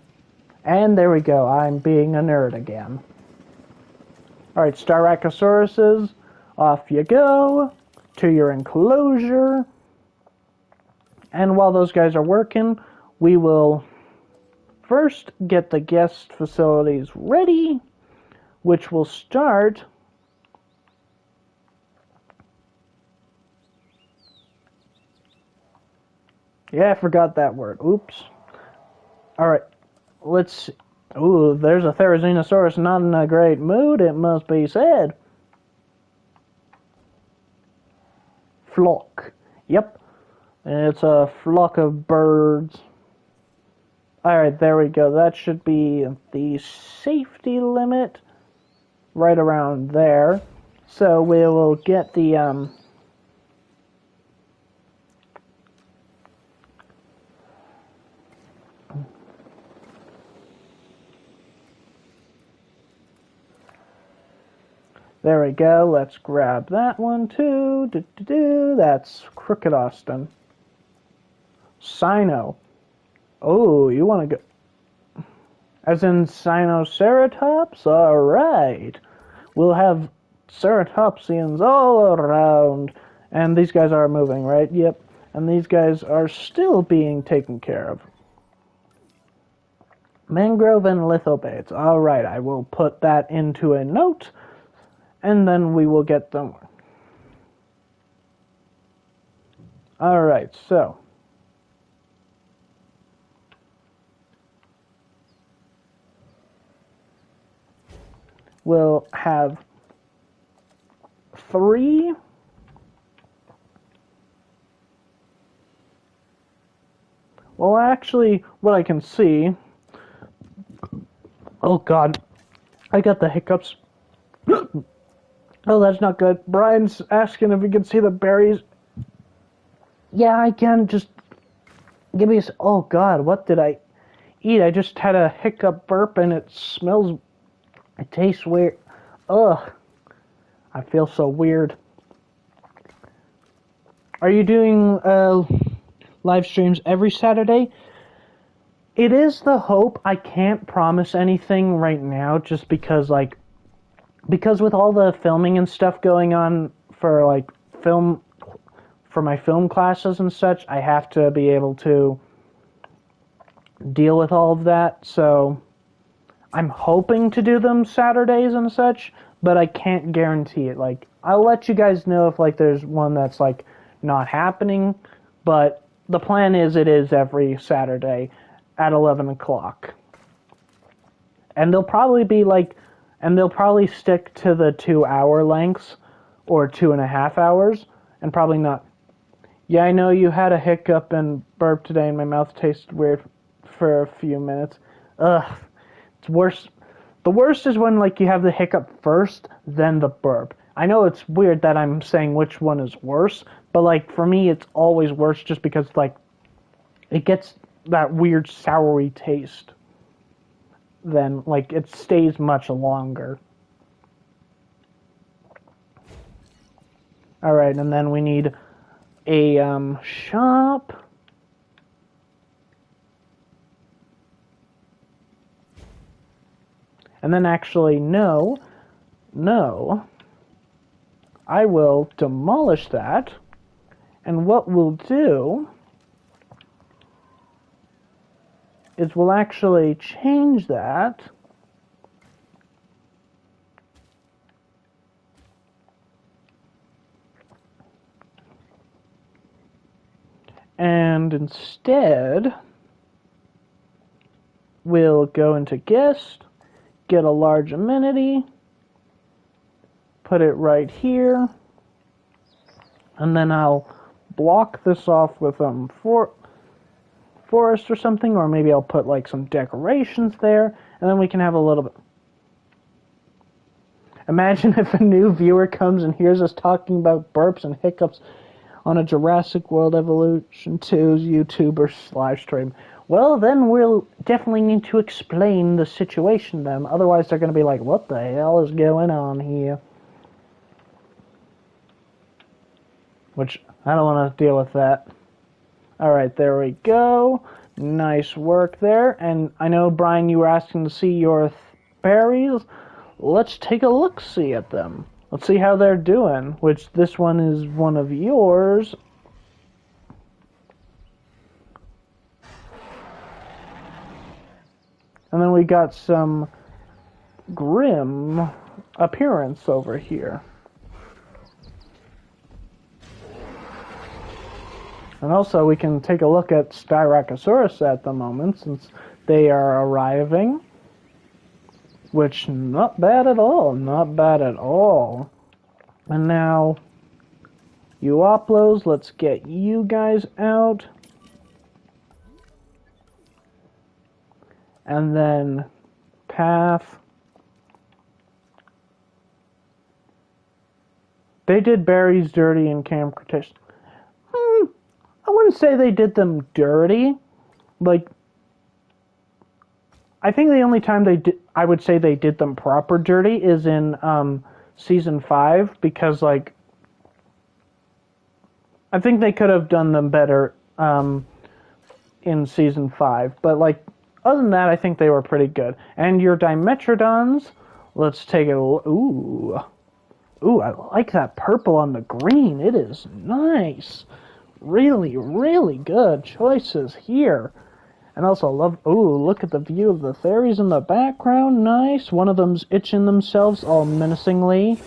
And there we go, I'm being a nerd again. Alright, Styracosauruses, off you go to your enclosure. And while those guys are working, we will first get the guest facilities ready, which will start Yeah, I forgot that word. Oops. Alright, let's... Ooh, there's a Therizinosaurus not in a great mood, it must be said. Flock. Yep. It's a flock of birds. Alright, there we go. That should be the safety limit right around there. So we will get the, there we go. Let's grab that one too. That's Crooked Austin. Sino. Oh, you want to go... As in Sinoceratops? Alright. We'll have ceratopsians all around. And these guys are moving, right? Yep. And these guys are still being taken care of. Mangrove and lithobates. Alright, I will put that into a note. And then we will get them. Alright, so... we'll have 3. Well, actually, what I can see... Oh, God. I got the hiccups. Oh, that's not good. Brian's asking if he can see the berries. Yeah, I can. Just give me a... Oh, God, what did I eat? I just had a hiccup burp, and it smells... It tastes weird. Ugh. I feel so weird. Are you doing live streams every Saturday? It is the hope. I can't promise anything right now just because, like, because with all the filming and stuff going on for, like, for my film classes and such, I have to be able to deal with all of that, so I'm hoping to do them Saturdays and such, but I can't guarantee it. Like, I'll let you guys know if, like, there's one that's, like, not happening, but the plan is it is every Saturday at 11 o'clock. And they'll probably be, like, and they'll probably stick to the 2-hour lengths, or 2.5 hours, and probably not. Yeah, I know you had a hiccup and burp today, and my mouth tasted weird for a few minutes. Ugh, it's worse. The worst is when, like, you have the hiccup first, then the burp. I know it's weird that I'm saying which one is worse, but, like, for me, it's always worse just because, like, it gets that weird soury taste. Then, like, it stays much longer. Alright, and then we need a, shop. And then actually, no, I will demolish that, and what we'll do is we'll actually change that and instead we'll go into guest, get a large amenity, put it right here, and then I'll block this off with forest or something, or maybe I'll put like some decorations there, and then we can have a little bit. Imagine if a new viewer comes and hears us talking about burps and hiccups on a Jurassic World Evolution 2's YouTube or live stream. Well, then we'll definitely need to explain the situation to them. Otherwise, they're going to be like, what the hell is going on here? Which, I don't want to deal with that. Alright, there we go. Nice work there. And I know, Brian, you were asking to see your berries. Let's take a look-see at them. Let's see how they're doing. Which, this one is one of yours. And then we got some grim appearance over here. And also, we can take a look at Styracosaurus at the moment, since they are arriving. Which, not bad at all, not bad at all. And now, you Oplos, let's get you guys out. And then, Path. They did Barry's dirty in Camp Cretaceous. I wouldn't say they did them dirty. Like, I think the only time I would say they did them proper dirty is in season 5, because like I think they could have done them better in season 5, but like other than that, I think they were pretty good. And your Dimetrodons, let's take a look. Ooh, I like that purple on the green. It is nice. Really, really good choices here. And also love, ooh, look at the view of the fairies in the background. Nice. One of them's itching themselves all menacingly.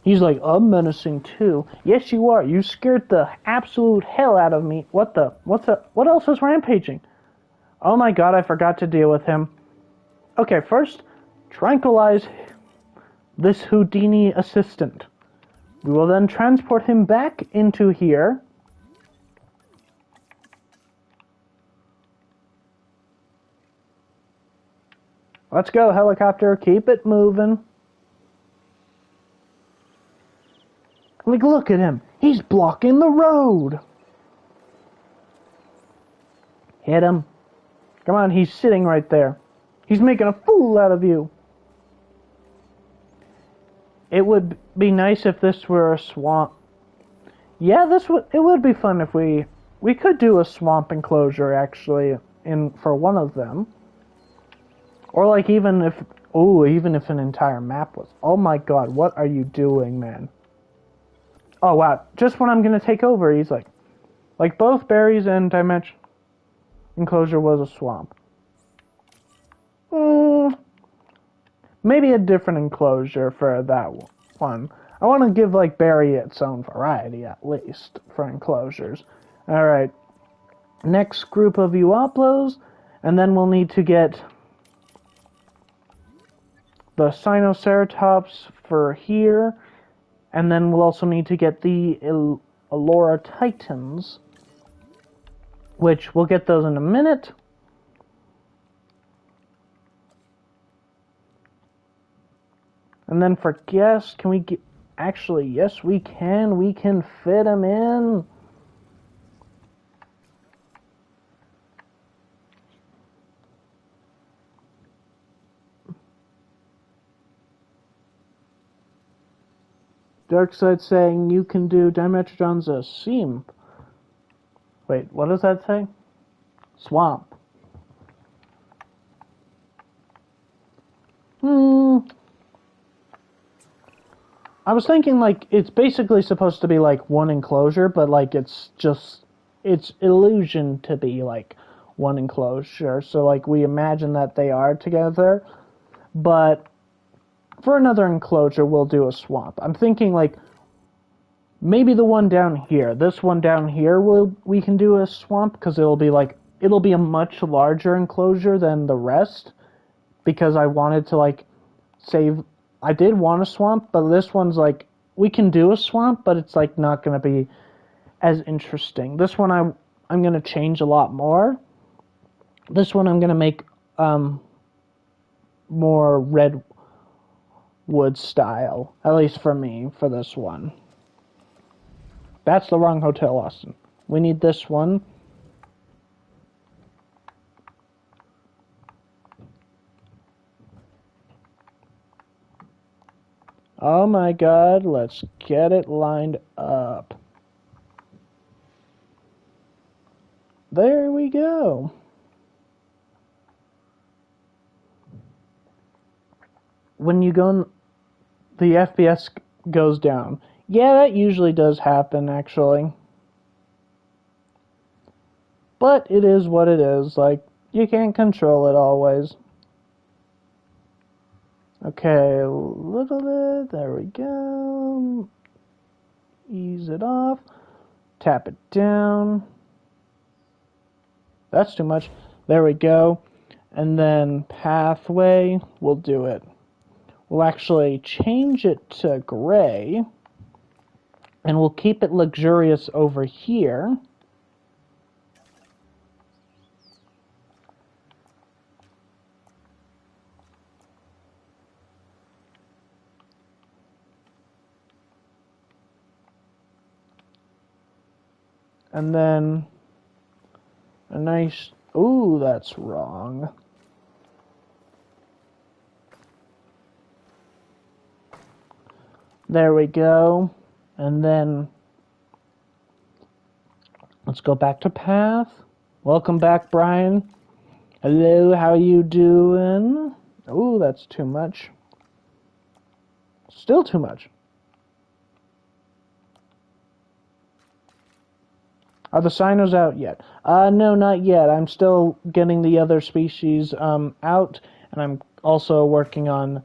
He's like, I'm menacing too. Yes, you are. You scared the absolute hell out of me. What else is rampaging? Oh my god, I forgot to deal with him. Okay, first, tranquilize this Houdini assistant. We will then transport him back into here. Let's go, helicopter. Keep it moving. Like, look at him. He's blocking the road. Hit him. Come on, he's sitting right there. He's making a fool out of you. It would be nice if this were a swamp. Yeah, it would be fun if we could do a swamp enclosure, actually, for one of them. Or like even if an entire map was. Oh my god, what are you doing, man? Oh wow, just when I'm gonna take over, he's like both berries and dimension enclosure was a swamp. Maybe a different enclosure for that one. I want to give like berry its own variety at least for enclosures. All right, next group of Uoplos, and then we'll need to get the Sinoceratops for here, and then we'll also need to get the Elora Titans, which we'll get those in a minute. And then for guests, can we get... Actually, yes, we can. We can fit them in. Darkside saying you can do Dimetrodons a seam. Wait, what does that say? Swamp. I was thinking like it's basically supposed to be like one enclosure, but like it's illusion to be like one enclosure. So like we imagine that they are together, but for another enclosure we'll do a swamp. I'm thinking like maybe the one down here. This one down here we can do a swamp because it'll be a much larger enclosure than the rest, because I wanted to like save. I did want a swamp, but this one's like, we can do a swamp, but it's like not going to be as interesting. This one I'm going to change a lot more. This one I'm going to make more redwood style, at least for me, for this one. That's the wrong hotel, Austin. We need this one. Oh my god, let's get it lined up. There we go. When you go, the FPS goes down. Yeah, that usually does happen, actually. But it is what it is. Like, you can't control it always. Okay, a little bit. There we go. Ease it off. Tap it down. That's too much. There we go. And then pathway, we'll do it. We'll actually change it to gray. And we'll keep it luxurious over here. And then a nice, ooh, that's wrong. There we go. And then let's go back to path. Welcome back, Brian. Hello, how you doing? Ooh, that's too much. Still too much. Are the sinos out yet? No, not yet. I'm still getting the other species out, and I'm also working on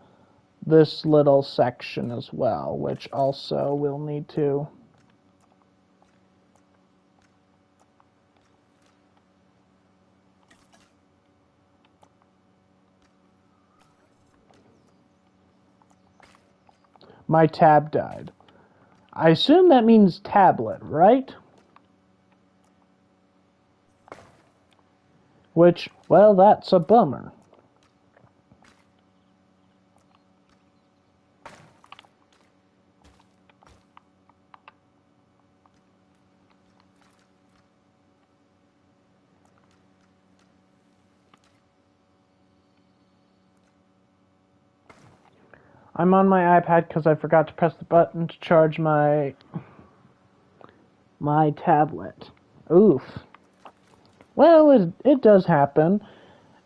this little section as well, which also will need to... My tab died. I assume that means tablet, right? Which, well, that's a bummer. I'm on my iPad because I forgot to press the button to charge my tablet. Oof. Well, it does happen.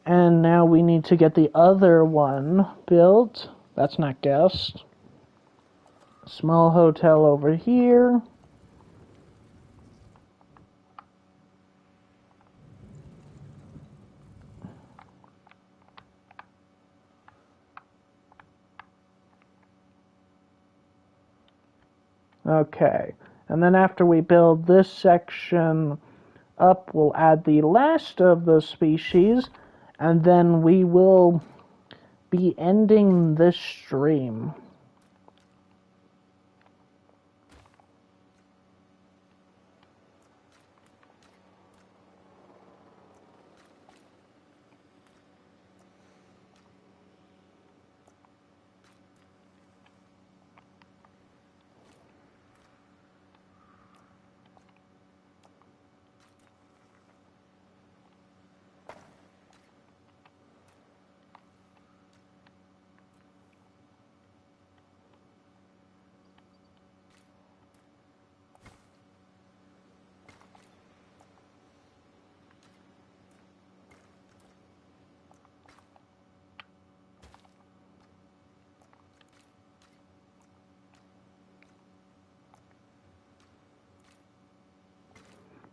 And now we need to get the other one built. That's not guest. Small hotel over here. Okay. And then after we build this section up, we'll add the last of the species, and then we will be ending this stream.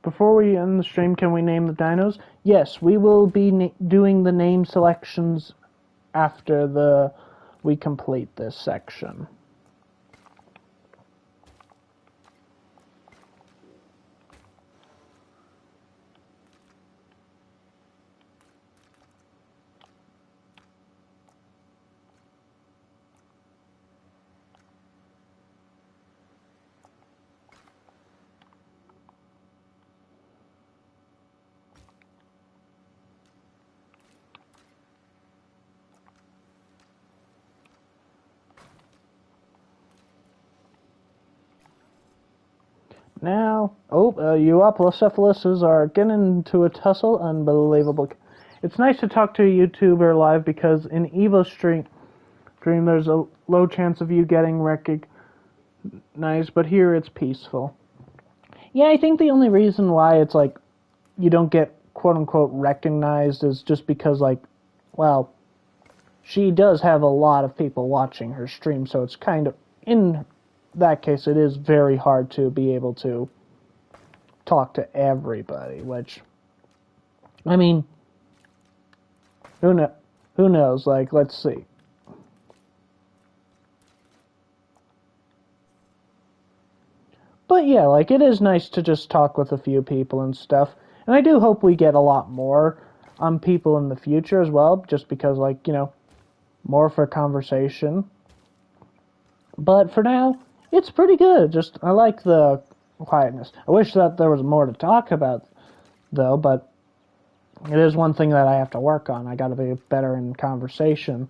Before we end the stream, can we name the dinos? Yes, we will be doing the name selections after we complete this section. Now, Euoplocephaluses are getting into a tussle. Unbelievable. It's nice to talk to a YouTuber live because in Evo stream there's a low chance of you getting recognized, but here it's peaceful. Yeah, I think the only reason why it's like you don't get quote-unquote recognized is just because, like, well, she does have a lot of people watching her stream, so it's kind of, in that case, it is very hard to be able to talk to everybody, which, I mean, who knows, like, let's see. But yeah, like, it is nice to just talk with a few people and stuff. And I do hope we get a lot more people in the future as well, just because, like, more for conversation. But for now, it's pretty good. Just, I like the quietness. I wish that there was more to talk about, though, but it is one thing that I have to work on. I gotta be better in conversation.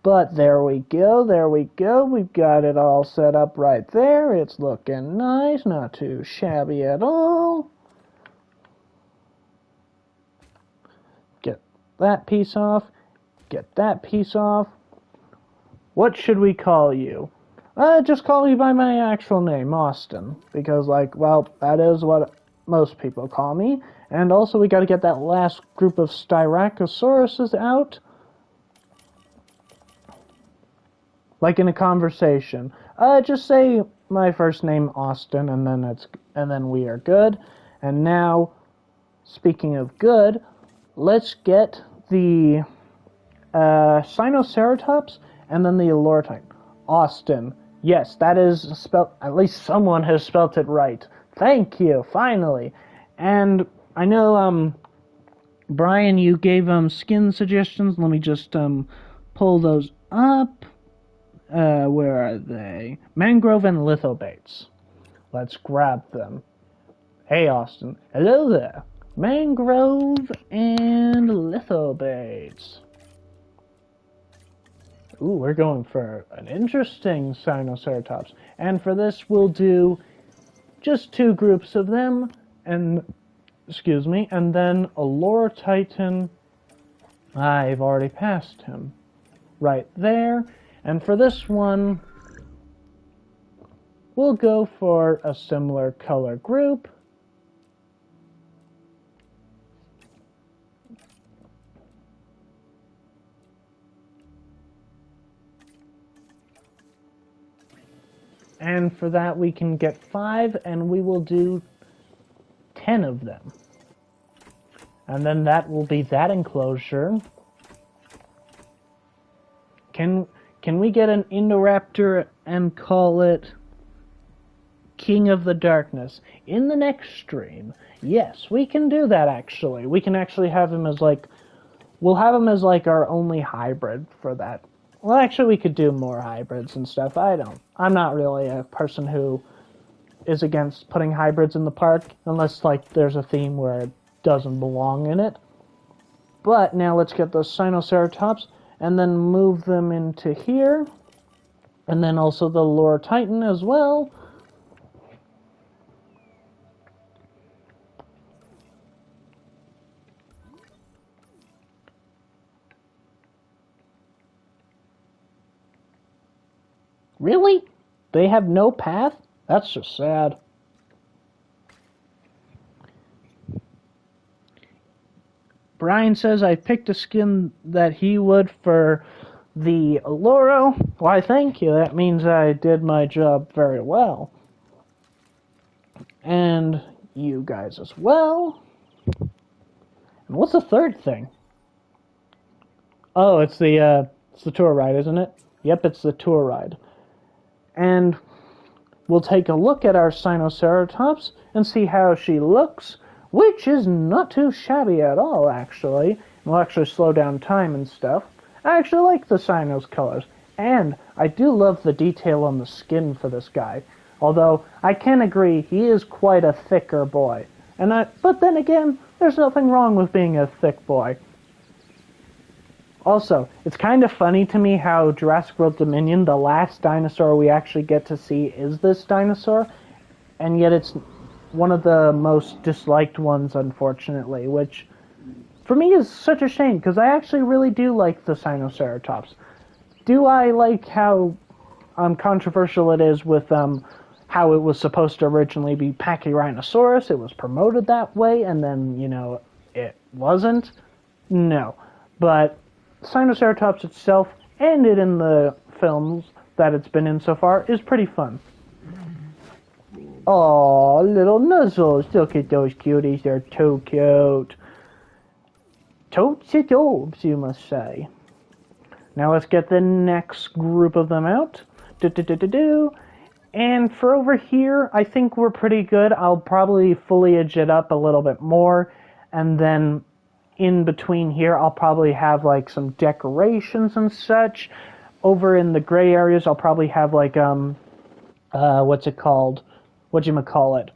But there we go, there we go. We've got it all set up right there. It's looking nice, not too shabby at all. Get that piece off. Get that piece off. What should we call you? Just call me by my actual name, Austin. Because, like, well, that is what most people call me. And also, we gotta get that last group of Styracosauruses out. Like in a conversation. Just say my first name, Austin, and then we are good. And now, speaking of good, let's get the Sinoceratops and then the Allurotite. Austin. Yes, that is spelled. At least someone has spelt it right. Thank you, finally. And I know, Brian, you gave skin suggestions. Let me just pull those up. Where are they? Mangrove and lithobates. Let's grab them. Hey, Austin. Hello there. Mangrove and lithobates. Ooh, we're going for an interesting Sinoceratops. And for this, we'll do just 2 groups of them, and, and then Allurotite. I've already passed him. Right there. And for this one, we'll go for a similar color group. And for that, we can get 5, and we will do 10 of them. And then that will be that enclosure. Can we get an Indoraptor and call it King of the Darkness in the next stream? Yes, we can do that, actually. We can actually have him as, like, we'll have him as, like, our only hybrid for that. Well, actually, we could do more hybrids and stuff. I'm not really a person who is against putting hybrids in the park, unless, like, there's a theme where it doesn't belong in it. But now let's get those Sinoceratops, and then move them into here. And then also the Allurotite as well. Really? They have no path? That's just sad. Brian says I picked a skin that he would for the Alluro. Why, thank you. That means I did my job very well. And you guys as well. And what's the third thing? Oh, it's the tour ride, isn't it? Yep, it's the tour ride. And we'll take a look at our Sinoceratops and see how she looks, which is not too shabby at all, actually. We'll actually slow down time and stuff. I actually like the Sinos colors, and I do love the detail on the skin for this guy. Although, I can agree, he is quite a thicker boy. But then again, there's nothing wrong with being a thick boy. Also, it's kind of funny to me how Jurassic World Dominion, the last dinosaur we actually get to see is this dinosaur, and yet it's one of the most disliked ones, unfortunately, which for me is such a shame, because I actually really do like the Sinoceratops. Do I like how controversial it is with how it was supposed to originally be Pachyrhinosaurus? It was promoted that way, and then, it wasn't? No. But Sinoceratops itself, and it in the films that it's been in so far, is pretty fun. Aw, little nuzzles. Look at those cuties. They're too cute. Totes adorbs, you must say. Now let's get the next group of them out. And for over here, I think we're pretty good. I'll probably foliage it up a little bit more, and then in between here, I'll probably have like some decorations and such. Over in the gray areas, I'll probably have like what's it called? Whatchamacallit?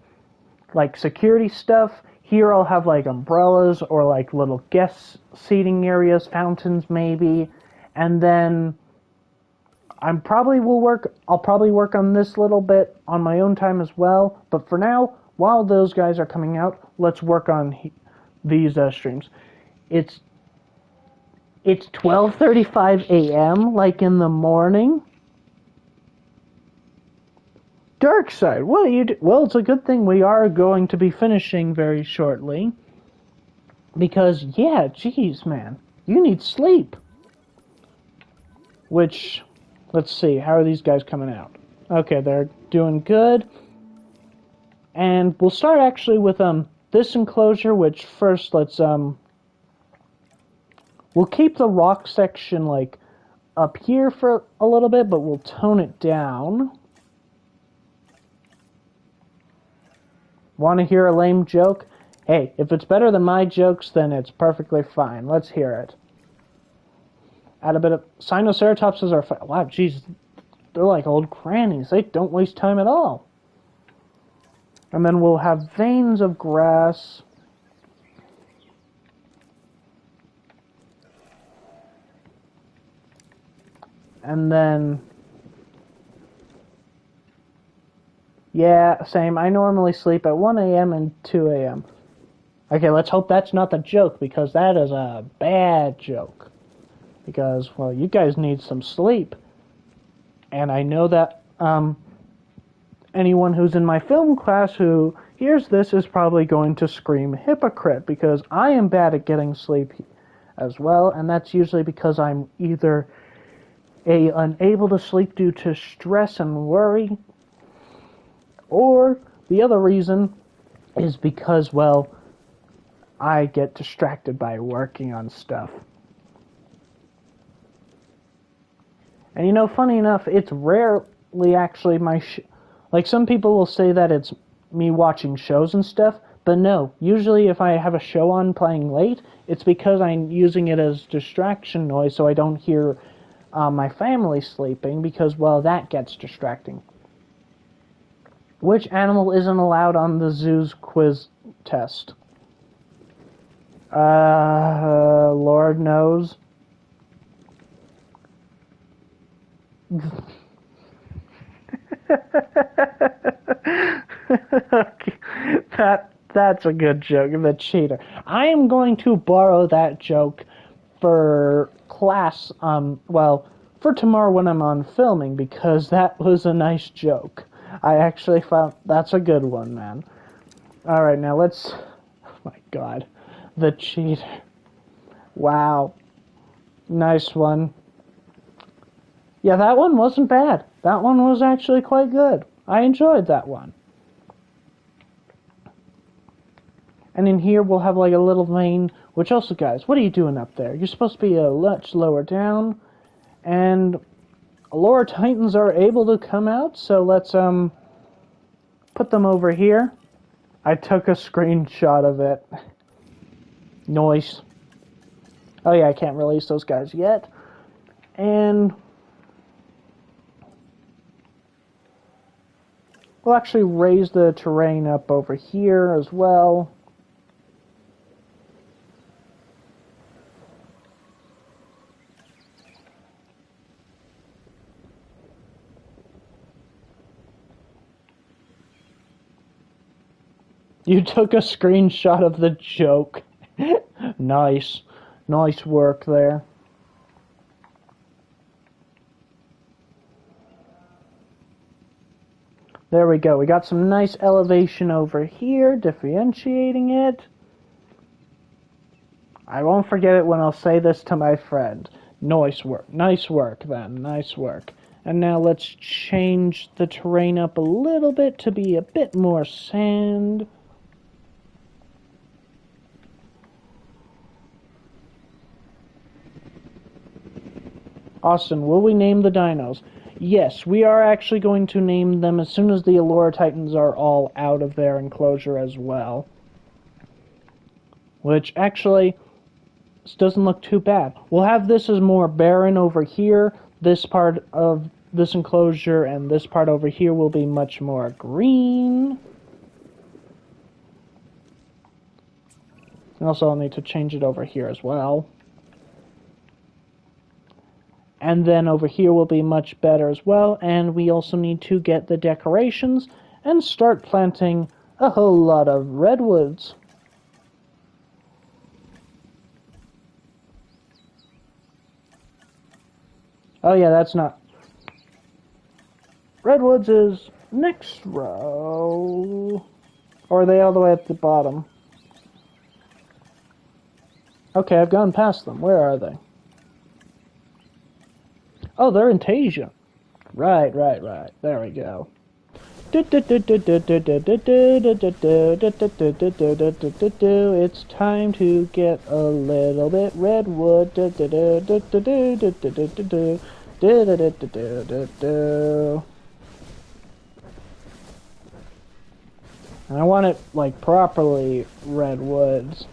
Like security stuff. Here I'll have like umbrellas or like little guest seating areas, fountains maybe, and then I'll probably work on this little bit on my own time as well. But for now, while those guys are coming out, let's work on these streams. It's 12:35 a.m. like in the morning. Dark side, what are you do? Well, it's a good thing we are going to be finishing very shortly. Because, yeah, geez, man, you need sleep. Which, let's see, how are these guys coming out? Okay, they're doing good. And we'll start actually with this enclosure, which first let's we'll keep the rock section like up here for a little bit, but we'll tone it down. Want to hear a lame joke? Hey, if it's better than my jokes, then it's perfectly fine. Let's hear it. Add a bit of... Sinoceratopses are... Wow, jeez. They're like old grannies. They don't waste time at all. And then we'll have veins of grass. And then... Yeah, same. I normally sleep at 1 a.m. and 2 a.m. Okay, let's hope that's not the joke, because that is a bad joke. Because, well, you guys need some sleep. And I know that anyone who's in my film class who hears this is probably going to scream hypocrite, because I am bad at getting sleep as well, and that's usually because I'm either unable to sleep due to stress and worry, or the other reason is because, well, I get distracted by working on stuff. And you know, funny enough, it's rarely actually like some people will say that it's me watching shows and stuff, but no, usually if I have a show on playing late, it's because I'm using it as distraction noise so I don't hear my family sleeping, because, well, that gets distracting. Which animal isn't allowed on the zoo's quiz test? Lord knows. Okay. That's a good joke, the cheater. I am going to borrow that joke for class, for tomorrow when I'm on filming, because that was a nice joke. I actually found that's a good one, man. Alright, now let's... Oh my god. The cheater. Wow. Nice one. Yeah, that one wasn't bad. That one was actually quite good. I enjoyed that one. And in here we'll have like a little vein, which also, guys, what are you doing up there? You're supposed to be a much lower down, and lower titans are able to come out, so let's put them over here. I took a screenshot of it. Nice. Oh yeah, I can't release those guys yet. And we'll actually raise the terrain up over here as well. You took a screenshot of the joke. Nice. Nice work there. There we go. We got some nice elevation over here, differentiating it. I won't forget it when I'll say this to my friend. Nice work. Nice work, then. Nice work. And now let's change the terrain up a little bit to be a bit more sand. Austin, will we name the dinos? Yes, we are actually going to name them as soon as the Allura Titans are all out of their enclosure as well. Which actually doesn't look too bad. We'll have this as more barren over here. This part of this enclosure and this part over here will be much more green. And also I'll need to change it over here as well. And then over here will be much better as well. And we also need to get the decorations and start planting a whole lot of redwoods. Oh yeah, that's not... Redwoods is next row. Or are they all the way at the bottom? Okay, I've gone past them. Where are they? Oh, they're in Tasia. Right. There we go. It's time to get a little bit redwood. And I want it like properly redwoods.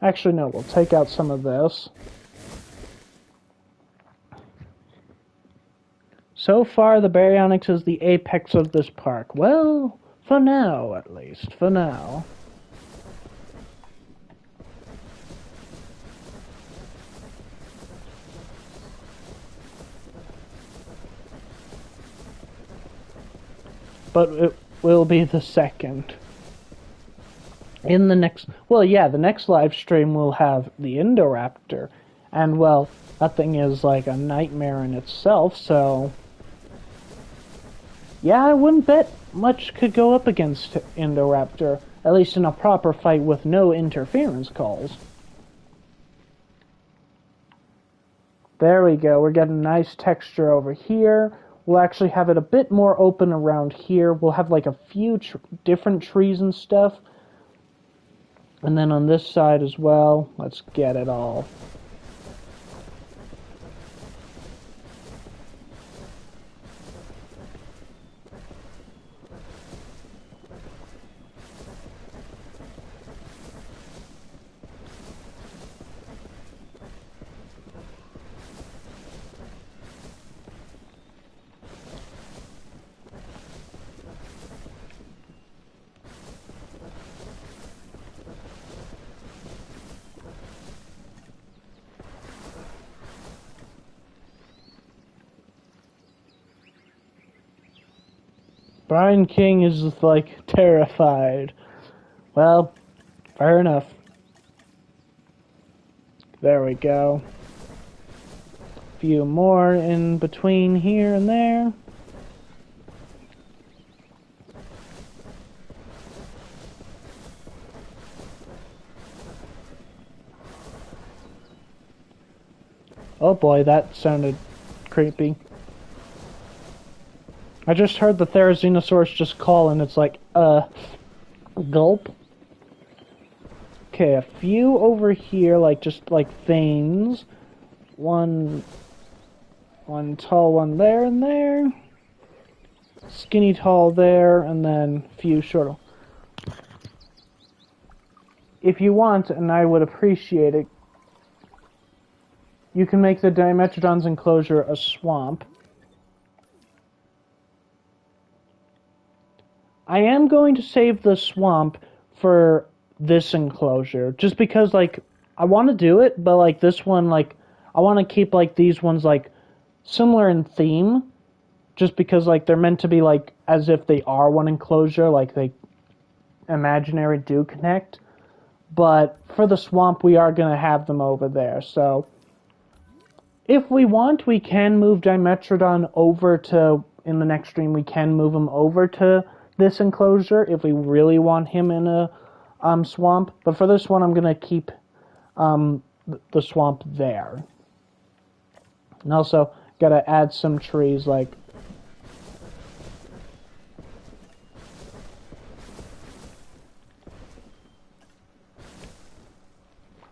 Actually, no, we'll take out some of this. So far, the baryonyx is the apex of this park. Well, for now, at least. For now. But it will be the second. In the next... Well, yeah, the next live stream will have the Indoraptor. And, well, that thing is like a nightmare in itself, so... Yeah, I wouldn't bet much could go up against Indoraptor, at least in a proper fight with no interference calls. There we go, we're getting nice texture over here. We'll actually have it a bit more open around here. We'll have like a few different trees and stuff. And then on this side as well, let's get it all. Brian King is like terrified. Well, fair enough. There we go. A few more in between here and there. Oh boy, that sounded creepy. I just heard the Therizinosaurus just call and it's like, gulp. Okay, a few over here, like, just like veins. One tall one there and there. Skinny tall there, and then a few short. If you want, and I would appreciate it, you can make the Dimetrodon's enclosure a swamp. I am going to save the swamp for this enclosure, just because, like, I want to do it, but, like, this one, like, I want to keep, like, these ones, like, similar in theme, just because, like, they're meant to be, like, as if they are one enclosure, like, they imaginary do connect, but for the swamp, we are going to have them over there, so if we want, we can move Dimetrodon over to, in the next stream, we can move him over to this enclosure if we really want him in a swamp. But for this one, I'm going to keep the swamp there. And also, gotta add some trees, like...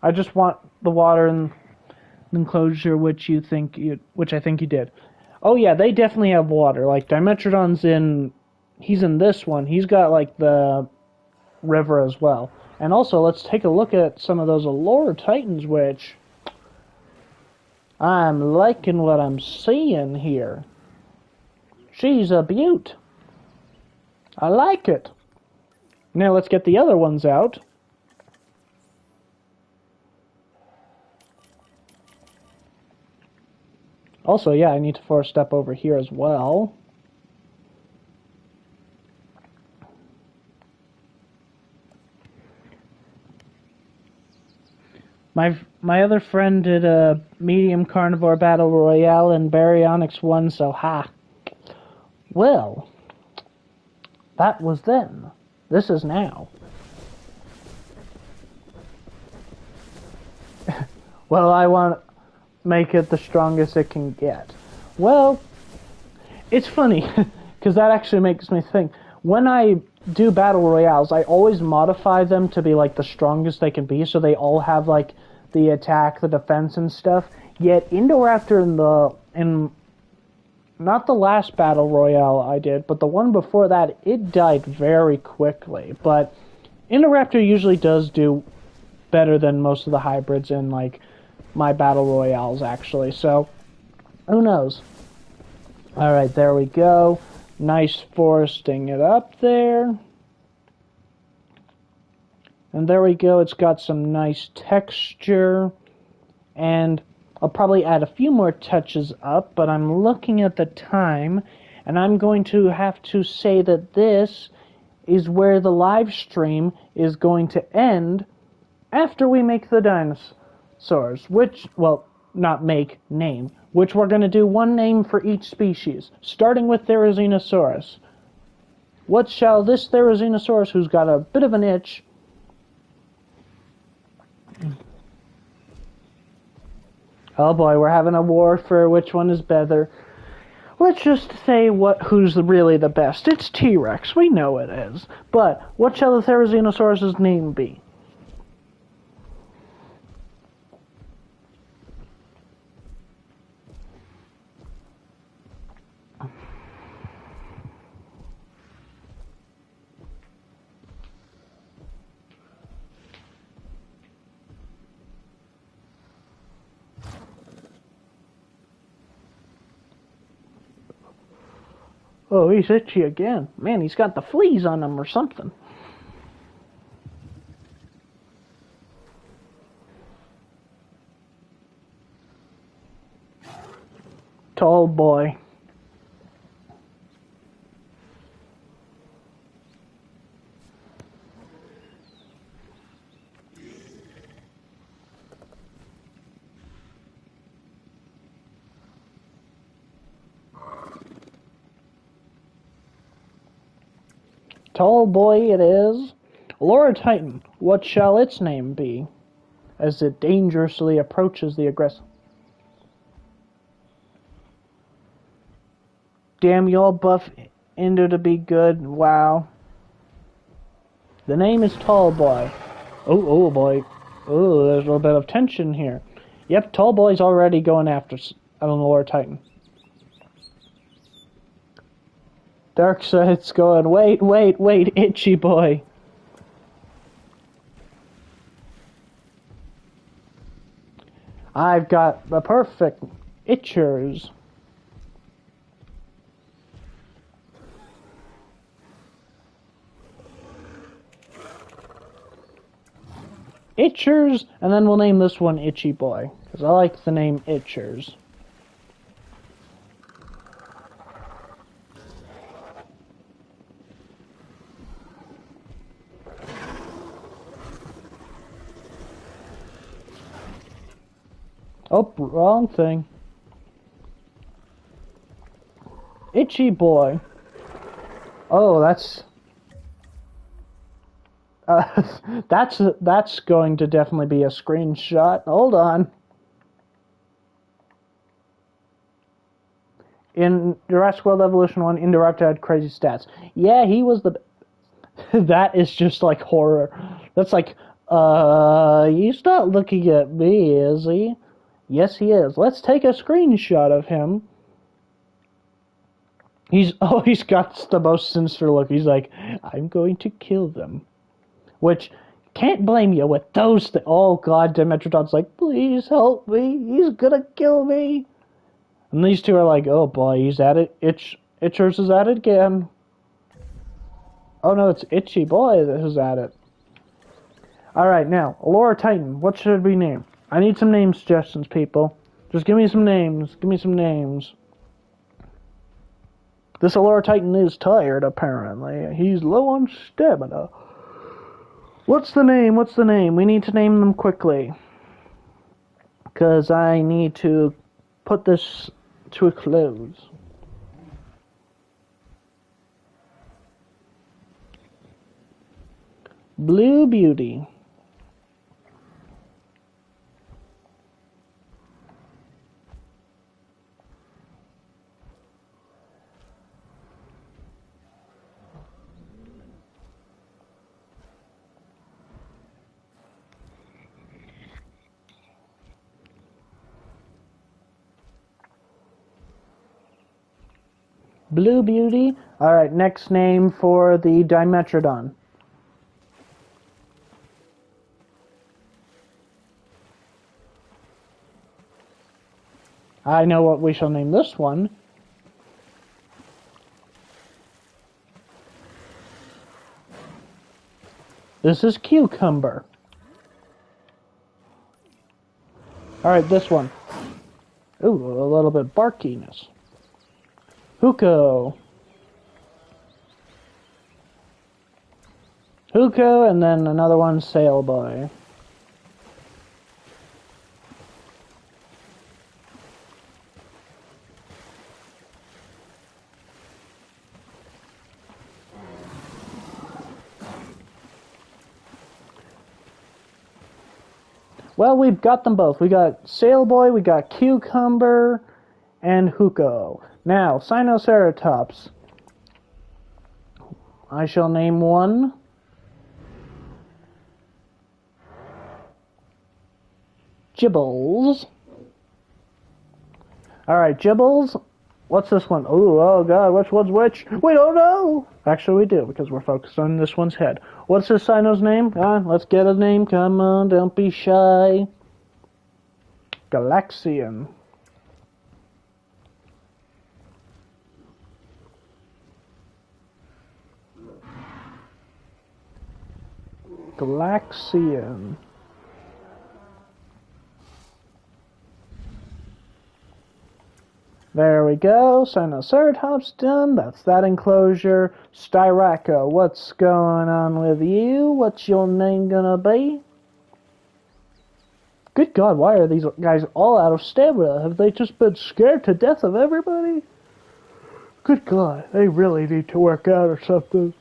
I just want the water in the enclosure, which I think you did. Oh yeah, they definitely have water. Like, Dimetrodon's he's in this one. He's got, like, the river as well. And also, let's take a look at some of those Allure Titans, which... I'm liking what I'm seeing here. She's a beaut. I like it. Now let's get the other ones out. Also, yeah, I need to forest step over here as well. My other friend did a medium carnivore battle royale and Baryonyx won, so ha. Well, that was then. This is now. Well, I want to make it the strongest it can get. Well, it's funny, because that actually makes me think. When I do battle royales, I always modify them to be like the strongest they can be, so they all have like the attack, the defense, and stuff. Yet Indoraptor in not the last battle royale I did, but the one before that, it died very quickly. But Indoraptor usually does do better than most of the hybrids in like my battle royales, actually. So who knows? All right, there we go. Nice foresting it up there. And there we go. It's got some nice texture. And I'll probably add a few more touches up, but I'm looking at the time, and I'm going to have to say that this is where the live stream is going to end after we make the dinosaurs, which, well, not make, name, which we're going to do one name for each species, starting with Therizinosaurus. What shall this Therizinosaurus, who's got a bit of an itch... Oh boy, we're having a war for which one is better. Let's just say who's really the best. It's T-Rex, we know it is. But what shall the Therizinosaurus' name be? Oh, he's itchy again. Man, he's got the fleas on him or something. Tall boy. Tall boy it is. Allure Titan, what shall its name be? As it dangerously approaches the aggressor. Damn, you all buff Indo to be good. Wow. The name is Tall Boy. Oh boy. Oh, there's a little bit of tension here. Yep, Tall Boy's already going after an Allure Titan. Darkside's going, wait, Itchy Boy. I've got the perfect itchers. Itchers, and then we'll name this one Itchy Boy, because I like the name Itchers. Oh, wrong thing. Itchy Boy. Oh, that's That's going to definitely be a screenshot. Hold on. In Jurassic World Evolution 1, Indoraptor had crazy stats. Yeah, he was the... That is just like horror. That's like, he's not looking at me, is he? Yes, he is. Let's take a screenshot of him. He's got the most sinister look. He's like, I'm going to kill them. Which, can't blame you with those oh god, Dimetrodon's like, please help me. He's gonna kill me. And these two are like, oh boy, he's at it. Itchers is at it again. Oh no, it's Itchy Boy that is at it. Alright, now, Allura Titan, what should we name? I need some name suggestions, people. Just give me some names. Give me some names. This Allura Titan is tired, apparently. He's low on stamina. What's the name? What's the name? We need to name them quickly. Because I need to put this to a close. Blue Beauty. Blue Beauty. Alright, next name for the Dimetrodon. I know what we shall name this one. This is Cucumber. Alright, this one. Ooh, a little bit barkiness. Huko. Huko, and then another one, Sailboy. Well, we've got them both. We got Sailboy, we got Cucumber, and Huko. Now, Sinoceratops. I shall name one Gibbles. Alright, Gibbles. What's this one? Ooh, oh god, which one's which? We don't know! Actually, we do, because we're focused on this one's head. What's this Sino's name? Let's get his name. Come on, don't be shy. Galaxian. Galaxian. There we go. Sinoceratops done. That's that enclosure. Styraco, what's going on with you? What's your name gonna be? Good God, why are these guys all out of stamina? Have they just been scared to death of everybody? Good God, they really need to work out or something.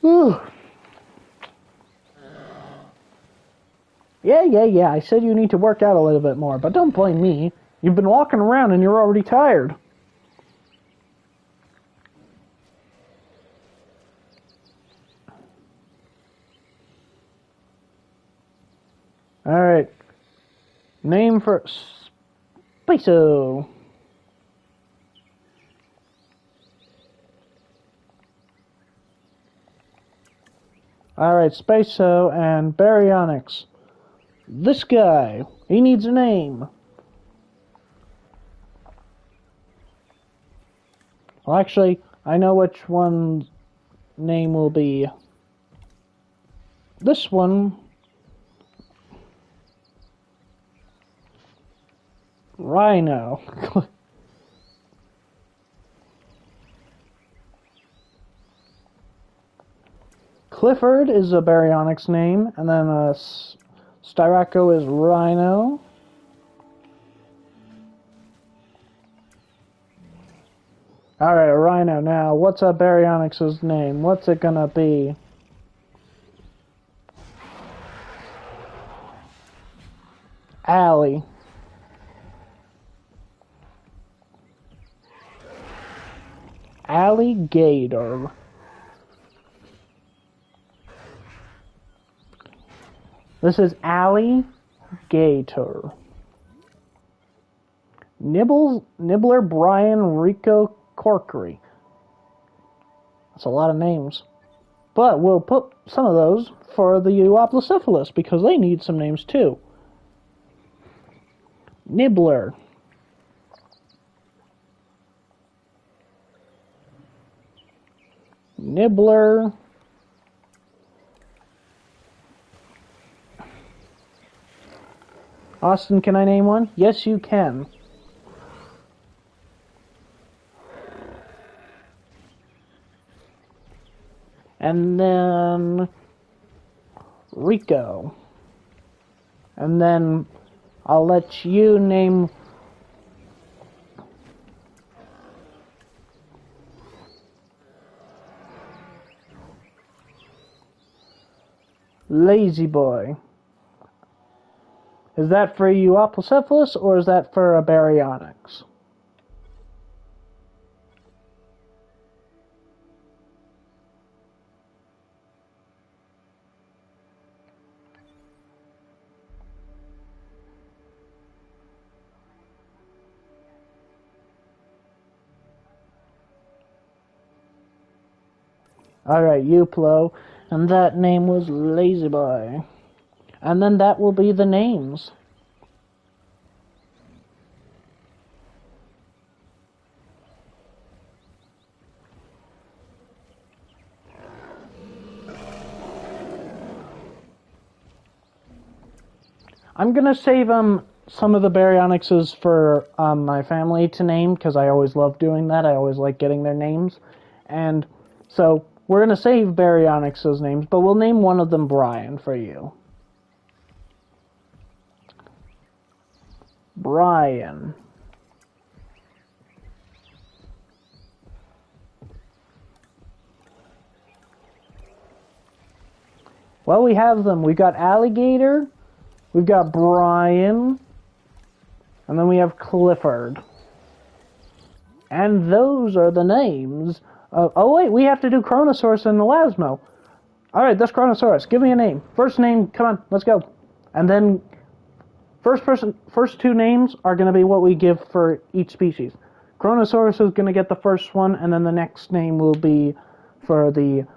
Whew. Yeah, I said you need to work out a little bit more, but don't blame me. You've been walking around and you're already tired. Alright. Name for Spiso. Alright, Spiso and Baryonyx. This guy, he needs a name. Well, actually, I know which one's name will be. This one. Rhino. Clifford is a Baryonyx name, and then Styraco is Rhino. Alright, Rhino. Now, what's a Baryonyx's name? What's it gonna be? Alley. Alligator. This is alligator. Nibbler, Brian, Rico, Corkery. That's a lot of names. But we'll put some of those for the Euoplocephalus because they need some names too. Nibbler. Nibbler. Austin, can I name one? Yes, you can. And then Rico. And then I'll let you name Lazy Boy. Is that for Euoplocephalus or is that for a Baryonyx? Alright, Euplo. And that name was Lazy Boy. And then that will be the names. I'm gonna save some of the Baryonyxes for my family to name because I always love doing that. I always like getting their names. And so we're gonna save Baryonyx's names, but we'll name one of them Brian for you. Brian. Well, we have them. We've got Alligator, we've got Brian, and then we have Clifford. And those are the names of... Oh, wait, we have to do Chronosaurus and Elasmo. Alright, that's Chronosaurus. Give me a name. First name, come on, let's go. And then... First two names are going to be what we give for each species. Chronosaurus is going to get the first one, and then the next name will be for the,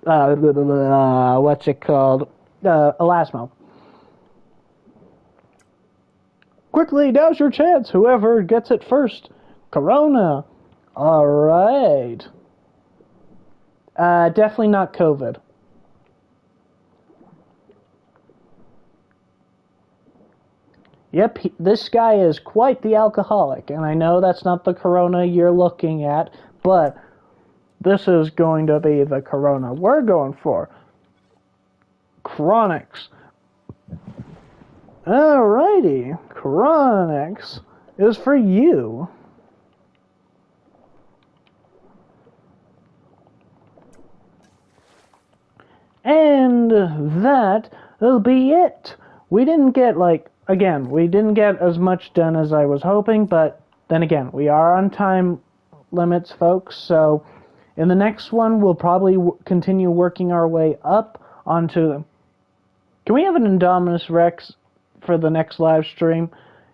what's it called? Elasmo. Quickly, now's your chance. Whoever gets it first. Corona. Alright. Definitely not COVID. Yep, this guy is quite the alcoholic, and I know that's not the Corona you're looking at, but this is going to be the Corona we're going for. Chronix. Alrighty, Chronix is for you. And that will be it. We didn't get, again, we didn't get as much done as I was hoping, but then again, we are on time limits, folks, so in the next one, we'll probably continue working our way up onto... Can we have an Indominus Rex for the next live stream?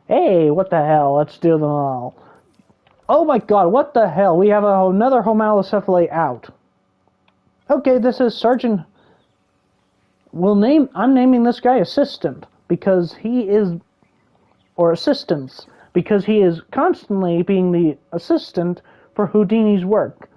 Hey, what the hell, let's do them all. Oh my god, what the hell, we have another Homalocephaly out. Okay, this is Sergeant... I'm naming this guy Assistant. Because he is, or assistants, because he is constantly being the assistant for Houdini's work.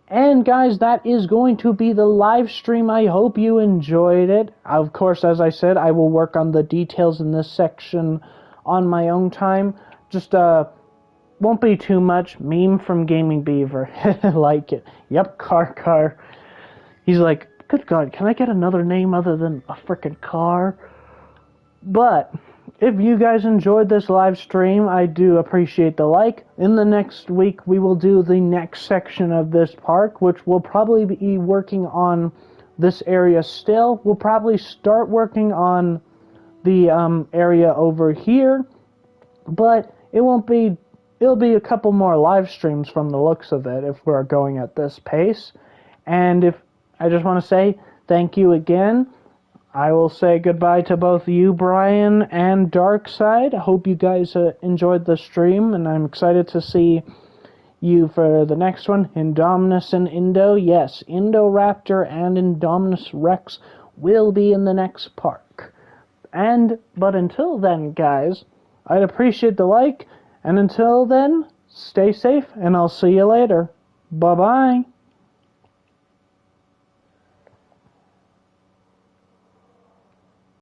And guys, that is going to be the live stream. I hope you enjoyed it. Of course, as I said, I will work on the details in this section on my own time. Just, won't be too much. Meme from Gaming Beaver. Like it. Yep, car. He's like, good God, can I get another name other than a frickin' car? But if you guys enjoyed this live stream, I do appreciate the like. In the next week, we will do the next section of this park, which will probably be working on this area still. We'll probably start working on the area over here, but it'll be a couple more live streams from the looks of it if we're going at this pace. And if I just want to say thank you again. I will say goodbye to both you, Brian, and Darkside. I hope you guys enjoyed the stream, and I'm excited to see you for the next one. Indominus and Indo. Yes, Indoraptor and Indominus Rex will be in the next park. But until then, guys, I'd appreciate the like, and until then, stay safe, and I'll see you later. Bye-bye.